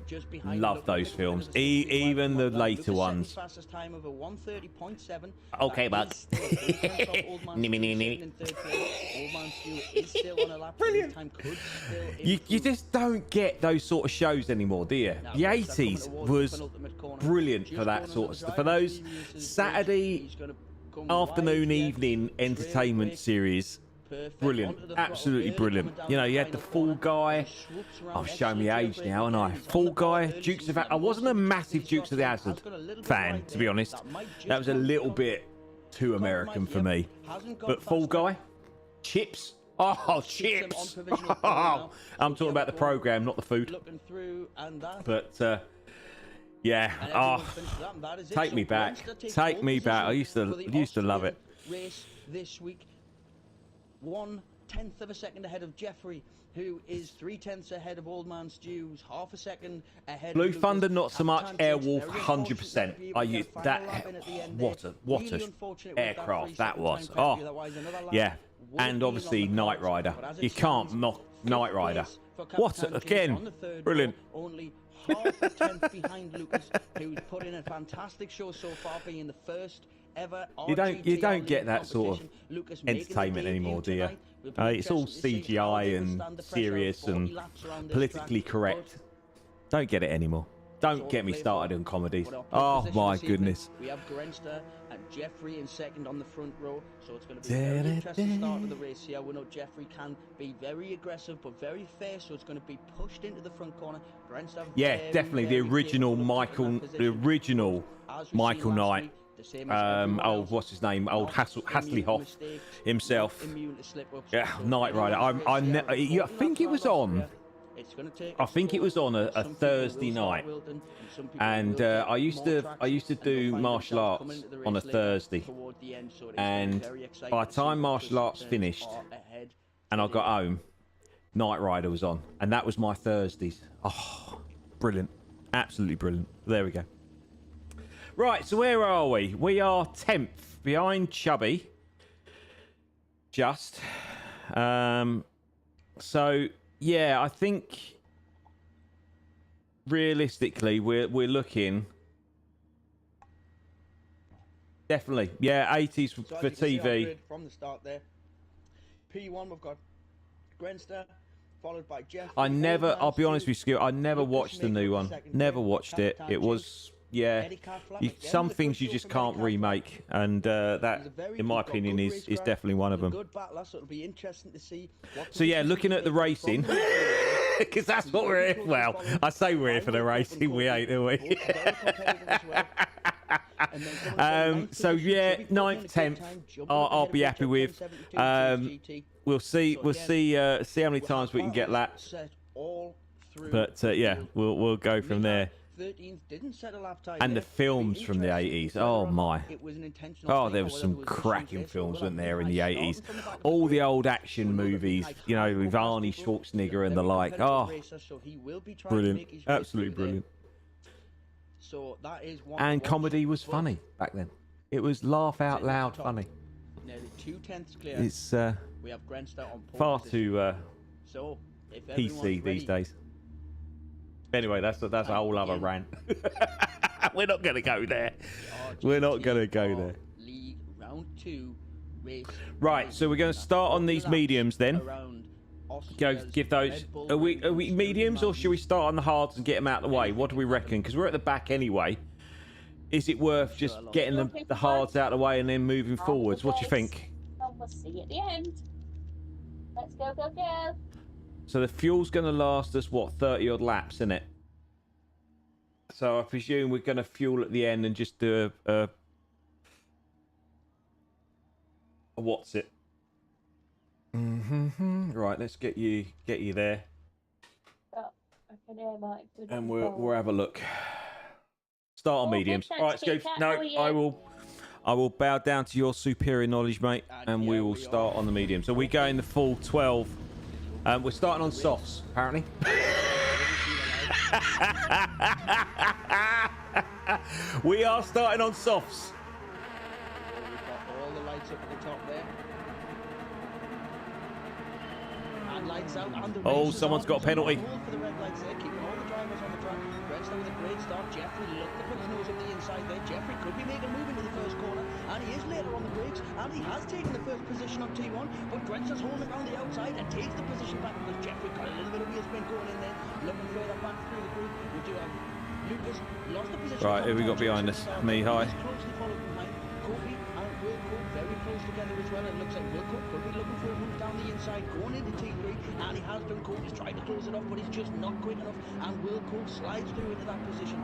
Just behind love looking those at the films. winners of the 65 Even the point lap. later Lucas set his ones. fastest time of a 1:30.7. Okay, That bud. is still 8 tenths off Old Man Nimmy, Stew, nimmy. sitting in third place. Old Man Stew is still on a lap. So his Brilliant. time could still You improve. just don't get those sort of shows anymore, do you? Now, The Grant's coming 80s towards the was penultimate corner. brilliant Just for that going sort on of the stuff. For drive those experiences, Saturday he's gonna come afternoon, wide here, evening straight entertainment away, series. perfect, Brilliant. onto the throttle, Absolutely early brilliant. coming down You know, the you had the final Fall corner, Guy. and swoops around, I've shown my excellent age now, and tailbrake I again. He's on Fall the ball Guy, early, Dukes so of he's I wasn't a got massive these Dukes of the shots in, Hazzard has got a little bit fan, right to be there. honest. That might just That was a come little through. bit too American for me. Hasn't got But Fall fast Guy, enough. Chips. Oh, Chips him on chips. provisional corner now. I'm talking about the Yellow program, not the food. Looking through, and that. But yeah, And oh, everyone's finished that, and that is it. take So me back. Grantster takes Take pole me back. I position used to for the love it. Austrian race this week. 1/10 of a second ahead of Jeffrey, who is 3/10 ahead of Old Man Stew's, half a second ahead Blue of Lucas. Thunder, not so much. Captain Jinx, Airwolf, very 100%. unfortunate not I to be able use to get a that. final lap in at the end What there. a Really unfortunate with that aircraft that 3-second was. time penalty, Oh, otherwise another lap yeah. would have And been obviously on the Knight cards. Rider. But as it You can't stands, knock fifth Knight Rider. place for What Captain Jinx again? on the third Brilliant. row, only half a tenth behind Lucas, who's put in a fantastic show so far, being the first ever You RGT don't get league that sort of competition. Lucas making the entertainment debut anymore, do you? tonight. Will be It's all interesting to see how CGI they and withstand the pressure of serious 40 and laps around this politically track. correct. Don't get it anymore. Don't get me started on comedies. Oh my goodness. We have Grantster and Jeffrey in second on the front row, so it's going to be a very interesting start of the race here. We know Jeffrey can be very aggressive but very fair, so it's going to be pushed into the front corner. Grantster Yeah, very, definitely the very original capable of Michael, taking that the position. original As we've Michael seen last Knight. week, The same as everyone oh, else. what's his name? Old Not immune to Hasselhoff mistakes, himself. not immune to slip-ups. Yeah, So Knight Rider. anyone I who's raced I think it was on. It's gonna take I its think it toll. was on a Some people Thursday will start night. wilting, and some people And will get I used more to traction, and do they'll find martial themselves arts coming into the on a race later Thursday. toward the end, so it is And very exciting by to the see time what martial the arts returns finished are ahead and I today. got home, Knight Rider was on, and that was my Thursdays. Oh, brilliant. Absolutely brilliant. There we go. Right, so where are we? We are 10th behind Chubby. Just. So, yeah, I think realistically we're looking definitely, yeah, 80s So as for you can see, our TV. grid from the start there. P1 we've got Grenster, followed by Jeff. I'll be honest with you, I never watched the new one. Never watched it. It was, yeah, some things you just can't remake, and that, in my opinion, is definitely one of them. Good battler, so it'll be interesting to see what So yeah, positions looking we at the take racing, from because that's what we're here. Well, I say we're here for the racing, we ain't, are we? Both very competitive as well. And then coming from ninth So position, yeah, should be putting in 9th, a good 10th, time, jumping I'll up be ahead happy of with. Jet 1072 GT. We'll see, So we'll again, see how many we times have we can get battles laps. set all through But the yeah, field. we'll go from there. 13th didn't set a lap time And the there. films It'll be from the interesting 80s, whether oh or not my. it was an intentional Oh, thing there or was whether some it was a cracking showcase. So films, we'll weren't have there, in the Mihai 80s? starting from the back All of the field. old action So we'll look at movies, Mihai you know, can't with go past Arnie people. Schwarzenegger and He's the a very like. competitive Oh, racer, so he will be trying to brilliant. make his way Absolutely through there. brilliant. So that is one to And watch. comedy was But funny back then. It was laugh out Sitting at the loud top, funny. Nearly 2/10 clear. It's We have Grenster on pole far position. too So if everyone's PC ready, these days. Anyway, that's a whole other again. rant. We're not going to go there. the We're not RGT gonna go are there. League round 2 race. Right, so we're going to start on these mediums then. Around Go Austria's give those. Red Bull Are we Ring mediums, or should we start on the hards and get them out of the way? What do we Anything reckon? Because we're at the back anyway. Is it worth just Sure, getting the hards out of the way and then moving forwards? What do you think? And we'll see you at the end. Let's go, go, go. So the fuel's going to last us what, 30 odd laps, isn't it? So I presume we're going to fuel at the end and just do a what's it? Right, let's get you there, Oh, I can hear Mike. and we'll have a look. Start on Oh, good, mediums. thanks, All right, Kit Scoops. Kat, No, how are you? I will bow down to your superior knowledge, mate, and we yeah, will we start are. on the medium. So we go in the full 12. We're starting on softs, apparently. We are starting on softs. We've got all the lights up at the top there. And lights out. And the Oh, race is someone's on. got a penalty. All for the red lights there, keeping all the drivers on the track. Grenster with a great start. Jeffrey looked to put his nose up the inside there. Jeffrey could be making a move into the first corner, and he is later on the brakes, and he has taken the first position on T1, but Grenster's holding it around the outside and takes the position back because Jeffrey got a little bit of wheel spin going in there, looking further back through the group. We do have Lucas lost the position. Right, who we got behind us? Mihai. He's closely followed behind. Kobe and Wilco very close together as well. It looks like Wilco could be looking for a move down the inside, going into T3, and he has done. Kobe's tried to close it off, but he's just not quick enough, and Wilco slides through into that position.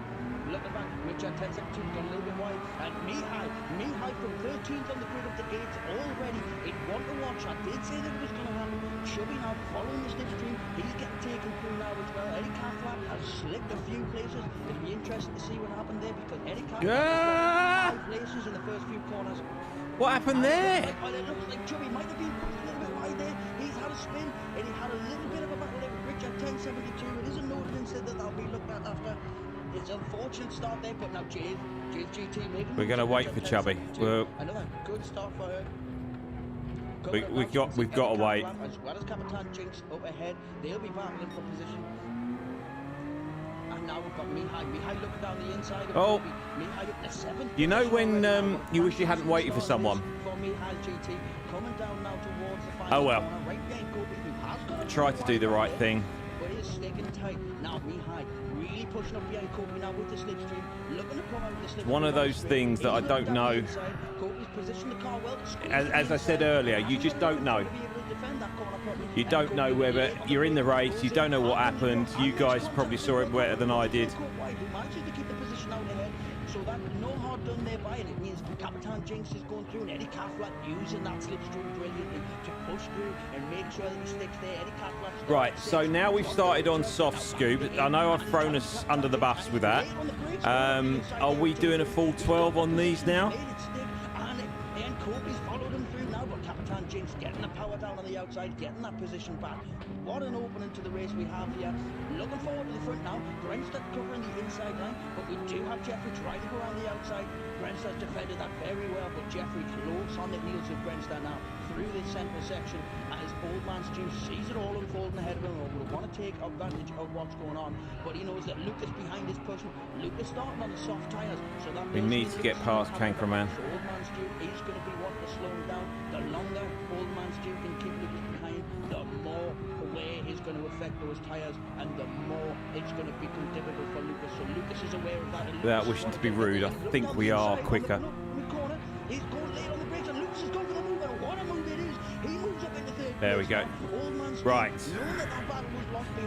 Looking back, Richard 1072 got a little bit wide, and Mihai from 13th on the grid of the gates already. It one to watch. I did say that it was going to happen. Chubby now following the slipstream. He's getting taken through now as well. Eddie Cathcart has slipped a few places. It'll be interesting to see what happened there because Eddie Cathcart Ah! 5 places in the first few corners. What happened there? It looks like Chubby might have been pushed a little bit wide there. He's had a spin and he had a little bit of a battle there with Richard 1072. It isn't noted and said that that'll be looked at after. It's an unfortunate start there, but now Jade GT making. We're gonna wait for Chubby. Another good start for her. We've got to wait. As well as Capitan Jinx up ahead, they'll be battling for position. And now we've got Mihai looking down the inside. Oh. Mihai up the 7th. You know when position you wish you hadn't waited for someone? For Mihai GT coming down now towards the final Oh well. corner, right behind Kobe, who has got a Try to do the right there, thing. but is sticking tight. Now Mihai really pushing up behind Kobe now with the slipstream, looking to come out with the slipstream. One of those things that I don't know. Kobe's positioned the car well. As I said earlier, you just don't know. You don't know whether you're in the race. You don't know what happened. You guys probably saw it better than I did. So that no hard done there by, and it means Capitan Jinx is going through, and Eddie Cathcart using that slipstream brilliantly to push through and make sure that he sticks there. Eddie Cathcart. Right, so now we've started on soft scoop. I know I've thrown us under the bus with that. Are we doing a full 12 on these now? And Kobe's followed him through now, but Capitan Jinx getting the power down on the outside, getting that position back. What an opening to the race we have here. Looking forward to the front now. Grenstad covering the inside line, but we do have Jeffrey trying to go around the outside. Grenstad's defended that very well, but Jeffrey close on the heels of Grenstad now through the centre section as Old Man Stu sees it all unfolding ahead of him. Will want to take advantage of what's going on, but he knows that Lucas behind is pushing. Lucas starting on the soft tyres, so that We need to get past Cankerman. So Old Man Stu is going to be what to slow him down. The longer Old Man Stu can keep Lucas behind, the more away is going to affect those tyres, and the more it's going to become difficult for Lucas. So Lucas is aware of that. Without wishing to be rude, I think we are quicker. He's going late on the brakes, and Lucas is going for the move, and what a move it is. He moves up into third. There we go. Right.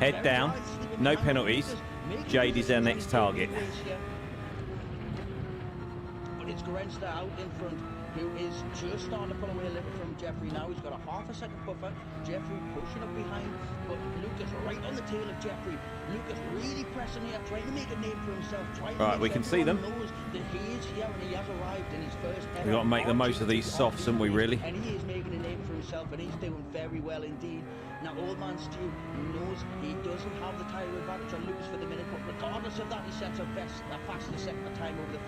Head down. No penalties. Jade is our next target. But it's Grenstad out in front, who is just starting to pull away a little from Jeffrey now. He's got a half a second buffer. Jeffrey pushing up behind, but Lucas right on the tail of Jeffrey. Lucas really pressing here, trying to make a name for himself. Right, we can see them. Knows that he is here and he has arrived in his first ever. We've got to make the most of these softs, haven't we, really? And he is making a name for himself, and he's doing very well indeed. Now, Old Man Stu knows he doesn't have the tyre advantage on Lucas for the minute, but regardless of that, he sets a faster second time over the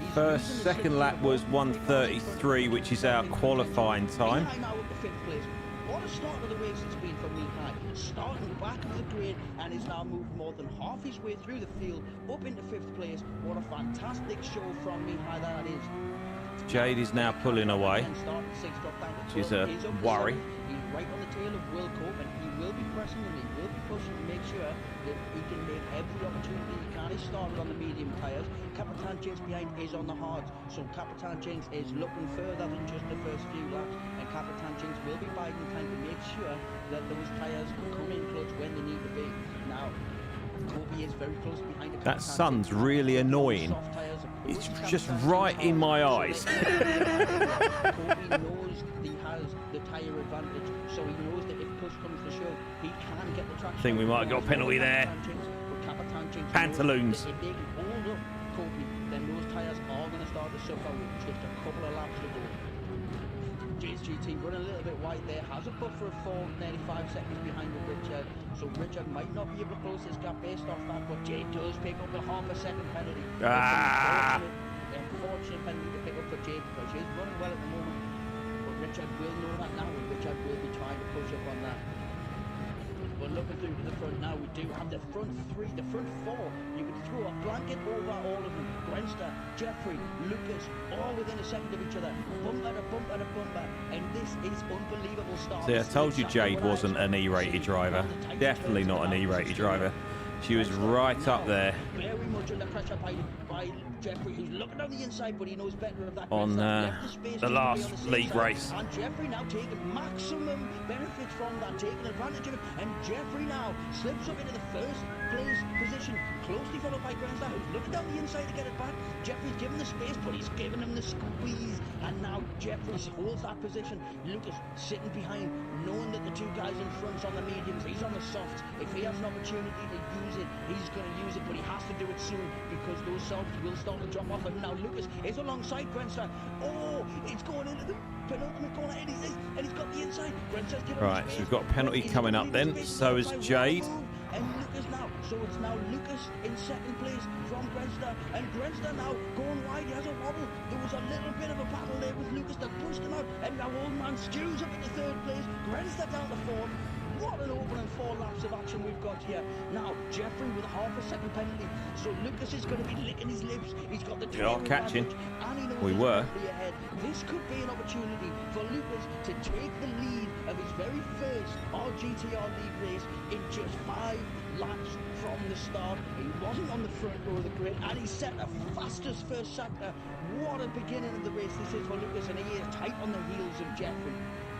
first. So second lap was 1:33, which is our qualifying time. Mihai now at the 5th place. What a start of the race it's been for Mihai. Starting back of the grid and is now moved more than half his way through the field up into 5th place. What a fantastic show from Mihai that is. Jade is now pulling away, which is a worry. He's right on the tail of Will Cope, and he will be pressing him, he will be pushing to make sure that he can make every opportunity he can. He started on the medium tyres. Capitan Jinx behind is on the hards, so Capitan Jinx is looking further than just the first few laps, and Capitan Jinx will be biding time to make sure that those tyres come in clutch when they need to be. Now, Kobe is very close behind. That sun's really annoying. It's just right in my eyes. Kobe knows he has the tyre advantage, so he knows that if push comes to shove, he can get the traction. I think we might have got a penalty there. Pantaloons. If they can hold up Kobe, then those tyres are going to start to suffer with just a couple of laps to go. JSGT running a little bit wide there, has a buffer of 4, nearly 5 seconds behind with Richard, so Richard might not be able to close this gap based off that, but Jade does pick up a half a second penalty. Unfortunate penalty to pick up for Jade because she's running well at the moment, but Richard will know that now, and Richard will be trying to push up on that. But looking through to the front now, we do have the front 3, the front 4. You can throw a blanket over all of them. Grenstad, Jeffrey, Lucas, all within a second of each other. Bumper to bumper to bumper. And this is unbelievable start. See, I told you Jade wasn't an E-rated driver. Definitely not an E-rated driver. She was right up there. Very much under pressure by Jeffrey, who's looking down the inside, but he knows better of that. On the last league race. And Jeffrey now taking maximum benefits from that, taking advantage of it. And Jeffrey now slips up into the first place position, closely followed by Grenstad, who's looking down the inside to get it back. Jeffrey's given the space, but he's given him the squeeze. And now Jeffrey holds that position. Lucas sitting behind, knowing that the two guys in front's on the mediums, he's on the softs. If he has an opportunity to use it, he's going to use it, but he has to do it soon because those softs will start to drop off. And now Lucas is alongside Grenstad. Oh, it's going into the penultimate corner, and he's got the inside. Grenstad's given Right, so we've got a penalty coming up then. So is Jade. And Lucas now, so it's now Lucas in second place from Grenstad, and Grenstad now going wide. He has a wobble. There was a little bit of a battle there with Lucas that pushed him out, and now Old Man Stu's up at the 3rd place. Grenstad down to 4th. What an opening 4 laps of action we've got here. Now, Jeffrey with a half a second penalty. So Lucas is going to be licking his lips. He's got the are catching. And he knows We he's were. going to be ahead. This could be an opportunity for Lucas to take the lead of his very first RGTR league race in just 5 laps from the start. He wasn't on the front row of the grid, and he set the fastest first sector. What a beginning of the race this is for Lucas, and he is tight on the heels of Jeffrey.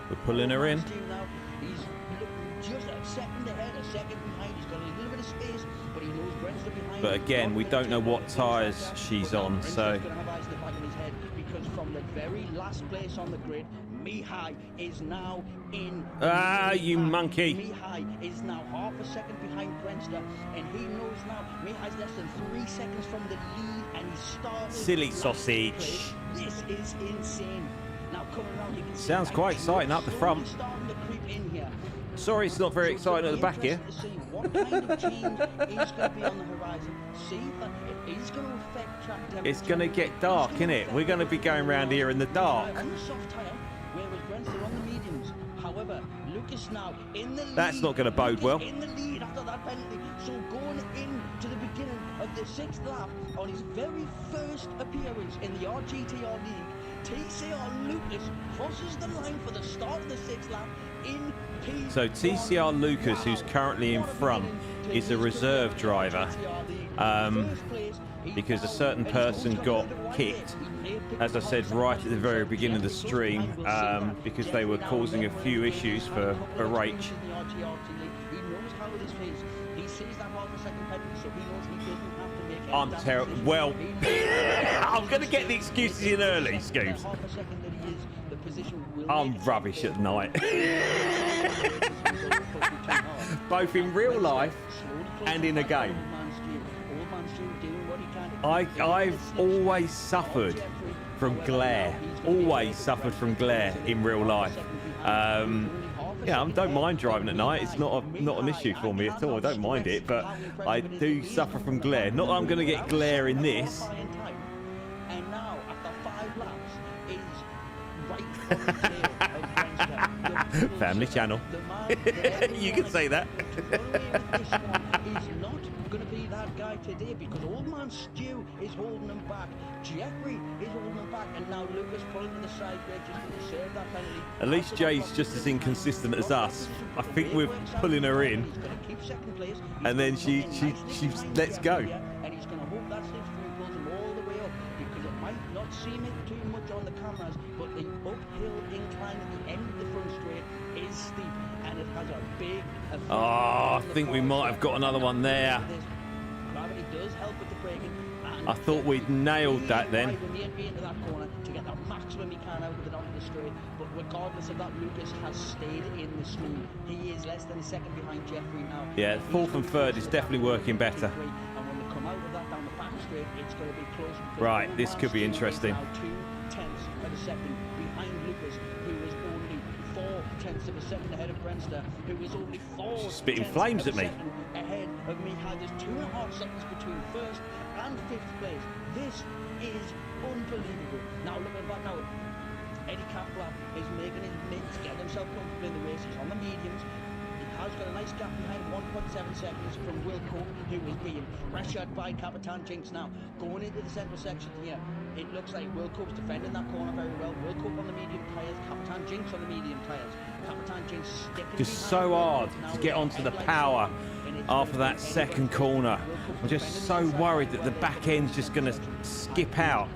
We're pulling her in. Now, he's looking just a second ahead, a second behind. He's got a little bit of space, but he knows Grenstad But again, we don't know what tyres she's on, so... Because from the very last place on the grid, Mihai is now in. You monkey! Mihai is now half a second behind Brenster, and he knows now Mihai's less than 3 seconds from the lead, and he started. Silly last sausage. place. This is insane. Now coming around, you can see Sounds quite exciting up the front. starting to creep in here. Sorry, it's not very exciting at the back here. What kind of change is going to be on the horizon? See that it is going to affect track temperature. It's going to get dark, innit? We're going to be going around here in the dark. On the soft tyre, whereas Brenster on the mediums. However, Lucas now in the lead. That's not going to bode well. In the lead after that penalty. So going into the beginning of the 6th lap on his very first appearance in the RGTR League, TCR Lucas crosses the line for the start of the 6th lap in P1. So TCR Lucas, who's currently in front, is a reserve driver because a certain person got kicked, as I said right at the very beginning of the stream, because they were causing a few issues for Rach. I'm terrible. Well, I'm going to get the excuses in early, Scoobs. I'm rubbish at night. Both in real life and in a game. I've always suffered from glare. Always suffered from glare in real life. Yeah, I don't mind driving at night. It's not an issue for me at all. I don't mind it, but I do suffer from glare. Not that I'm going to get glare in this. And now, after 5 laps, is right. Family channel. You can say that. He's not going to be that guy today because old man Stu is holding him back. Jeffrey is holding him back, and now Lucas pulling to the side there just to serve that penalty. At least Jay's just as inconsistent as us. I think we're pulling her in, and then she lets go. And he's going to hope that stage through pulls him all the way up because it might not seem it too much on the cameras, but the uphill incline at the end of the front straight is steep, and it has a big effect. Oh, I think we might have got another one there. Gravity does help with the braking. I thought we'd nailed that then. Into that corner to get the maximum he can out of it onto the straight. But regardless of that, Lucas has stayed in the stream. He is less than a second behind Jeffrey now. Yeah, 4th and 3rd is definitely working better. And when they come out of that down the back straight, it's going to be close. Right, this could be interesting. Now 2/10 of a second behind Lucas, who is only 4/10 of a second ahead of Brenster, who is only 4. She's spitting flames at me. Ahead of Mihai. There's 2.5 seconds between 1st and 5th place. This is unbelievable. Now looking back now, Eddie Kaplan is making his mitts, getting himself comfortable in the race. He's on the mediums. He has got a nice gap behind 1.7 seconds from Wilco, who is being pressured by Capitan Jinx now. Going into the central section here, it looks like Wilco's defending that corner very well. Wilco on the medium tyres, Capitan Jinx on the medium tyres. Capitan Jinx sticking Just so hard to get onto the power after that second corner. I'm just so worried that the back end's just going to skip out.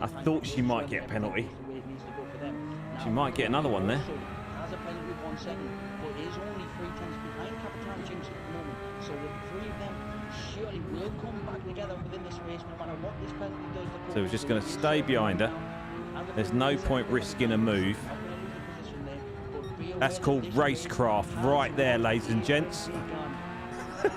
I thought she might get a penalty. She might get another one there. Has a penalty with 1 second, but is only 3/10 behind Capitan Jinx at the moment. So the 3 of them surely will come back together within this race, no matter what this penalty does. So we're just going to stay behind her. There's no point risking a move. That's called racecraft right there, ladies and gents. So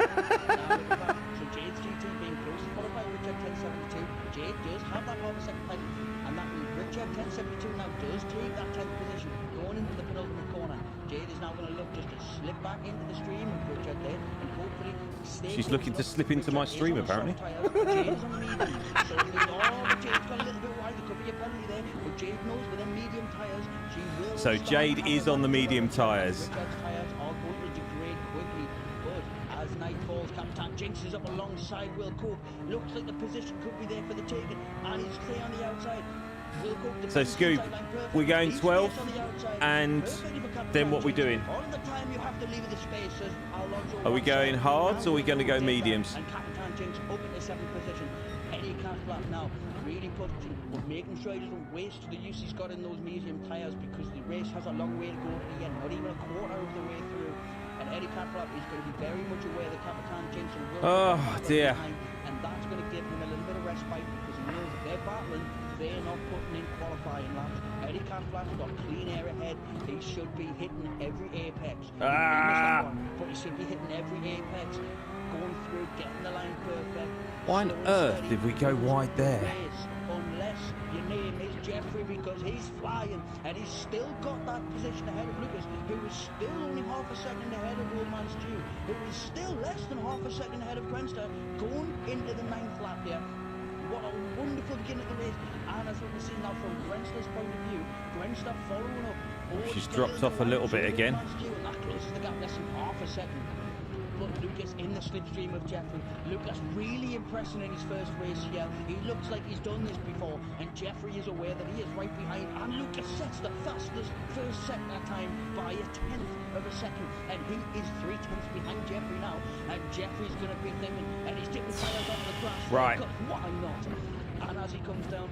Jade's GT being close, followed by Richard 1072. Jade does have that half a second penalty, and that means Richard 1072 now does take that 10th position going into the penultimate corner. Jade is now going to look just to slip back into the stream with Richard there, and hopefully stay. She's looking to slip into my stream, apparently. Jade is on the medium, so Jade's got a little bit wide. There could be a penalty there, but Jade knows with them medium tyres, she will. So Jade is on the medium tyres. Richard's tyres are going to degrade quickly, but as night falls, Captain Jinx is up alongside Will Cope. Looks like the position could be there for the taking, and he's clear on the outside. So Scoop, we're going 12, and then what are we doing? Are we going hards or are we going to go mediums? And Captain Jinx up in the 7th position. Eddie Kaplan now really pushing, but making sure he doesn't waste the use he's got in those medium tyres because the race has a long way to go to the end, not even a quarter of the way through. and Eddie Catflap is going to be very much aware that Capitan Jensen will Oh, dear. behind, and that's going to give him a little bit of respite because he knows if they're battling, they're not putting in qualifying laps. Eddie Catflap's got clean air ahead. He should be hitting every apex. He may miss that one, but he should be hitting every apex, going through, getting the line perfect. Why on slow and earth steady did we go wide there? race, unless your name is Jeffrey, because he's flying and he's still got that position ahead of Lucas, who is still only half a second ahead of Old Man Stew, who is still less than half a second ahead of Grenster, going into the 9th lap here. What a wonderful beginning of the race. And as we can see now from Grenster's point of view, Grenster following up. She's dropped off a little bit again. And that closes the gap less than half a second. But Lucas in the slipstream of Jeffrey. Lucas really impressing in his first race here. He looks like he's done this before, and Jeffrey is aware that he is right behind. And Lucas sets the fastest first sector time by a 1/10 of a second, and he is 3/10 behind Jeffrey now. And Jeffrey's going to be thinking, and he's tipping tires onto the grass. Right. Because why not? And as he comes down,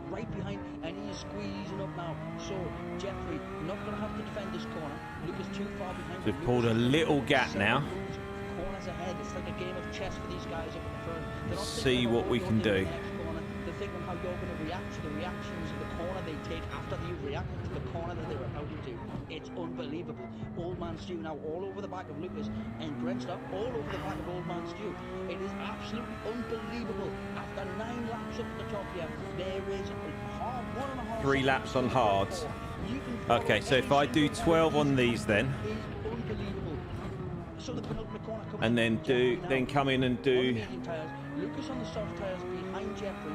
right behind, and he is squeezing up now. So Jeffrey not going to have to defend this corner. Lucas too far behind. We've pulled a little gap now. Corners ahead. It's like a game of chess for these guys up at the front. They're not See thinking what about we you're can doing do. in the next corner. They're thinking how you're going to react to the reactions of the corner they take after you've reacted to the corner that they're about to do. It's unbelievable. Old Man Stew now all over the back of Lucas, and Grenster all over the back of Old Man Stew. It is absolutely unbelievable. After 9 laps up at the top here, there is 1.5 3 laps on hards. You can follow Okay, so if I do any 12 on these then, is unbelievable. So the penultimate corner comes and then Jeffrey now come in and on the do medium tyres. Lucas on the soft tyres behind Jeffrey.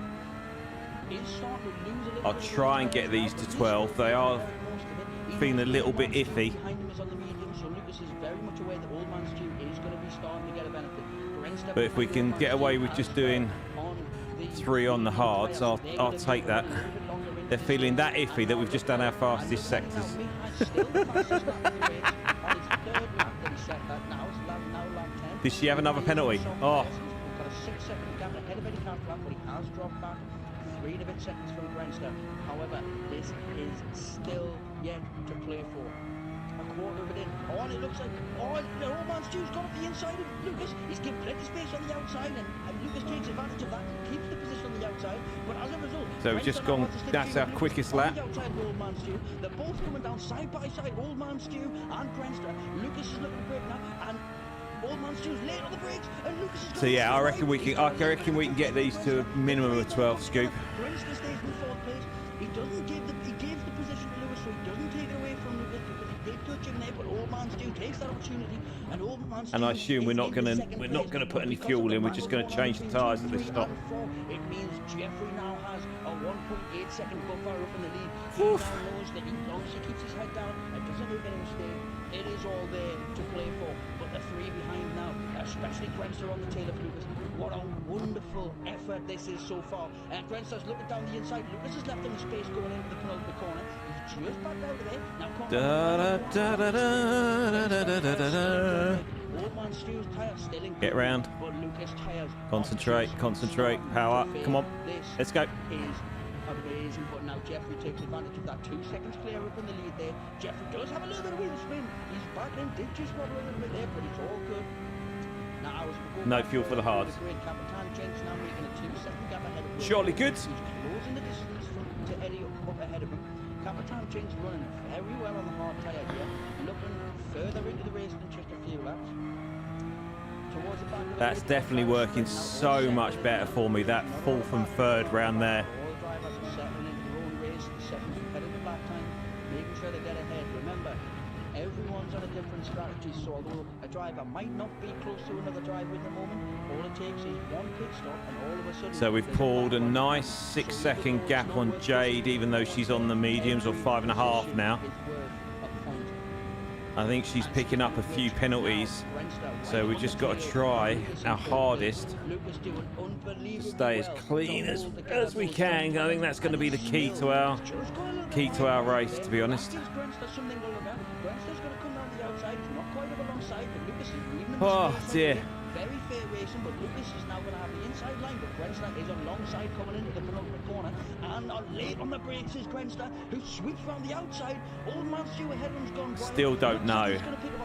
Is starting to lose a little I'll bit of try and those get tyres these now, to but 12. They are most of it. feeling a little bit Old Man Stew iffy. behind him is on the medium, so Lucas is very much aware that Old Man Stew is going to be starting to get a benefit. Grenster But if we behind can Old get Man away Stew with as just well doing on the 3 on the medium hards, tyres. I'll They're I'll gonna be take that. a little bit longer into They're this feeling that race. iffy that we've just done our fastest sectors. Now, Mihai's still the fastest lap of the race. On his 3rd lap that he set that now, it's now lap 10. Did she have another penalty? Oh. He's got a 6-second gap ahead of Eddie Catflap, but he has dropped back 3 and a bit seconds from Grenster. However, this is still yet to play for. A quarter of it in. Oh, and it looks like, Old Man Stew's got up the inside of Lucas. He's given plenty of space on the outside, and Lucas takes advantage of that and keeps the position on the outside. But as a result, So we've just Grenster now gone- has to stick that's to our Lucas quickest on lap. the outside of Old Man Stew. They're both coming down side by side, Old Man Stew and Grenster. Lucas is looking to break now, and Old Man Stew's late on the brakes, and Lucas is So yeah, I reckon we can get these to a minimum of 12, Scoop. Grenster stays in 4th place. He gives the position to Lewis, so he doesn't take it away from Lucas because he did touch him there, but Old Man Stew takes that opportunity, and Old Man Stew And I assume we're is not in gonna- second we're not place. gonna put any Because fuel of the in, we're just battle gonna of change the 1, 2, tyres at the 3, stop. and 4, it means Jeffrey now has a 1.8 second buffer up in the lead. He Oof. now knows that as long as he keeps his head down and doesn't make any mistake, it is all there to play for. But the 3 behind now, especially Grenster on the tail of Lucas. What a wonderful effort this is so far. And Grenster's looking down the inside. Lucas has left him space going into the penultimate corner. He's just back out of there. Now come Da-da-da-da-da-da-da-da-da. Old Man Stew's tyre still in Get good, round. but Lucas' tyres Concentrate, concentrate, power. Come on, This let's go. is amazing, but now Jeffrey takes advantage of that. 2 seconds clear up in the lead there. Jeffrey does have a little bit of wheel spin. He's back in, did just wobble a little bit there, but it's all good. Now, as we go No back fuel for the further hards. to grid, Capitan Jensen now making a 2-second gap ahead of Will. Jolly good. He's closing the distance to Eddie up ahead of him. Capitan Jensen running very well on the hard tyre here, looking further into the race than just a few laps. Towards the back of the That's grid, definitely Capitan working Jensen now so all much set. better for me. That 4th and 3rd round there. All drivers are settling into their own race, setting competitive lap time, making sure they get ahead. Remember, everyone's on a different strategy, so although a driver might not be close to another driver at the moment, all it takes is one pit stop and all of a sudden... So we've there's a pulled a back one. nice So 6-second Lucas gap knows on no worse Jade, than even though she's on the mediums, or every 5.5 now. position is worth a point. I think she's picking up a few penalties, so we've just got to try our hardest to stay as clean as we can. I think that's going to be the key to our race, to be honest. Oh dear. very fair racing, but Lucas is now going to have the inside line, but Grenster is alongside coming into the penultimate corner, and late on the brakes is Grenster, who sweeps round the outside. Old man Stuart Headland's gone wild. Still don't know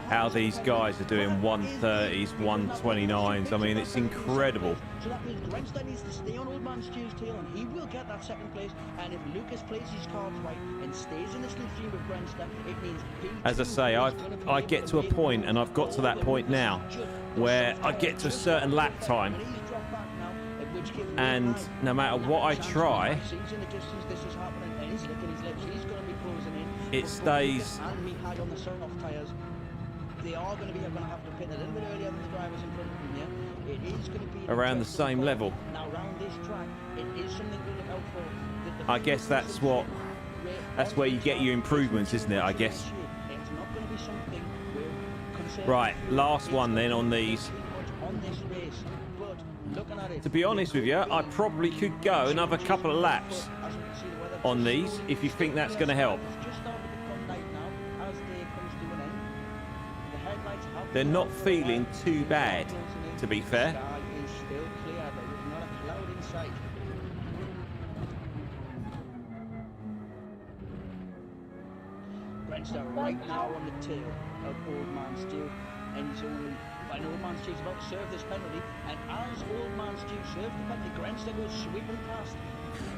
how these guys are doing 130s, 129s. I mean, it's incredible. So that means Grenster needs to stay on Old Man Stu's tail, and he will get that second place. And if Lucas plays his cards right and stays in the slipstream with Grenster, it means he, as I say, I get to a point, and I've got to that point now, where I get to a certain lap time, and no matter what I try, it stays around the same level. I guess that's where you get your improvements, isn't it? I guess. Right, last one then on these. To be honest with you, I probably could go another couple of laps on these if you think that's going to help. They're not feeling too bad, to be fair. Grenster right now on the tail of Old Man Stu, and he's only, when Old Man Stu's about to serve this penalty, and as Old Man Stu serves the penalty, Grenster goes sweeping past.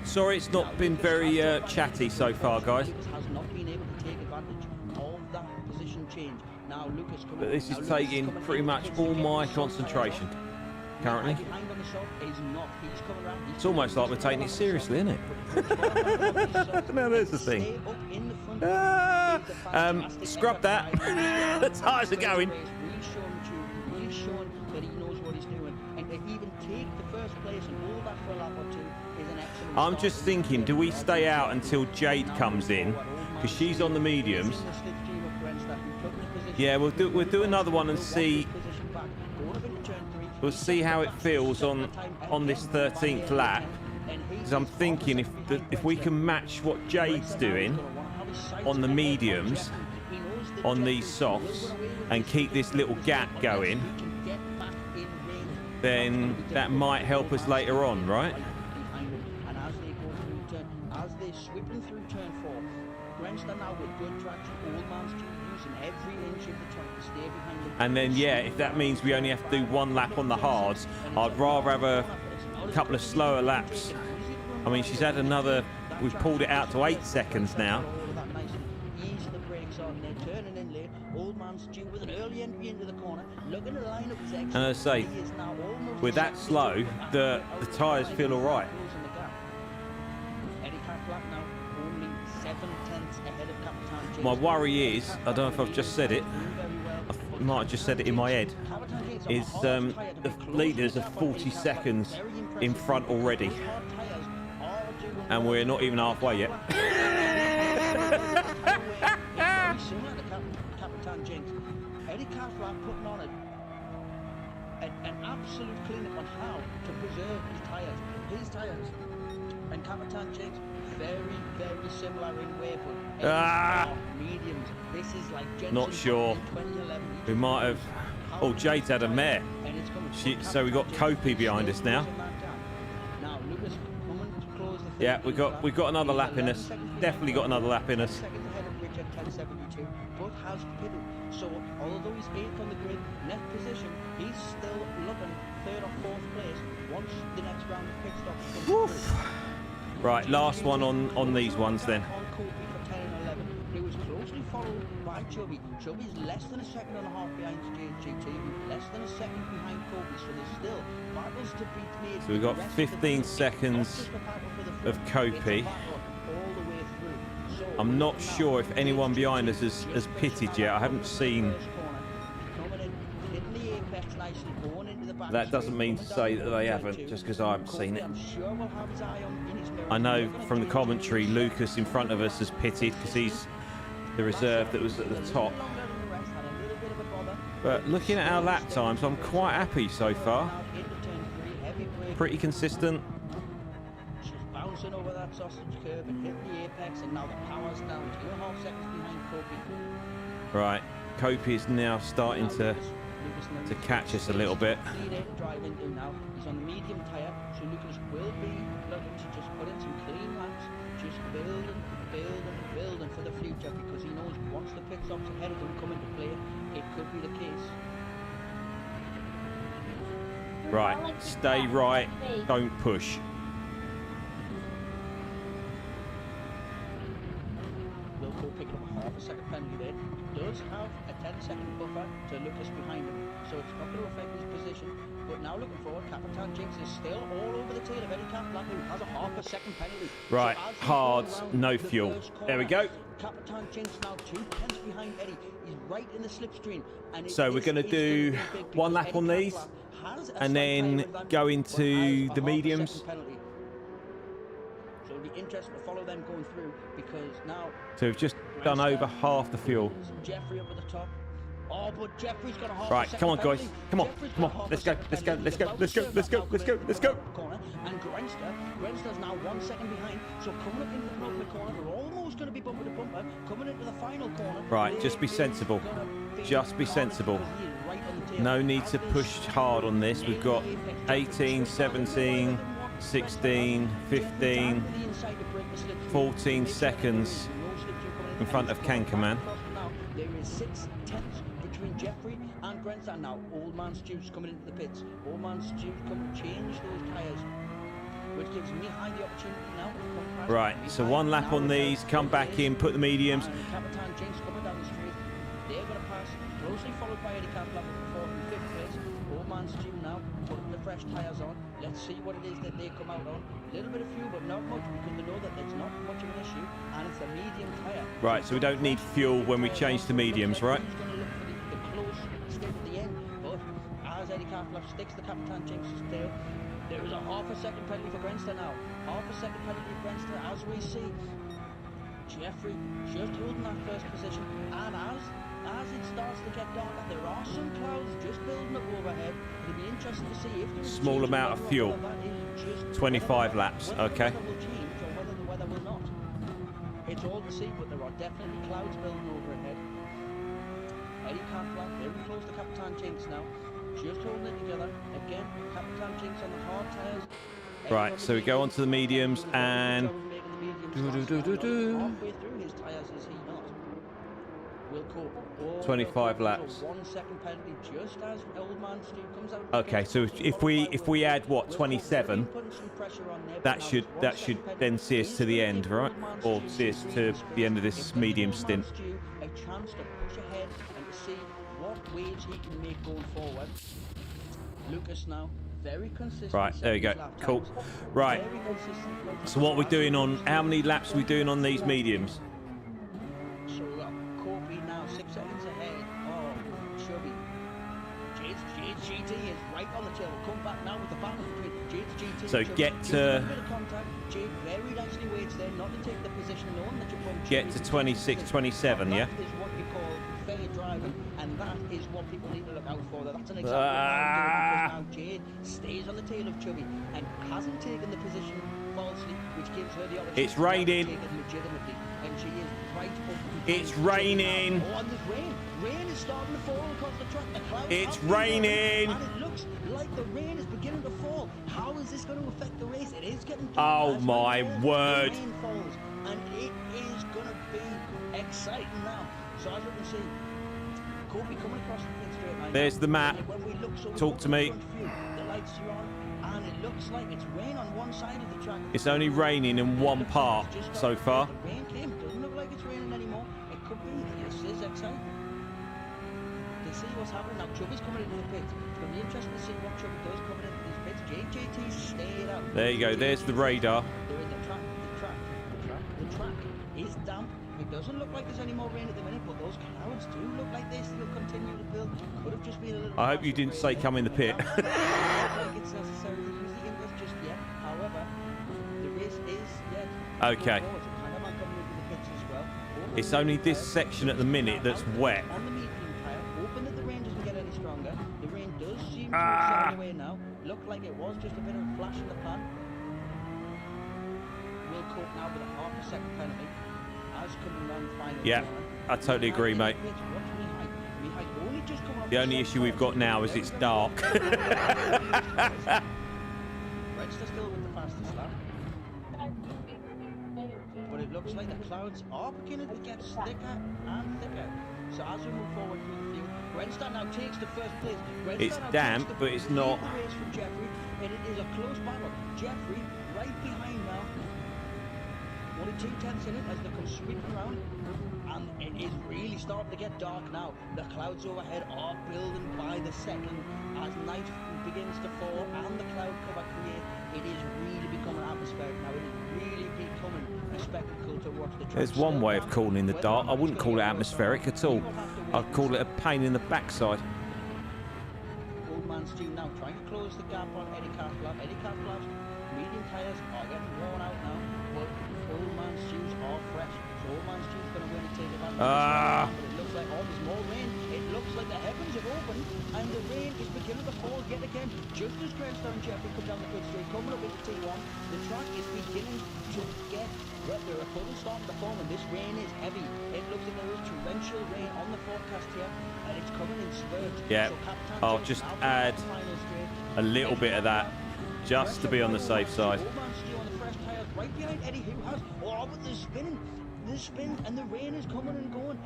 Sorry, it's not been very chatty so far, guys. Has not been able to take advantage of that position change. Now Lucas coming, But this is taking pretty much all my concentration currently. It's almost like we're taking it seriously, isn't it? No, there's the thing. Scrub that. The tyres are going. He's shown that he knows what he's doing, and to even take the first place and hold that for a lap or two is an excellent I'm start. just thinking, do we stay out until Jade comes in? Because she's on the mediums. Yeah, we'll do another one and see. We'll see how it feels on this 13th lap. Because I'm thinking if we can match what Jade's doing on the mediums, on these softs, and keep this little gap going, then that might help us later on, right? And as they go through turn, as they're sweeping through turn 4, Grenster now with good traction, Old Man Stu using every inch of the track to stay behind them. And then, yeah, if that means we only have to do one lap on the hards, I'd rather have a couple of slower laps. I mean, she's had another, we've pulled it out to 8 seconds now. And as I say, with that slow, the tyres feel all right. My worry is, I don't know if I've just said it, I might have just said it in my head, is the leaders are 40 seconds in front already. And we're not even halfway yet. Eddie Castellan putting on an absolute cleanup on how to preserve his tyres. And Capitan James, very, very similar in way, but mediums. This is like Jensen Not sure. 2011. We might have. Oh, Jade's had a mare. So we got Kopi behind us now. Now Lucas coming to close the Yeah, we got another lap in us. Definitely got another lap in us. Seconds ahead of Richard, 10.72, but has pitted. So although he's 8th on the grid, net position, he's still looking 3rd or 4th place once the next round of pit stops comes through. Right, last one on these ones then. On Kobe for 10 and 11. He was closely followed by Chubby. Chubby's less than a second and a half behind GT, less than a second behind Kobe, so there's still battles to be made. So we've got 15 seconds of Kopi. I'm not sure if anyone behind us has pitted yet. I haven't seen. That doesn't mean to say that they haven't, just because I haven't seen it. I know from the commentary, Lucas in front of us has pitted because he's the reserve that was at the top. But looking at our lap times, I'm quite happy so far. Pretty consistent. Bouncing over that sausage curve and hit the apex, and now the power's down 2.5 seconds behind Kopi. Right, Kopi is now starting to Lucas now to needs catch us a little space bit. clear to drive into now. He's on the medium tyre, so Lucas will be looking to just put in some clean laps, just building for the future, because he knows once the pit stops ahead of him come into play, it could be the case. Right, stay right, don't push. Wilco picking up a half a second penalty there. He does have a 10-second buffer to Lucas behind him, so it's not going to affect his position. But now looking forward, Capitan Jinx is still all over the tail of Eddie Kaplan, who has a half a second penalty. Right, So as he's hards, going round no the fuel. first There we corner, go. Capitan Jinx now 2 tenths behind Eddie. He's right in the slipstream. And So we're this gonna is do gonna be big one because lap on Eddie these, Kaplan has a and slight then tyre advantage, go but into has a the half a mediums. second penalty. So it'll be interesting to follow them going through, because now So we've just done over half the fuel. Jeffrey up at the top. Oh, but Jeffrey's got a half Right, a second come on, guys. penalty. Come on, Jeffrey's come got a on. half Let's a go, second let's go, penalty. let's go, He's let's go, about to let's go, serve let's that go, now let's go, coming let's into go. the corner. And Grenster's now 1 second behind. So coming up into the penultimate corner, they're almost going to be bumper to bumper. Coming into the final corner. Right, just be sensible. Just be sensible. No need to push hard on this. We've got 18, 17, 16, 15, 14 seconds in front of Kankerman. There is 6 tenths between Jeffrey and Grenster. Now, Old Man Stew's coming into the pits. Old Man Stew's coming to change those tyres, which gives Mihai the opportunity now to come past. Right, so one lap on these, come back in, put the mediums. And Capitan Jinx coming down the straight. They're going to pass, closely followed by Eddie Kaplan with the 4th and 5th place. Old Man Stew now putting the fresh tyres on. Let's see what it is that they come out on. A little bit of fuel, but not much, because they know that it's not much of an issue, and it's a medium tyre. Right, so we don't need fuel when we change to mediums, right? He's going to look for the close stint at the end, but as Eddie Kaplan sticks the Capitan Jinx's tail, there is a half a second penalty for Grenster now. Half a second penalty for Grenster, as we see Jeffrey just holding that first position, and as it starts to get darker, there are some clouds just building up overhead. It'll be interesting to see if there is Small change in amount of weather, fuel. or whether that is just 25 laps, whether okay. the weather will change or whether the weather will not. It's all to see, but there are definitely clouds building overhead. Eddie Kaplan very close to Capitan Jinx now, just holding it together. Again, Capitan Jinx on the hard tyres. Right, so we go on to the mediums and Halfway through his tyres, is he not? Wilco, 25 laps. So 1 second penalty, just as Old Man Stu comes out. Okay, so if we add what, 27, that should then see us to the end, right? Or see us to the end of this medium stint. A chance to push ahead and to see what waves he can make going forward. Lucas now very consistent. Right, there we go. lap Cool. times. Right. Very consistent. So what we're doing on, how many laps are we doing on these mediums? So Kobe now 6 seconds ahead. Oh, Chubby. Jade's GT is right on the tail. We'll come back now with the battle between Jade's GT. So and Chubby. get Just to- a little bit of contact. Jade very nicely waits there, not to take the position, knowing that you're from Get Chubby. to 26, 27, yeah? That is what you call fair driving, and that is what people need to look out for. That's an example of Ah. how Jade stays on the tail of Chubby and hasn't taken the position falsely, which gives her the opportunity It's raining. to take it legitimately, and she is right up. It's behind Chubby raining. now. Oh, and there's rain. Rain is starting to fall across the track. The clouds It's have been moving, raining. and it looks like the rain is beginning to fall. How is this going to affect the race? It is getting Oh, as my rain falls, word. the rain falls, and it is going to be exciting now. So as you can see, Kobe coming across the pit straight line. There's the map. And when we look, so we Talk look to at the me. front view, the lights are on, and it looks like it's rain on one side of the track. It's only raining in one It looks like part it's just so stopped. far. The rain came. Doesn't look like it's raining anymore. It could be. This is exciting. To see what's happening now. Chubby's coming into the pit. It's going to be interesting to see what Chubby does coming into these pits. JT stayed out. There you go, there's the radar. There is the track is damp. It doesn't look like there's any more rain at the minute, but those clouds do look like they still continue to build. Could have just been a little. I hope you didn't say come in the pit. It doesn't look like it's necessarily using English just yet. However, the race is yet. Okay. going forward, so Kangaman coming into the pits as well. Open It's the only medium this tyre. section at the minute that's wet. On the medium tyre, hoping that the rain doesn't get any stronger. The rain does seem to Ah. have settled away now. Looked like it was just a bit of a flash in the pan. Will Cope now with a half a second penalty. As coming round the final Yeah, corner. I totally agree, mate. Watch Mihai. Mihai only just come off The only issue we've got now is it's dark. Redster still with the fastest lap. But it looks like the clouds are beginning to get thicker and thicker. So as we move forward through the field, Renster now takes the first place. Renster It's now damp, takes the but it's not. race from Jeffrey, and it is a close battle. Jeffrey right behind now. Only 2/10 in it as they come sweeping around. And it is really starting to get dark now. The clouds overhead are building by the second as night begins to fall and the cloud cover create. It is really becoming atmospheric now. It is really becoming a spectacle to watch the track. There's one way of calling in the dark. I wouldn't call it atmospheric at all. I'd call it a pain in the backside. Old man Stu now trying to close the gap on Eddie Carflap. Eddie Carflap's medium tyres are getting worn out now, but old man Stu's are fresh. So old man Stu's going to win and take advantage of this. But it looks like there's more rain. It looks like the heavens have opened and the rain is beginning to fall yet again. Just as Grandster and Jeffrey come down the pit straight, coming up into T1, the track is beginning to get wet. There are puddles starting to form and this rain is heavy. It looks like there is torrential rain on the forecast here and it's coming in spurts. Yeah, So Captain I'll James just now add the final straight. a little bit of that just to be on the safe side. Old man Stu on the fresh tyres right behind Eddie who has but they're spinning. The spin and the rain is coming and going.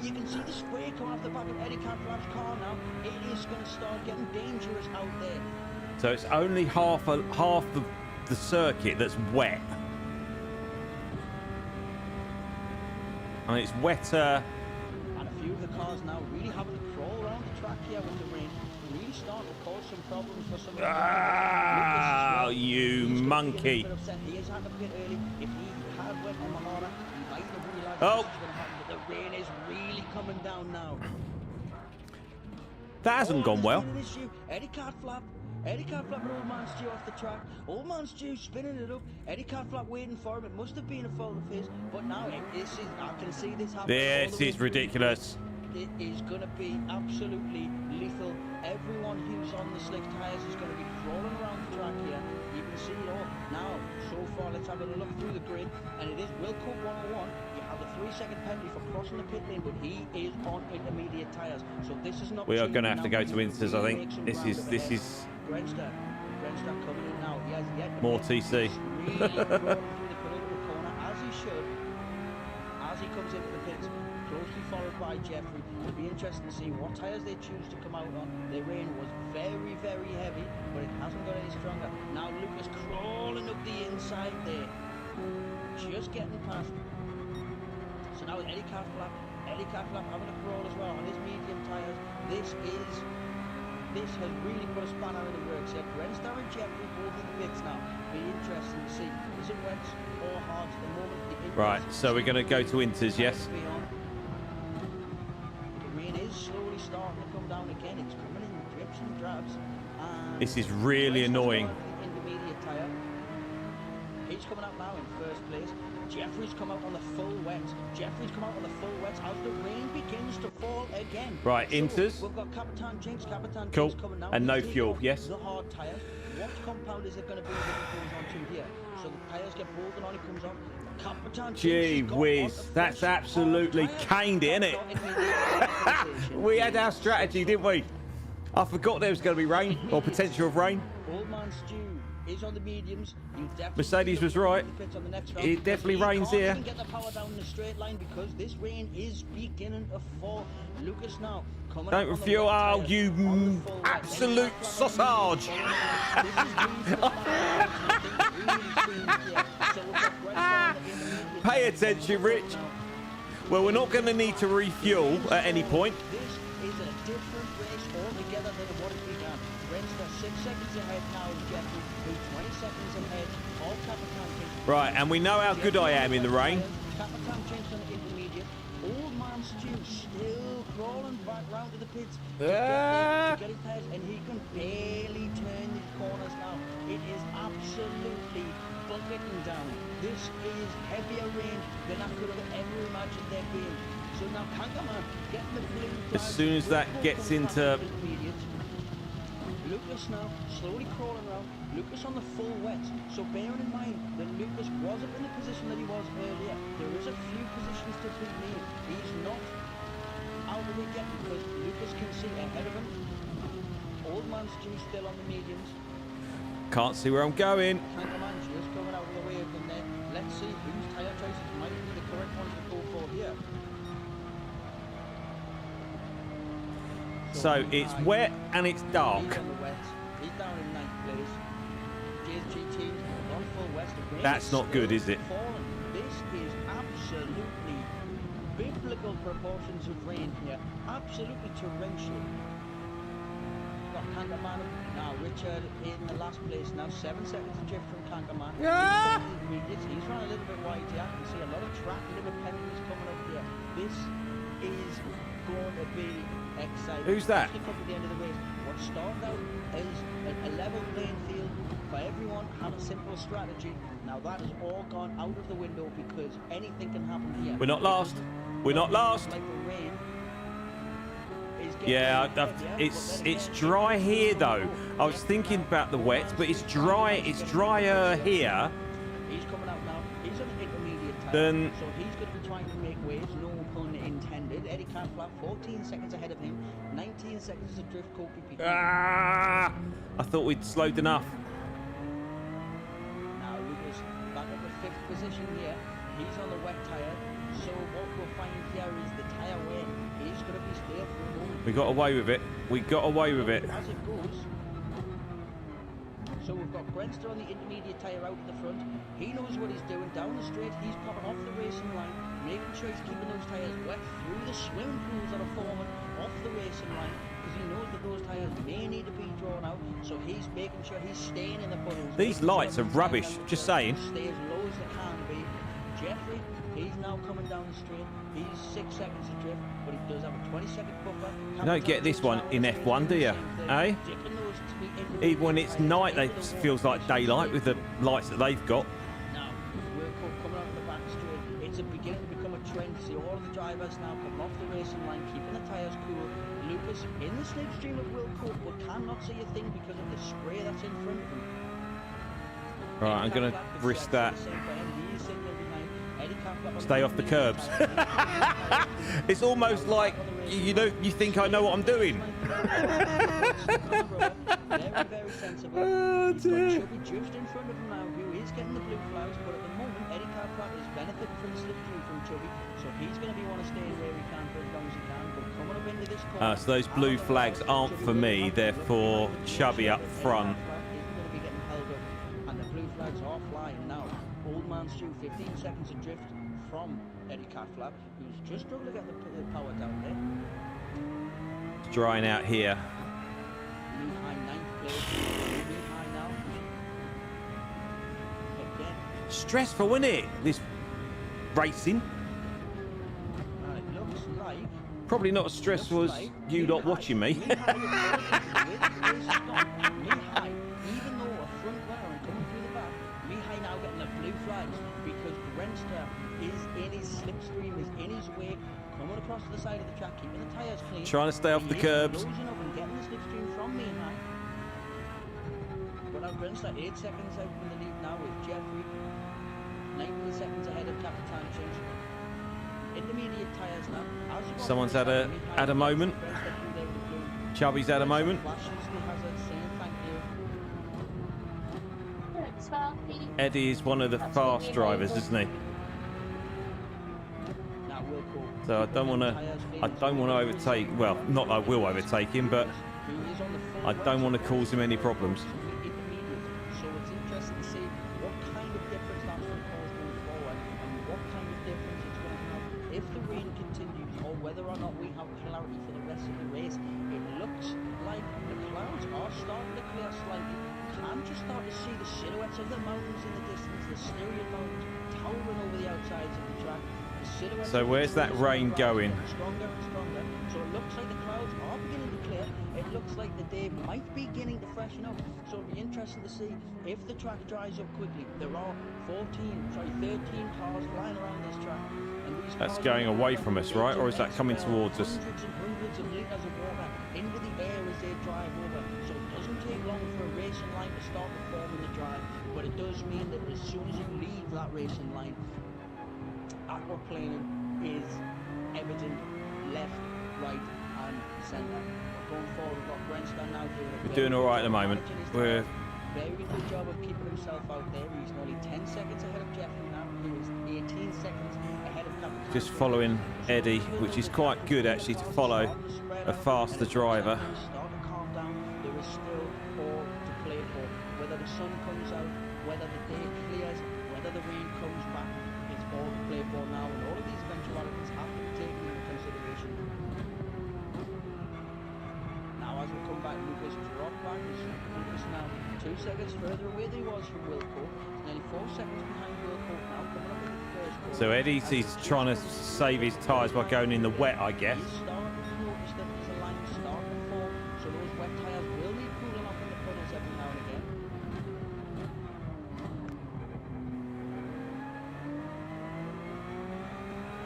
You can see the spray coming off the back of Eddie Carflap's car now. It is going to start getting dangerous out there. So it's only half the circuit that's wet. And it's wetter. And a few of the cars now really having to crawl around the track here with the rain. Really starting to cause some problems for some of the Ah, you monkey. He has had to pit early. If he had went on the harder, he might have realised Oh. this was going to happen. But the rain is really coming down now. That hasn't gone well. Eddie Carflap and Old Man Stu off the track. Old Man Stu spinning it up. Eddie Carflap waiting for him. It must have been a fault of his, but now I can see this happening. This is ridiculous. It is going to be absolutely lethal. Everyone who's on the slick tyres is going to be crawling around the track here. You can see it all. Now, so far, let's have a look through the grid. And it is Wilco 101. You have a 3-second penalty for crossing the pit lane, but he is on intermediate tyres. So this is not. We are going to have to go to Inters, I think. This is Grenster coming in now. He has yet more TC. He's really crawling through the political corner as he should. As he comes into the pits, closely followed by Jeffrey. It'll be interesting to see what tyres they choose to come out on. The rain was very, very heavy, but it hasn't got any stronger. Now Lucas crawling up the inside there. Just getting past. So now Eddie Carflap having a crawl as well on his medium tyres. This has really put a spanner in the works here. Grenstar and Jeffrey both in the pits now. Be interesting to see. Is it wet or hard at the moment? Right, so we're going to go to Inters, yes? The rain is slowly starting to come down again. It's coming in drips and drabs. And This is really annoying. Intermediate tyre. He's coming out now in first place. Jeffrey's come out on the full wet. As the rain begins to fall again. Right, So, Inters. we've got Capitan Jinx Cool. coming now. And no He's taking fuel, off yes? The hard tyre. What compound is it going to be that he goes on to here? So the tyres get bolted on, he comes on. Capitan Gee Jinx has got whiz, on a that's fresh absolutely hard tyre. caned it, innit? We had our strategy, didn't we? I forgot there was going to be rain or potential of rain. Old Man Stu is on the mediums. You definitely Mercedes was right. on the next round. It definitely He rains can't here. even get the power down in a straight line because this rain is beginning to fall. Lucas now coming Don't up on the refuel, wet oh, tyres, you on the full wet. absolute sausage. Pay attention, Rich. Well, we're not going to need to refuel at any point. This is a different race altogether than what it began. Renster 6 seconds ahead now of Jeffrey, who 20 seconds ahead of Capitan Jinx. Right, and we know how good I am in the rain. Capitan Jinx on the intermediate. Old Man Stu still crawling back round to the pits to get his tires, and he can barely turn these corners now. It is absolutely bucketing down. This is heavier rain than I could have ever imagined there being. So now Kangaman getting the blue flag. As soon as that gets into... Lucas now slowly crawling around. Lucas on the full wet. So bearing in mind that Lucas wasn't in the position that he was earlier. There is a few positions to be made. He's not out how do they get? Because Lucas can see ahead of him. Old man Stu's still on the mediums. Can't see where I'm going. Tankerman just coming out of the way of them there. Let's see whose tyre choices might be the correct ones to go for here. So it's wet and it's dark. He's on the wet. He's down in 9th place. JSGT on full west. The rain That's not good, is it? falling. This is absolutely biblical proportions of rain here. Absolutely torrential. Got Kangaman now. Richard in the last place now. 7 seconds adrift from Kangaman. Ah! He's run a little bit wide here. I can see a lot of track, little penalties coming up here. This is going to be exciting. Who's that? Especially come to the end of the race. What started out as a level playing field for everyone, had a simple strategy. Now that has all gone out of the window because anything can happen here. We're not last. We're not last. Like the rain is getting Yeah, really heavy, but it's then again, dry here though. I was thinking about the wet, but it's dry. It's drier here He's coming out now. He's on an intermediate time. than. So he's going to be trying to make waves, no pun intended. Eddie Canflat 14 seconds ahead of him, 19 seconds to drift Kopi behind. Ah! I thought we'd slowed enough. Now Lucas back up to 5th position here. He's on the wet tyre. So what we'll find here is the tyre wear. He's going to be stale for a moment. We got away with it. We got away with it. As it goes. So we've got Grenster on the intermediate tyre out at the front. He knows what he's doing. Down the straight, he's popping off the racing line, making sure he's keeping those tyres wet through the swimming pools that are forming off the racing line, because he knows that those tyres may need to be drawn out. So he's making sure he's staying in the puddles. These making sure lights are those rubbish, tyres just saying. Stay as low as they can be. Jeffrey, he's now coming down the straight. He's 6 seconds adrift, but he does have a 20-second buffer. You don't get this one in F1, do you? Eh? Even when it's night, it feels like daylight with the lights that they've got. Now, Wilco coming out of the back straight. It's beginning to become a trend. See all of the drivers now coming off the racing line, keeping the tyres cool. Lucas in the slipstream of Wilco, but cannot see a thing because of the spray that's in front of him. Right, I'm going to risk that. Stay off the curbs. It's almost like you know, you think I know what I'm doing. Very, very sensible. Oh, He's got dear. Chubby just in front of him now, who is getting the blue flags, but at the moment, Eddie Cartwright is benefiting from the slipstream from Chubby, so he's going to be wanting to stay where he can for as long as he can, but coming up into this corner... So those blue flags aren't for me, they're for Chubby up front. Isn't going to be getting held up, and the blue flags are flying now. Old man Stu, 15 seconds adrift from Eddie Catflap, who's just struggling to get the power down there. It's drying out here. Mihai 9th place. Mihai now. Again. Stressful, isn't it? This racing. And it looks like... Probably not as stressful as you lot watching me. Mihai, even though a front runner and coming through the back, Mihai now getting the blue flags because Grenster is in his slipstream, is in his wake, coming across to the side of the track, keeping the tyres clean. Trying to stay off the curbs. Closing up and getting the slipstream from Mihai. But now Grenster 8 seconds out from the lead now with Jeffrey, 19 seconds ahead of Capitan Chins. Intermediate tyres now. Someone's had a moment. Chubby's had a moment. Eddie is one of the fast drivers, isn't he? So I don't want to overtake. Well, not that I will overtake him, but I don't want to cause him any problems. So it's interesting to see what kind of difference that's going to cause going forward, and what kind of difference it's going to have if the rain continues, or whether or not we have clarity for the rest of the race. It looks like the clouds are starting to clear slightly. Can just start to see the silhouettes of the mountains in the distance, the Styrian mountains towering over the outsides of the track. So where's that rain going? Stronger and stronger. So it looks like the clouds are beginning to clear. It looks like the day might be beginning to freshen up. So it'll be interesting to see if the track dries up quickly. There are 13 cars flying around this track. And these That's cars going are away from us, right? Or is that coming expel towards us? Hundreds and hundreds of litres of water into the air as they drive over. So it doesn't take long for a racing line to start to form in the drive. But it does mean that as soon as you leave that racing line, aquaplaning is evident left, right, and centre. Going forward, we've got Grenston now doing We're doing all right at the moment. We're very good job of keeping himself out there. He's nearly 10 seconds ahead of Jeffrey now, who is 18 seconds ahead of Captain. just following Eddie, which is quite good actually to follow a faster driver. Start to calm down. There is still all to play for. Whether the sun comes out, whether the day clears, whether the rain comes back, it's all to play for now, and all of these eventualities have to be taken into consideration. Now, as we come back, Lucas drop back. Lucas now 2 seconds further away than he was from Wilco. He's nearly 4 seconds behind Wilco now, coming up in the first corner. So Eddie's he's trying to save his tyres by going in the wet, I guess. He's starting to notice that there's a line starting to form, so those wet tyres will need cooling off in the puddles every now and again.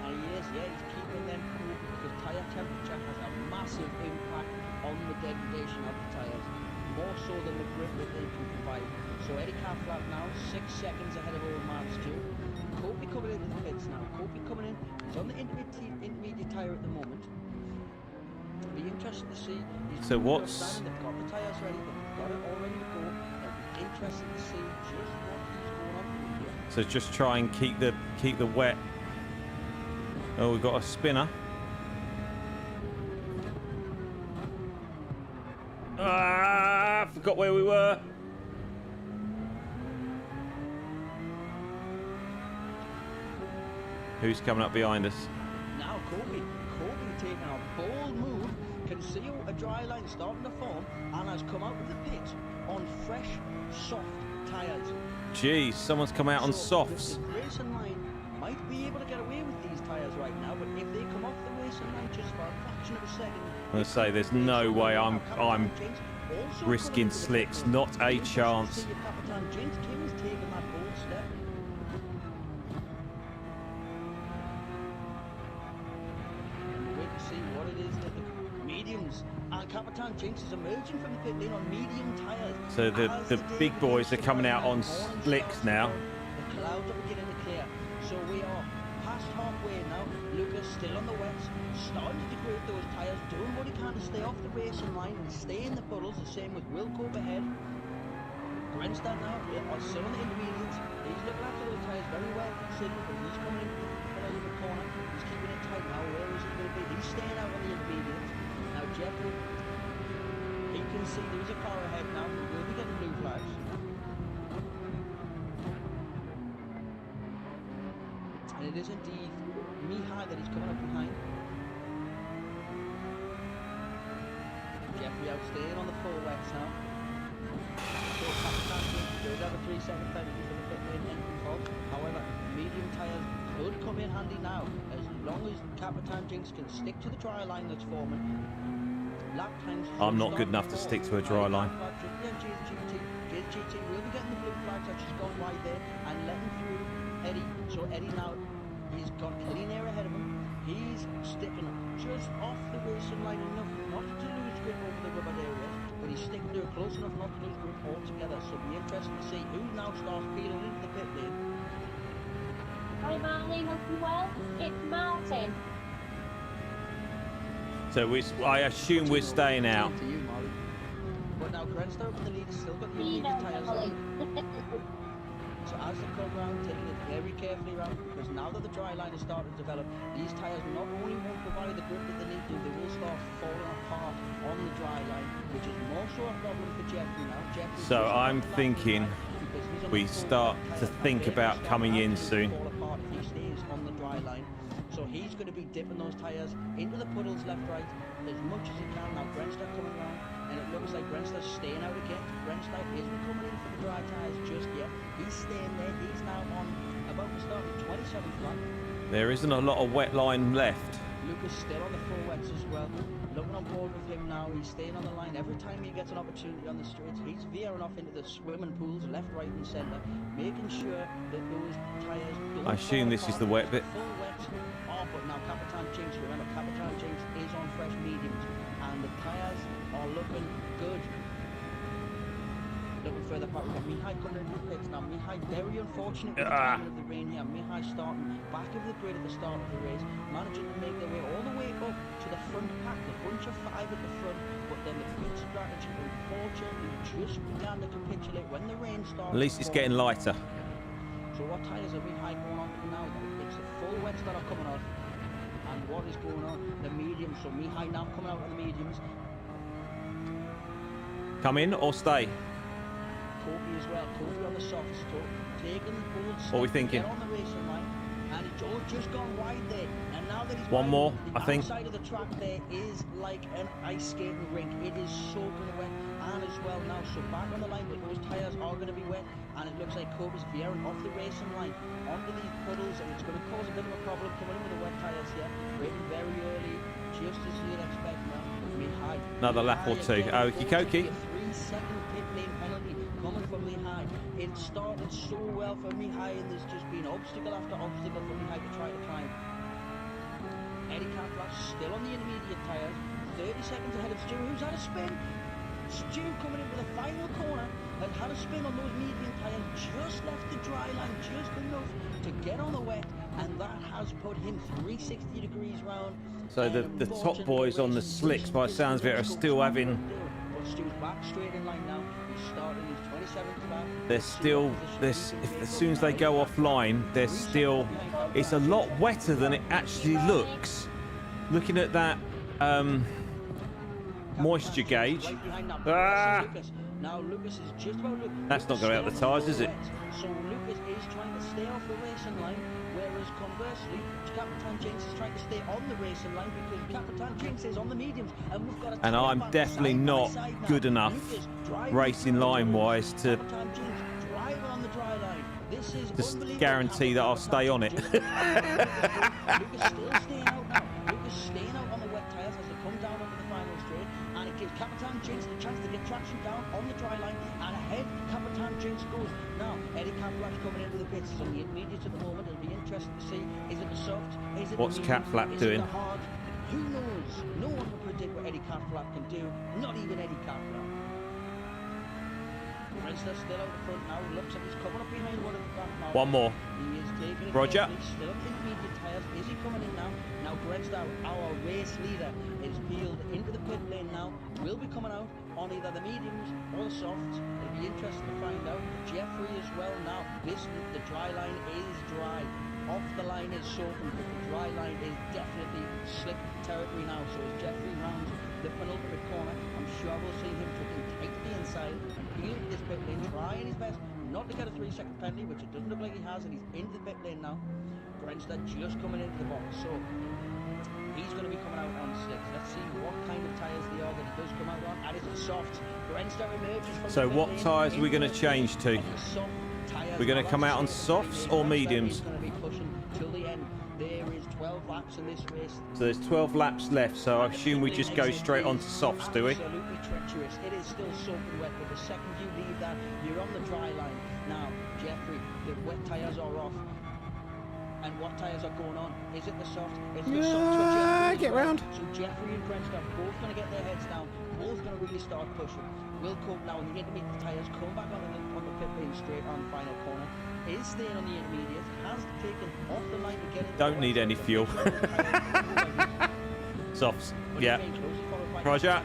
And he is, yeah, he's keeping them cool because tyre temperature has a massive impact on the degradation of the tyres, more so than the grip that they can provide. So Eddie Cathcart now 6 seconds ahead of old man Stu. Kopi coming into the pits now. Kopi coming in. He's on the intermediate tyre at the moment. It'll be interesting to see. So what's- They've got the tyres ready. They've got it all ready to go. It'll be interesting to see just what he's going on with here. So just try and keep the wet. Oh, we've got a spinner. Ah, forgot where we were. Who's coming up behind us? Now Kopi taking a bold move, can see a dry line starting to form, and has come out of the pit on fresh, soft tyres. Geez, someone's come out on So, softs. The racing line might be able to get away with these tyres right now, but if they come off the racing line just for a fraction of a second, I'm gonna say there's no way I'm risking slicks, not a chance. Capitan Jinx Kim is taking that bold step. Wait to see what it is that the mediums and Capitan Jinx is emerging from the pit lane on medium tyres. So the big boys are coming out on slicks now. The clouds are beginning to clear, so we are past halfway now. Lucas still on the wets, starting to degrade those tyres, doing what he can to stay off the racing line and stay in the puddles. The same with Wilco ahead. Grenston now still on the intermediates. He's looking after those tyres very well considering, but he's coming in from the corner. He's keeping it tight now. Where is he going to be? He's staying out on the intermediates. Now Jeffrey, he can see there's a car ahead now. He will be getting blue flags. And it is indeed Mihai that he's coming up behind. Jeffrey out staying on the full wets now. So Capitan does have a 3 second penalty for the pit lane entry fault. However, medium tyres could come in handy now as long as Capitan Jinx can stick to the dry line that's forming. Lap times. I'm not good enough to stick to a dry line. GT will be getting the blue flags that she's gone wide there and letting through Eddie. So Eddie now, he's got clean air ahead of him. He's sticking just off the racing line enough not to lose grip over the rubber areas, but he's sticking to it close enough not to lose grip altogether. So it'll be interesting to see who now starts peeling into the pit lane. Hi Marlene, hope you well. It's Martin. So I assume we're staying out. To you, Molly. But now Grenston in the lead has still got the You intermediate know, tyres Molly. on. So as they come round, taking it very carefully round, because now that the dry line has started to develop, these tyres not only won't provide the grip that they need to, they will start falling apart on the dry line, which is more so a problem for Jeffrey now. Jeffrey's So pushing I'm up the thinking line because he's on we the full start wet to tyre. think They about start coming in absolutely soon. fall apart if he stays on the dry line. So he's going to be dipping those tyres into the puddles left, right, as much as he can. Now Grenston coming round, and it looks like Grenston's staying out again. Grenston isn't coming in for the dry tyres just yet. He's staying there. He's now on about to start the 27th lap. There isn't a lot of wet line left. Lucas still on the full wets as well. Looking on board with him now. He's staying on the line. Every time he gets an opportunity on the straights, he's veering off into the swimming pools, left, right and centre, making sure that those tyres don't I assume fall this is apart. the wet bit. Full wets. Oh, but now Capitan Jinx, remember, Capitan Jinx is on fresh mediums, and the tyres are looking good. Looking further back, we've got Mihai coming into the pits now. Mihai, very unfortunate with the timing of the rain here. Mihai starting back of the grid at the start of the race, managing to make their way all the way up to the front pack, the bunch of 5 at the front, but then the pit strategy unfortunately just began to capitulate when the rain started. At least it's getting lighter. So what tyres are Mihai going on to now? It's the full wets that are coming off. And what is going on? The mediums. So Mihai now coming out of the mediums. Come in or stay? Kobe as well. Kobe on the softs. Taking the bold step What are we to thinking? get on the racing line. And it's all just gone wide there. And now that he's One wide, more, the I think. outside of the track there is like an ice skating rink. It is soaking wet. And as well now, so back on the line, but those tyres are going to be wet. And it looks like Kobe's veering off the racing line onto these puddles. And it's going to cause a bit of a problem coming in with the wet tyres here. Braking very early, just as you'd expect now. Mihai. Another lap or two. Mihai Okie again, dokie. a 3-second pit lane penalty coming from Mihai. It started so well for Mihai, and there's just been obstacle after obstacle for Mihai to try to climb. Eddie Catflash still on the intermediate tyres, 30 seconds ahead of Stu, who's had a spin. Stu coming in with a final corner and had a spin on those medium tyres, just left the dry line just enough to get on the wet, and that has put him 360 degrees round. So the top boys on the slicks, by the sounds of it, are still having. But Stu's back straight in line now. He's starting his 27th lap. They're still this. As soon as they go offline, they're still. It's a lot wetter than it actually looks. Looking at that moisture gauge. Ah! Now Lucas is just about. That's not going to help the tyres, is it? So Lucas is trying to stay off the racing line, whereas conversely, Capitan Jinx is trying to stay on the racing line because Capitan Jinx is on the mediums, and we've got a. And I'm definitely not good enough racing line-wise to Capitan Jinx driving on the dry line. This is just unbelievable. guarantee that I'll stay on it. Lucas still staying out now. Lucas staying out on the wet tyres as they come down over the final straight, and it gives Capitan Jinx the chance to get traction down on the dry line, and ahead Capitan Jinx goes. Now Eddie Catflash coming into the pits. He's on the intermediates at the moment. It'll be interesting to see, is it the soft, is it What's the medium, Catflap is doing? it the hard? Who knows? No one can predict what Eddie Catflap can do, not even Eddie Catflap. Rensler still out the front now. Looks like he's coming up behind one of the back now. One more. He is taking it Roger. carefully, still on the intermediate tyres. Is he coming in now? Now Grensdow, our race leader, is peeled into the pit lane now. Will be coming out on either the mediums or the softs. It'll be interesting to find out. Jeffrey as well now. The dry line is dry. Off the line is soaking, but the dry line is definitely slick territory now. So as Jeffrey rounds the penultimate corner, I'm sure we'll see him tripping tight to the inside and peeling this pit lane, trying his best not to get a 3-second penalty, which it doesn't look like he has, and he's into the pit lane now. Grenstad just coming into the box, so he's going to be coming out on slicks. Let's see what kind of tyres they are that he does come out on. And it's a soft. Grenstad emerges from So the pit what lane tyres are we into going to the change to? soft tyres. We're going to come out on Grenstad softs or mediums? is going to be pushing till the end. There is 12 laps in this race. So there's 12 laps left, so I assume we just go straight onto softs, do we? Absolutely treacherous. It is still soaking wet, but the second you leave that, you're on the dry line. Now, Jeffrey, the wet tyres are off. And what tyres are going on? Is it the soft? It's the soft for Jeffrey. get round. So Jeffrey and Grensdow both going to get their heads down. Both going to really start pushing. Will Cope now in the intermediate tyres come back on the pit lane straight on the final corner. Is staying on the intermediate, has taken off the line to get into Don't the need wet any side. fuel. Softs, yeah. Roger.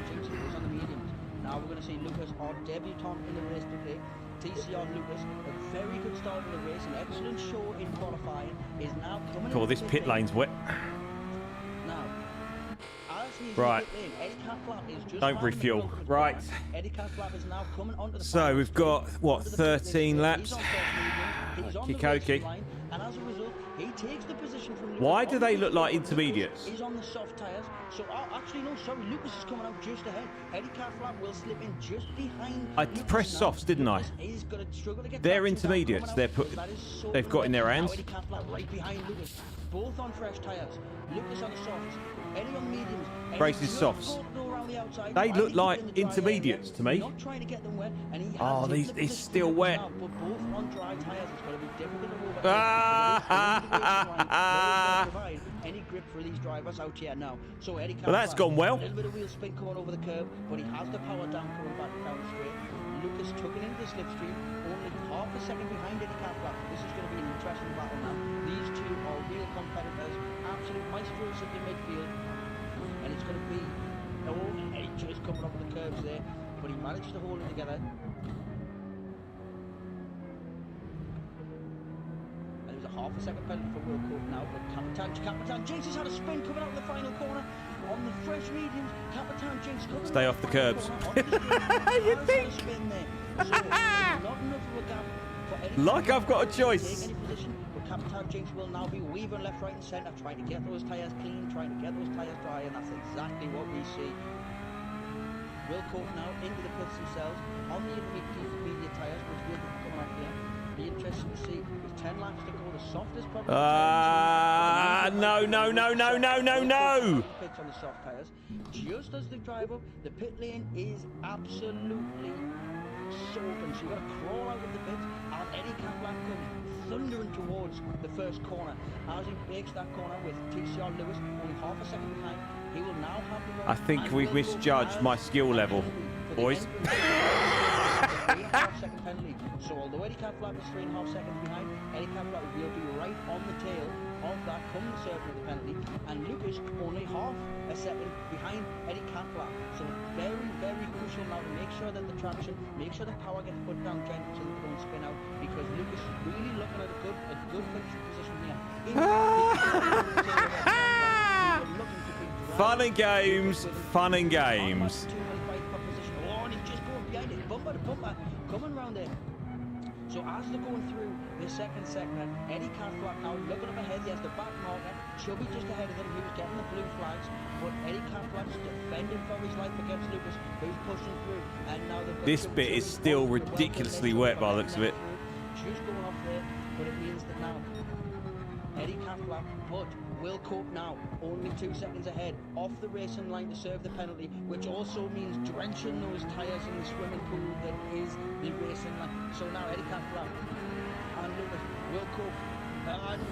Now we're going to see Lucas, our debutant in the race today. TCR Lucas, a very good start in the race, an excellent show in qualifying, is now coming Oh, into this the pit lane's wet. Now, as he's Right. in the pit lane, Eddie Catflap is just Don't round the refuel. penultimate Right. corner. Eddie Catflap is now coming onto the So final we've straight, got, what, onto the pit lane 13 straight. laps? He's on first medium, he's on the Okey-dokey. racing line, and as a result, he takes the position from Lucas. Why do on they the look like Lucas intermediates? is on the soft tyres. So, actually, no, sorry, Lucas is coming out just ahead. Eddie Catflap will slip in just behind. I Lucas pressed now. softs, didn't I? Lucas is gonna struggle to get They're traction down, intermediates. coming They're out, put- that is so they've got in their wet. hands. Now Eddie Catflap right behind Lucas, both on fresh tyres. Lucas on the softs, Eddie on the mediums. Eddie Braces just softs. got to go around the outside. They While look he's like in the dry intermediates area, to me. Not trying to get them wet, and he has Oh, taken these- the it's position still from wet. Lucas now, but both on dry tyres. It's going to be difficult to move ahead. Ah. Provide any grip for these drivers out here now. So Eddie Well, that's Catflap, gone well. A little bit of wheel spin coming over the curb, but he has the power down coming back down straight. Lucas tucking into the slipstream, only half a second behind Eddie Catflap. This is going to be an interesting battle now. These two are real competitors, absolute maestros of the midfield, and it's going to be, oh, Eddie just coming up with the curves there, but he managed to hold it together. Half a second penalty for Wilco now, but Capitan Jinx has had a spin coming out of the final corner on the fresh mediums. Capitan Jinx coming Stay off the curbs. You think? Spin there. So, not enough of a gap for Eddie Like I've got a to choice. take any position, but Capitan Jinx will now be weaving left, right and centre, trying to get those tyres clean, trying to get those tyres dry, and that's exactly what we see. Wilco now into the pits themselves on the intermediate tyres, which will be coming off here. Be interesting to see with 10 laps to go, the softest probably. No. Pits on the soft tyres. Just as they drive up, the pit lane is absolutely soaking. So you've got to crawl out of the pits, and Eddie Catflap comes thundering towards the first corner. As he makes that corner with TCR Lewis only half a second behind, he will now have the run. I think we've misjudged my skill level, boys. 3.5 second penalty. So although Eddie Catflap is 3.5 seconds behind, Eddie Catflap will be right on the tail of that come the circle of the penalty, and Lucas only half a second behind Eddie Catflap. So very, very crucial now to make sure that the traction, make sure the power gets put down gently so they don't spin out, because Lucas is really looking at a good finishing position here. Fun and games, fun and games. Oh, and he's just going behind it, bumper to bumper, coming round there. So as they're going through the second sector, Eddie Catflap now looking up ahead. He has the back marker. Chubby just ahead of him. He was getting the blue flags, but Eddie Catflap's defending for his life against Lucas, who's pushing through. And now This bit is still ridiculously wet by the looks of it. Just going off there, but it means that now Eddie Catflap, but Wilco now only 2 seconds ahead off the racing line to serve the penalty, which also means drenching those tyres in the swimming pool that is the racing line. So now Eddie Catflap and Lucas, Wilco, and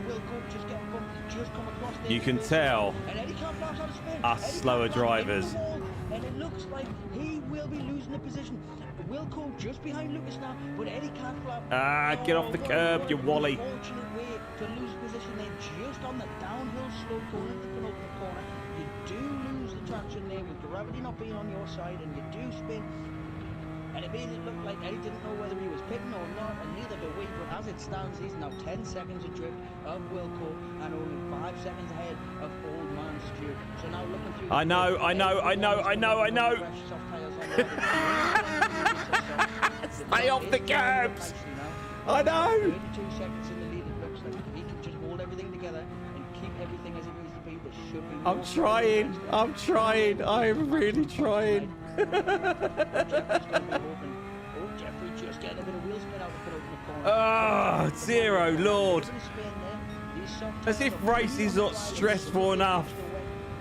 Wilco just getting bumped. He's just come across there. You can tell and Eddie Catflap's on a spin. us Eddie slower Catflap drivers. into the wall, and it looks like he will be losing the position. Wilco just behind Lucas now, but Eddie Catflap. Get off the curb, you wally. Fortunate way to lose position there, just on the downhill slope going into the penultimate corner. You do lose the traction there with gravity not being on your side, and you do spin. And it made it look like Eddie didn't know whether he was pitting or not, and neither do we. But as it stands, he's now 10 seconds adrift of Wilco and only 5 seconds ahead of Old Man Stewart. So now looking through. I know. Stay off the curbs. I know. 32 seconds in the lead. It looks like he can just hold everything together and keep everything as it needs to be. There should be. I'm trying. I'm really trying. Jeffrey's going to be open. Oh, Jeffrey just getting a bit of wheel spin out the penultimate corner. Oh, zero, Lord. As if race is not stressful enough.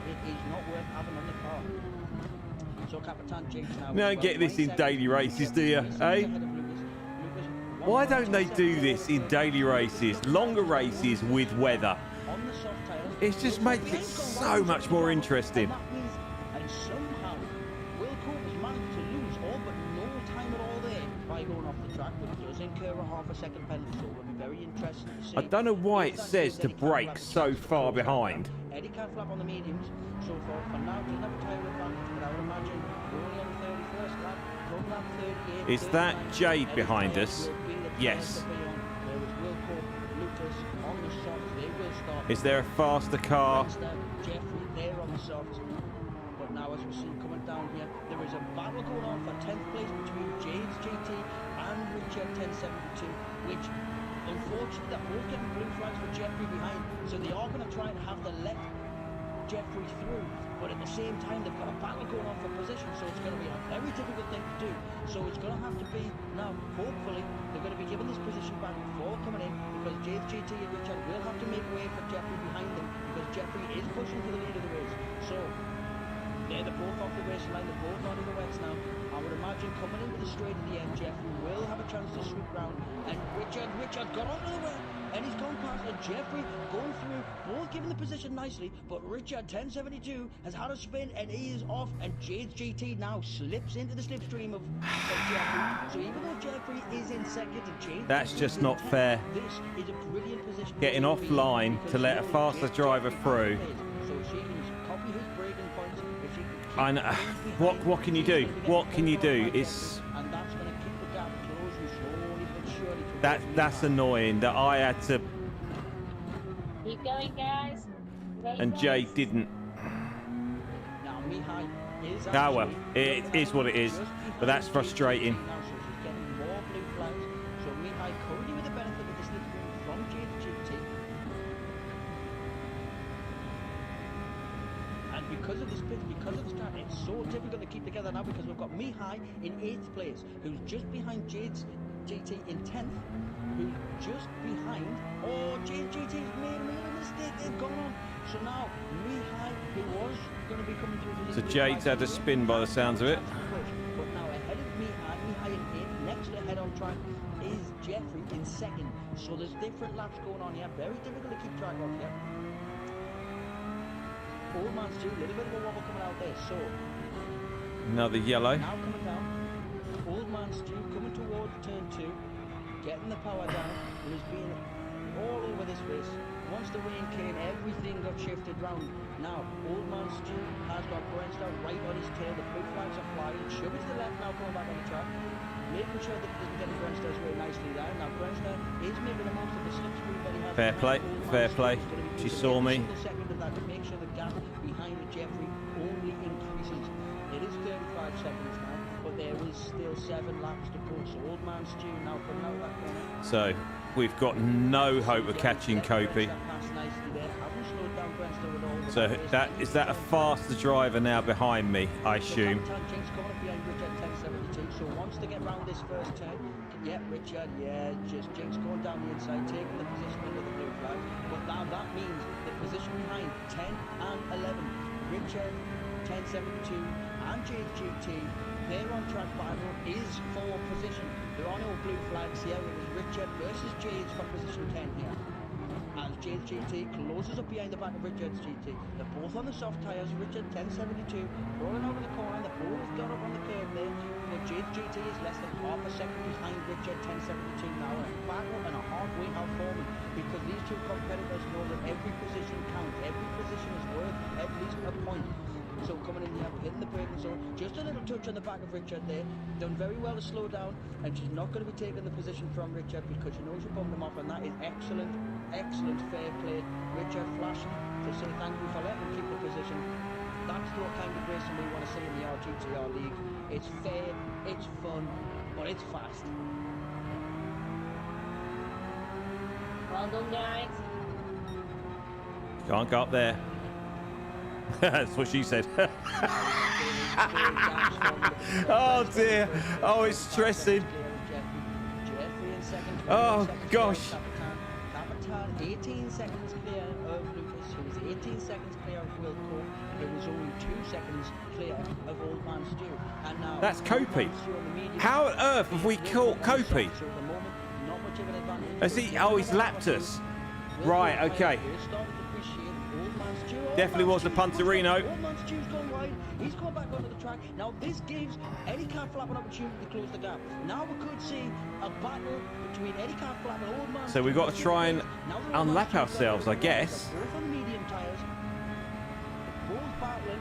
It is not worth having on the car. So Capitan Jinx now. You don't get this in daily races, do you? Eh? Why don't they do this in daily races, longer races with weather? It just makes it so much more interesting. And somehow Wilco has managed to lose all but no time at all there by going off the track, but it does incur a half a second penalty, so it will be very interesting to see. I don't know why it says to brake so far behind. Eddie Catflap on the mediums so far. For now, doesn't have a tyre advantage, but I would imagine we're only on the 31st lap. From that 38. Is that Jade behind us? Yes. Is there a faster car? Jeffrey there on the softs. But now as we see coming down here, there is a battle going on for 10th place between James GT and Richard 1072, which unfortunately they're both getting blue flags for Jeffrey behind, so they are going to try and have to let Jeffrey through, but at the same time they've got a battle going on for position, so it's going to be a very difficult thing to do. So it's going to have to be now, hopefully they're going to be giving this position back before coming in, because James GT and Richard will have to make way for Jeffrey behind them, because Jeffrey is pushing for the lead of the race. So They're both off the racing line, they're both not in the wets now. I would imagine coming into the straight at the end, Jeffrey will have a chance to swoop round. And Richard got onto the wet, and he's gone past, and Jeffrey going through, both giving the position nicely, but Richard, 1072, has had a spin, and he is off, and Jade's GT now slips into the slipstream of Jeffrey. So even though Jeffrey is in second, and Jade That's is just in not 10th, fair. This is a brilliant position. Getting for Jade offline because to let a she faster knows driver Jeffrey through. So she can copy his braking points. If she can keep I know. behind, What can you do? she's gonna get What can you do? overrun by It's Jeffrey, and that's going to keep the gap closing slowly but surely towards that's Mihai. annoying that I had to Keep going, guys. Ready, and Jay guys? didn't. Now Mihai is Ah, well, actually it just is what it is, behind but that's Jade frustrating. now, so she's getting more blue flags. So Mihai currently with the benefit of the slipstream from Jade GT. And because of this pit, because of the start, it's so difficult to keep together now because we've got Mihai in 8th place, who's just behind Jade's GT in 10th, who's just behind. Oh, Jade's GT's made a little mistake, they've gone on. So now Mihai, who was going to be coming through to So Jade's had a spin by the sounds of it. But now ahead of Mihai in 8th, next ahead on track is Jeffrey in 2nd. So there's different laps going on here, very difficult to keep track of here. Old man Stu, a little bit of a wobble coming out there, so Another yellow. now coming down. Old man Stu coming towards turn 2, getting the power down, and has been all over this race. Once the rain came, everything got shifted round. Now, old man Stu has got Brenstad right on his tail. The blue flags are flying. Should be to the left now, coming back on the track. Making sure that he doesn't get Brenstad's way nicely there. Now, Brenstad is making the most of the slipstream that he has. Fair play, Old Man fair Stu play. is gonna be She using saw every me. single second of that to make sure the gap behind Jeffrey only increases. It is 35 seconds now, but there is still 7 laps to go. So old man Stu now coming out that corner. So we've got no hope of catching Kopi. So that is that a faster driver now behind me, I assume. So wants to get round this first turn. Yeah, Richard, yeah, just Jinx going down the inside, taking the position under the blue flag. But now that means the position behind 10 and 11. Richard, 1072, and Jade GT. Their on-track battle is for position. There are no blue flags here. It is Richard versus Jade's for position 10 here. As Jade's GT closes up behind the back of Richard's GT. They're both on the soft tyres. Richard 1072 rolling over the corner. They both got up on the curve there. But Jade's GT is less than half a second behind Richard 1072 now. And a battle and a halfway out forming because these two competitors know that every position counts. Every position is worth at least a point. So coming in here, hitting the braking zone, just a little touch on the back of Richard there, done very well to slow down, and she's not going to be taking the position from Richard because she knows you bumped him off, and that is excellent, excellent fair play. Richard flashing to say thank you for letting him keep the position. That's the kind of racing we want to see in the RGTR League. It's fair, it's fun, but it's fast. Well done, guys. Can't go up there. That's what she said. Oh dear. Oh, it's stressing. Oh gosh. Capitan 18 seconds clear of Lucas, who is 18 seconds clear of Wilco, who is only 2 seconds clear of Old Man Stu. And now That's Old Kopi. Man Stu on the medium How on earth have we caught Kopi? So at the moment, not much of an advantage. Has he? Oh, he's lapped us. Right, okay. Definitely was the Punterino. Old Man Stu's gone wide. He's gone back onto the track. Now this gives Eddie Car Flap an opportunity to close the gap. Now we could see a battle between Eddie Car Flap and Old Man So we've got to try and unlap ourselves, I guess. Both on medium tyres. Both battling.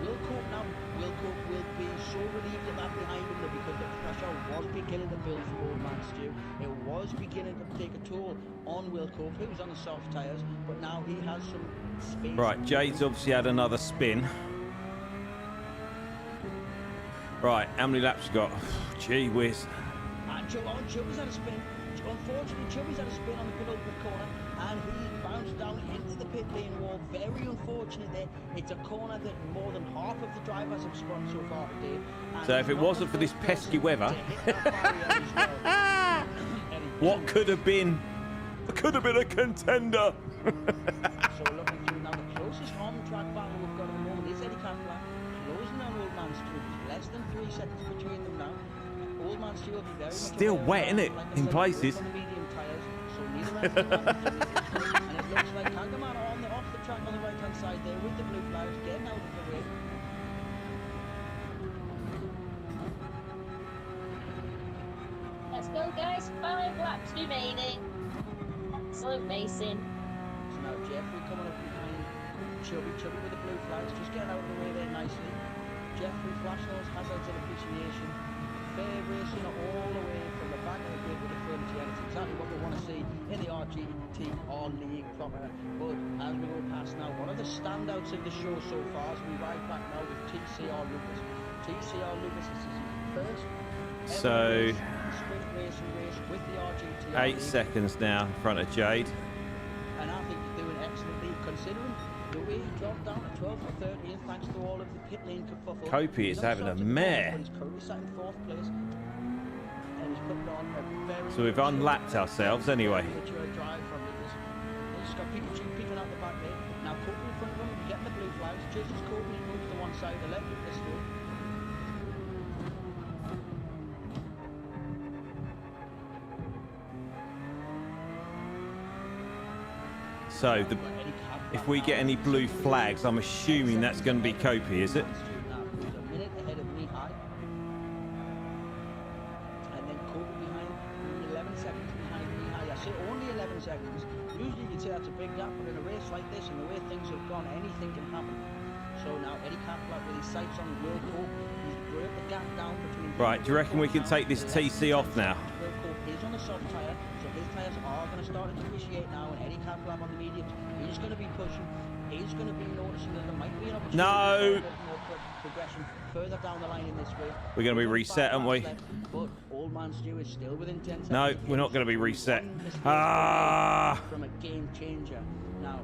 Wilcoke now. Wilcoke will be so relieved of that behind him though, because the pressure was beginning to build for Old Man Stu. It was beginning to take a toll on Wilcoke, who's on the soft tyres, but now he has some space. Right, Jade's obviously had another spin. Right, how many laps you got? Gee whiz. And Chubby's had a spin. Unfortunately, Chubby's had a spin on the penultimate corner, and he bounced down into the pit lane wall. Very unfortunate there. It's a corner that more than half of the drivers have spun so far today. And So if it he's not wasn't the for this first pesky person weather, to hit that barrier as well. what could have been? Could have been a contender. So looking through now, the closest on-track battle we've got at the moment is Eddie Catlett. closing on Old Man Stew. There's less than 3 seconds between them now. Old Man Stew will be very much Still aware wet, of innit, that. Like I in said, places. on the medium tyres, so neither end of the line. And it looks like Kangaman on the off the track on the right hand side there with the blue flags getting out of the way. Let's go, guys. 5 laps remaining. Excellent racing. So now Jeffrey coming up behind Chubby with the blue flags, just getting out of the way there nicely. Jeffrey flashing those hazards and appreciation. Fair racing all the way from the back of the grid to the front. Yeah, it's exactly what we want to see in the RGT R League proper. But as we go past now, one of the standouts of the show so far as we ride back now with TCR Lucas. TCR Lucas is his first So, sprint racing race with the RGT 8 seconds now in front of Jade. And I think he's doing excellently considering the way he dropped down to 12th or 13th thanks to all of the pit lane kerfuffle. Copey is having a mare. He's currently sat in 4th place. And he's putting on a very So we've unlapped ourselves anyway. mature drive from Lucas. He's got Pikachu peeking out the back there. Now Copey in front of him, getting the blue flags. Just as Copey moves to one side to let Lucas through. So, if we get any blue flags, I'm assuming that's going to be Copey, is it? Now, he's a minute ahead of Mihai. And then Copey behind, 11 seconds behind Mihai. I say only 11 seconds. Usually you'd say that's a big gap, but in a race like this and the way things have gone, anything can happen. So now Eddie Cartwright with his sights on Will Cope. He's brought the gap down between... Right, do you reckon we can take this TC off now? Will Cope is on the soft tyre, so his tyres are going to start to depreciate now, and Eddie Cartwright on the mediums. He's going to be pushing. He's going to be noticing that there might be an opportunity No! for a bit more progression further down the line in this race. We're going to be reset, aren't we? But Old Man Stew is still within 10 seconds. No, we're not going to be reset. One mistake Ah! from a game changer. Now,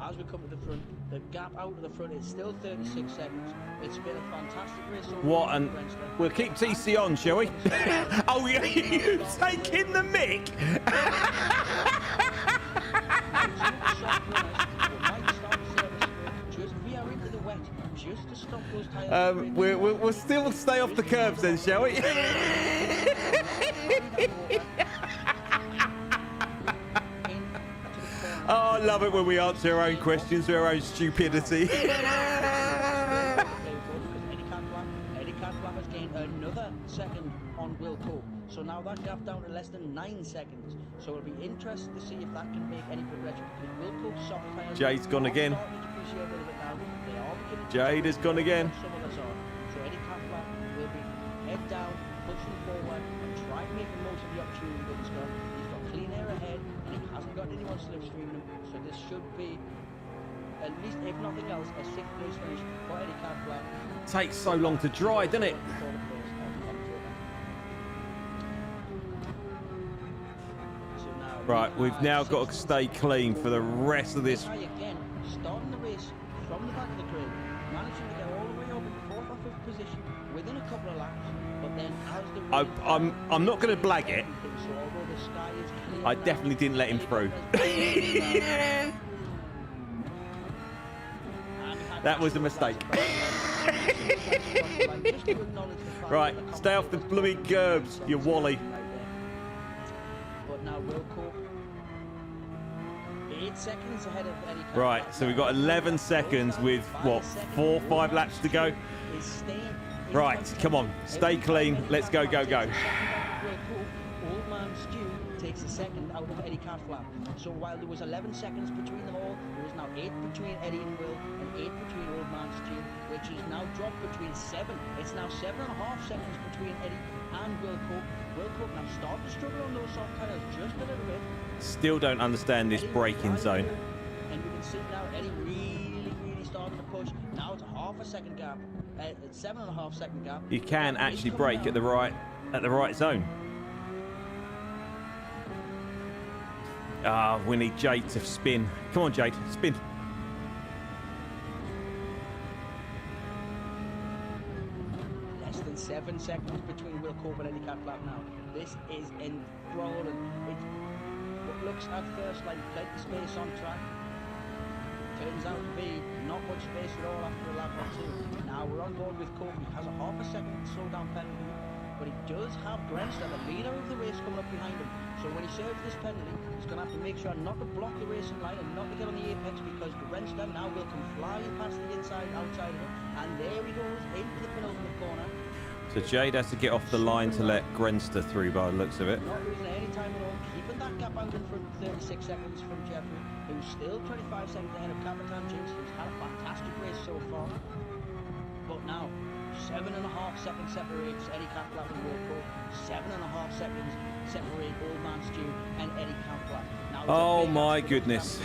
as we come to the front, the gap out of the front is still 36 seconds. It's been a fantastic race. So What far an... for Brensler. We'll keep TC on, shall we? Oh, you taking the mic? We'll still stay off the curbs then, shall we? Oh, I love it when we answer our own questions with our own stupidity. Eddie Cartwright has gained another second on Will Cope. So now that gap down to less than 9 seconds. So it'll be interesting to see if that can make any progression. Because Will Cope's soft tyres Jade's gone are again. starting to depreciate a little bit now. They are beginning to Jade has gone again. Some of us are. So Eddie Cartwright will be head down, pushing forward, and try and make the most of the opportunity that he's got. He's got clean air ahead, and he hasn't got anyone slipstreaming him. So this should be, at least if nothing else, a 6th place finish for Eddie Cartwright. Takes so long to dry, doesn't it? Right, we've now got to stay clean for the rest of this. Again, starting the race from the back of the grid, managing to get all the way up in 4th or 5th position within a couple of laps, but then as the I'm not going to blag it. so although the sky is clear I now, definitely didn't let him through. That was a mistake. Right, stay off the blooming curbs, you wally. But now Will Cope 8 seconds ahead of Eddie Cartwright. Right, so we've got 11 seconds with, what, 4 or 5 laps to go? Is staying in Right, front. come on, stay clean, let's go, go, go. Will Cope, Old Man Stew takes a second out of Eddie Cartwright. So while there was 11 seconds between them all, there is now 8 between Eddie and Will, and 8 between Old Man Stew, which is now dropped between 7. It's now 7.5 seconds between Eddie and Will Cope. Will Cope now starting to struggle on those soft tyres just a little bit. Still don't understand this Eddie braking was zone. driving through, and you can see now Eddie really starting to push. Now it's a half a second gap. It's 7.5 second gap. You can He's actually coming brake at the right zone. Ah, we need Jade to spin. Come on, Jade, spin. Less than 7 seconds between Will Cope and Eddie Cartwright now. This is enthralling. It looks at first like plenty space on track. turns out to be not much space at all after a lap or two. Now we're on board with Coke. He has a half a second slowdown penalty, but he does have Grenster, the leader of the race, coming up behind him. So when he serves this penalty, he's going to have to make sure not to block the racing line and not to get on the apex, because Grenster now will come flying past the outside of him, and there he goes into the penultimate corner. So Jade has to get off the line to let Grenster through by the looks of it. Not losing any time at all, keeping that gap out in front, 36 seconds from Jeffrey, who's still 25 seconds ahead of Capitan Jinx, who's had a fantastic race so far. But now, 7.5 seconds separates Eddie Campbell and Wilco. 7.5 seconds separate Old Man Stew and Eddie Campbell. Now, Oh my goodness.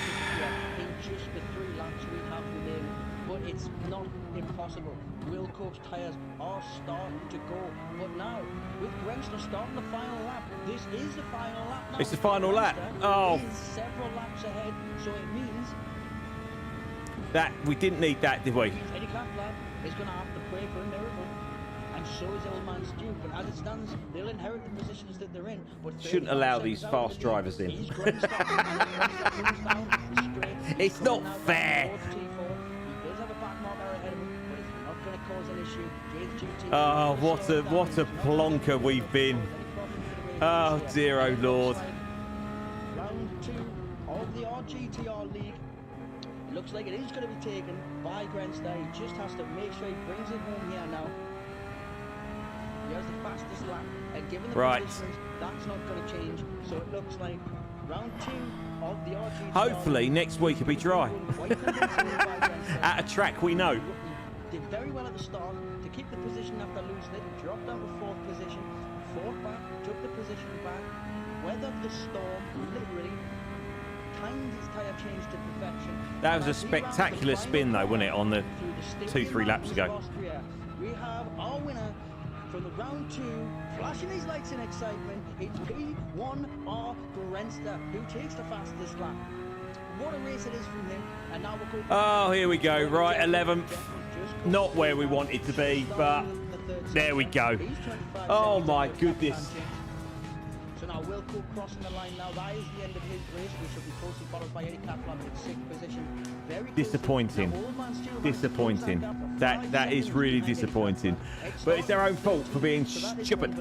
in just the 3 laps we have remaining, but it's not impossible. Wilco's tyres are starting to go, but now with Grenster starting the final lap, this is the final lap now. It's the final lap. Grenster Oh. is several laps ahead, so it means That we didn't need that, did we? Eddie Campbell is going to have to pray for a miracle, and so is Old Man Stew. But as it stands, they'll inherit the positions that they're in. But Shouldn't allow these fast drivers in. He's Grenster, and moves down the straight. It's He's not now fair. down towards T4. He does have a back marker ahead of him, but it's not going to cause an issue. JT Oh, what a plonker we've been. Oh dear, oh Lord. Round 2 of the RGTR League. It looks like it is going to be taken by Grenster. He just has to make sure he brings it home here now. He has the fastest lap, and given the Right. positions, that's not going to change. So it looks like round 2 of the RGTR. Hopefully next week will be dry. Quite convincingly by Grenster. At a track we know. Did very well at the start to keep the position after losing it. Dropped down to 4th position, fought back, took the position back, weathered the storm, literally. Timed his tyre change to perfection. That was a And as he rounds the spectacular final spin though, wasn't it, on the through the 2-3 laps Mountains ago. of Austria, we have our winner from the round 2, flashing his lights in excitement. It's P1R Grenster, who takes the fastest lap. What a race it is from him. And now we'll go. Oh, here we go. Right, 11th. Not where we wanted to be, but there we go. Oh my goodness. So now Wilco crossing the line now. That is the end of his race, which will be closely followed by Eddie Kaplan in 6th position. Very close. Disappointing. Now, Old Man Steele Disappointing. has closed that gap. That is really disappointing. But it's their own fault for being stupid.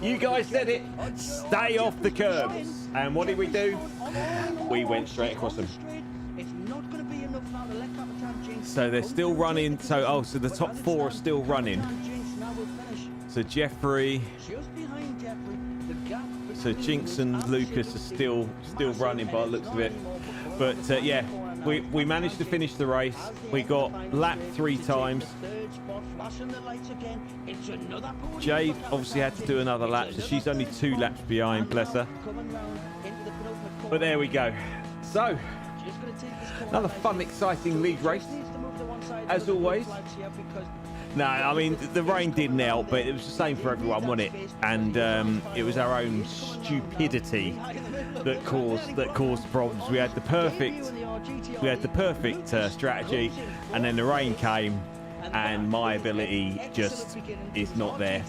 You guys said it. Stay off the curbs. And what did we do? We went straight across them. It's not going to be enough now to let Capitan Jinx. So they're still running. So the top 4 are still running. Capitan Jinx now will finish So Jeffrey, just behind Jeffrey. The gap so between Jinx them and is Lucas are still running by the looks of it. But yeah, we managed to finish the race. We got lapped 3 times. Jade obviously had to do another lap, so she's only 2 laps behind, bless her. But there we go. So, another fun, exciting league race. As always. No, I mean, the rain didn't help, but it was the same for everyone, wasn't it? And it was our own stupidity that caused problems. We had the perfect strategy, and then the rain came, and my ability just is not there.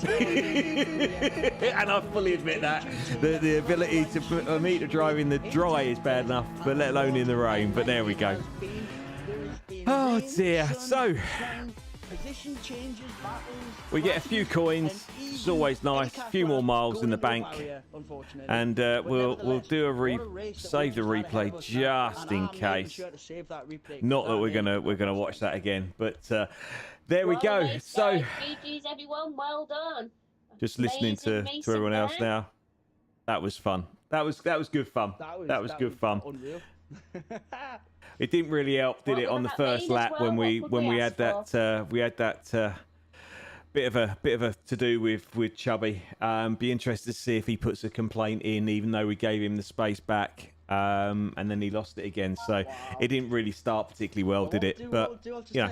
And I fully admit that. The ability for me to drive in the dry is bad enough, but let alone in the rain. But there we go. Oh dear. So we get a few coins. It's always nice. A few more miles in the bank, and we'll do save the replay just in case. Not that we're gonna watch that again, but there we go. So GG's everyone, well done. just listening to Amazing everyone else man. now. That was fun. That was good fun. That was good fun. Unreal. It didn't really help, did Well, it, on the what about first Wayne as lap well? when we What could we had ask that bit of a to do with Chubby. Be interested to see if he puts a complaint in, even though we gave him the space back, and then he lost it again. So it didn't really start particularly well, did it? But you know,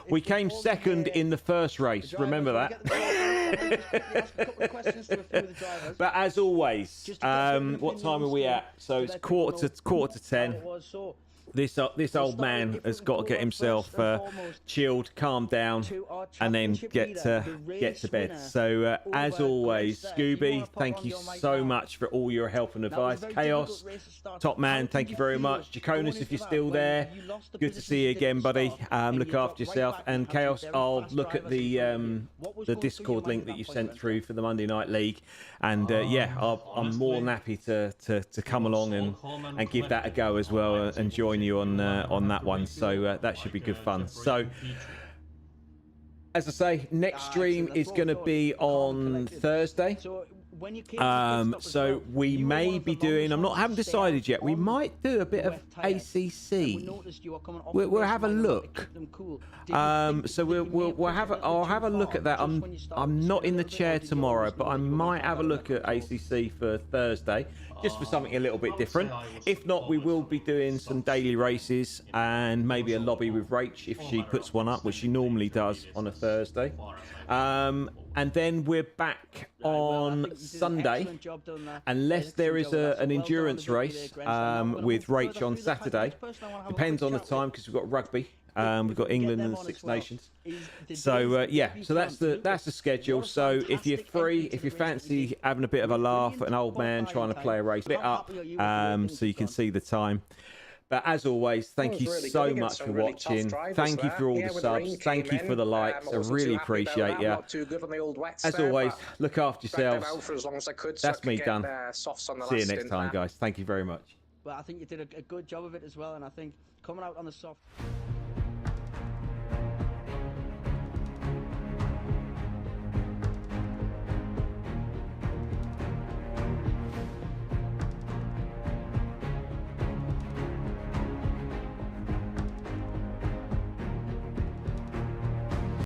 we came second in the first race. Remember that. But as always, what time are we at? So it's quarter to 10. this old man has got to get himself chilled, calmed down, and then get to bed. So as always, Scooby, thank you so much for all your help and advice. Chaos, top man, thank you very much. Jaconis, if you're still there, good to see you again, buddy. Look after yourself. And Chaos, I'll look at the Discord link that you sent through for the Monday Night League, and yeah, I'm more than happy to come along and give that a go as well, and join you on that one. So that should be good fun. So as I say, next stream is going to be on Thursday. So we may be doing, haven't decided yet, we might do a bit of ACC. We'll have a look. So I'll have a look at that. I'm not in the chair tomorrow, but I might have a look at ACC for Thursday, just for something a little bit different. If not, we will be doing some daily races and maybe a lobby with Rach if she puts one up, which she normally does on a Thursday. And then we're back on Sunday, unless there is an endurance race with Rach on Saturday. Depends on the time, because we've got rugby. We've got England and the Six Nations. So yeah, so that's the schedule. So if you're free, if you fancy having a bit of a laugh at an old man trying to play a race, put it up so you can see the time. But as always, thank you so much for watching. Thank you for all the subs. Thank you for the likes. I really appreciate you. As always, look after yourselves. That's me done. See you next time, guys. Thank you very much. But I think you did a good job of it as well, and I think coming out on the soft...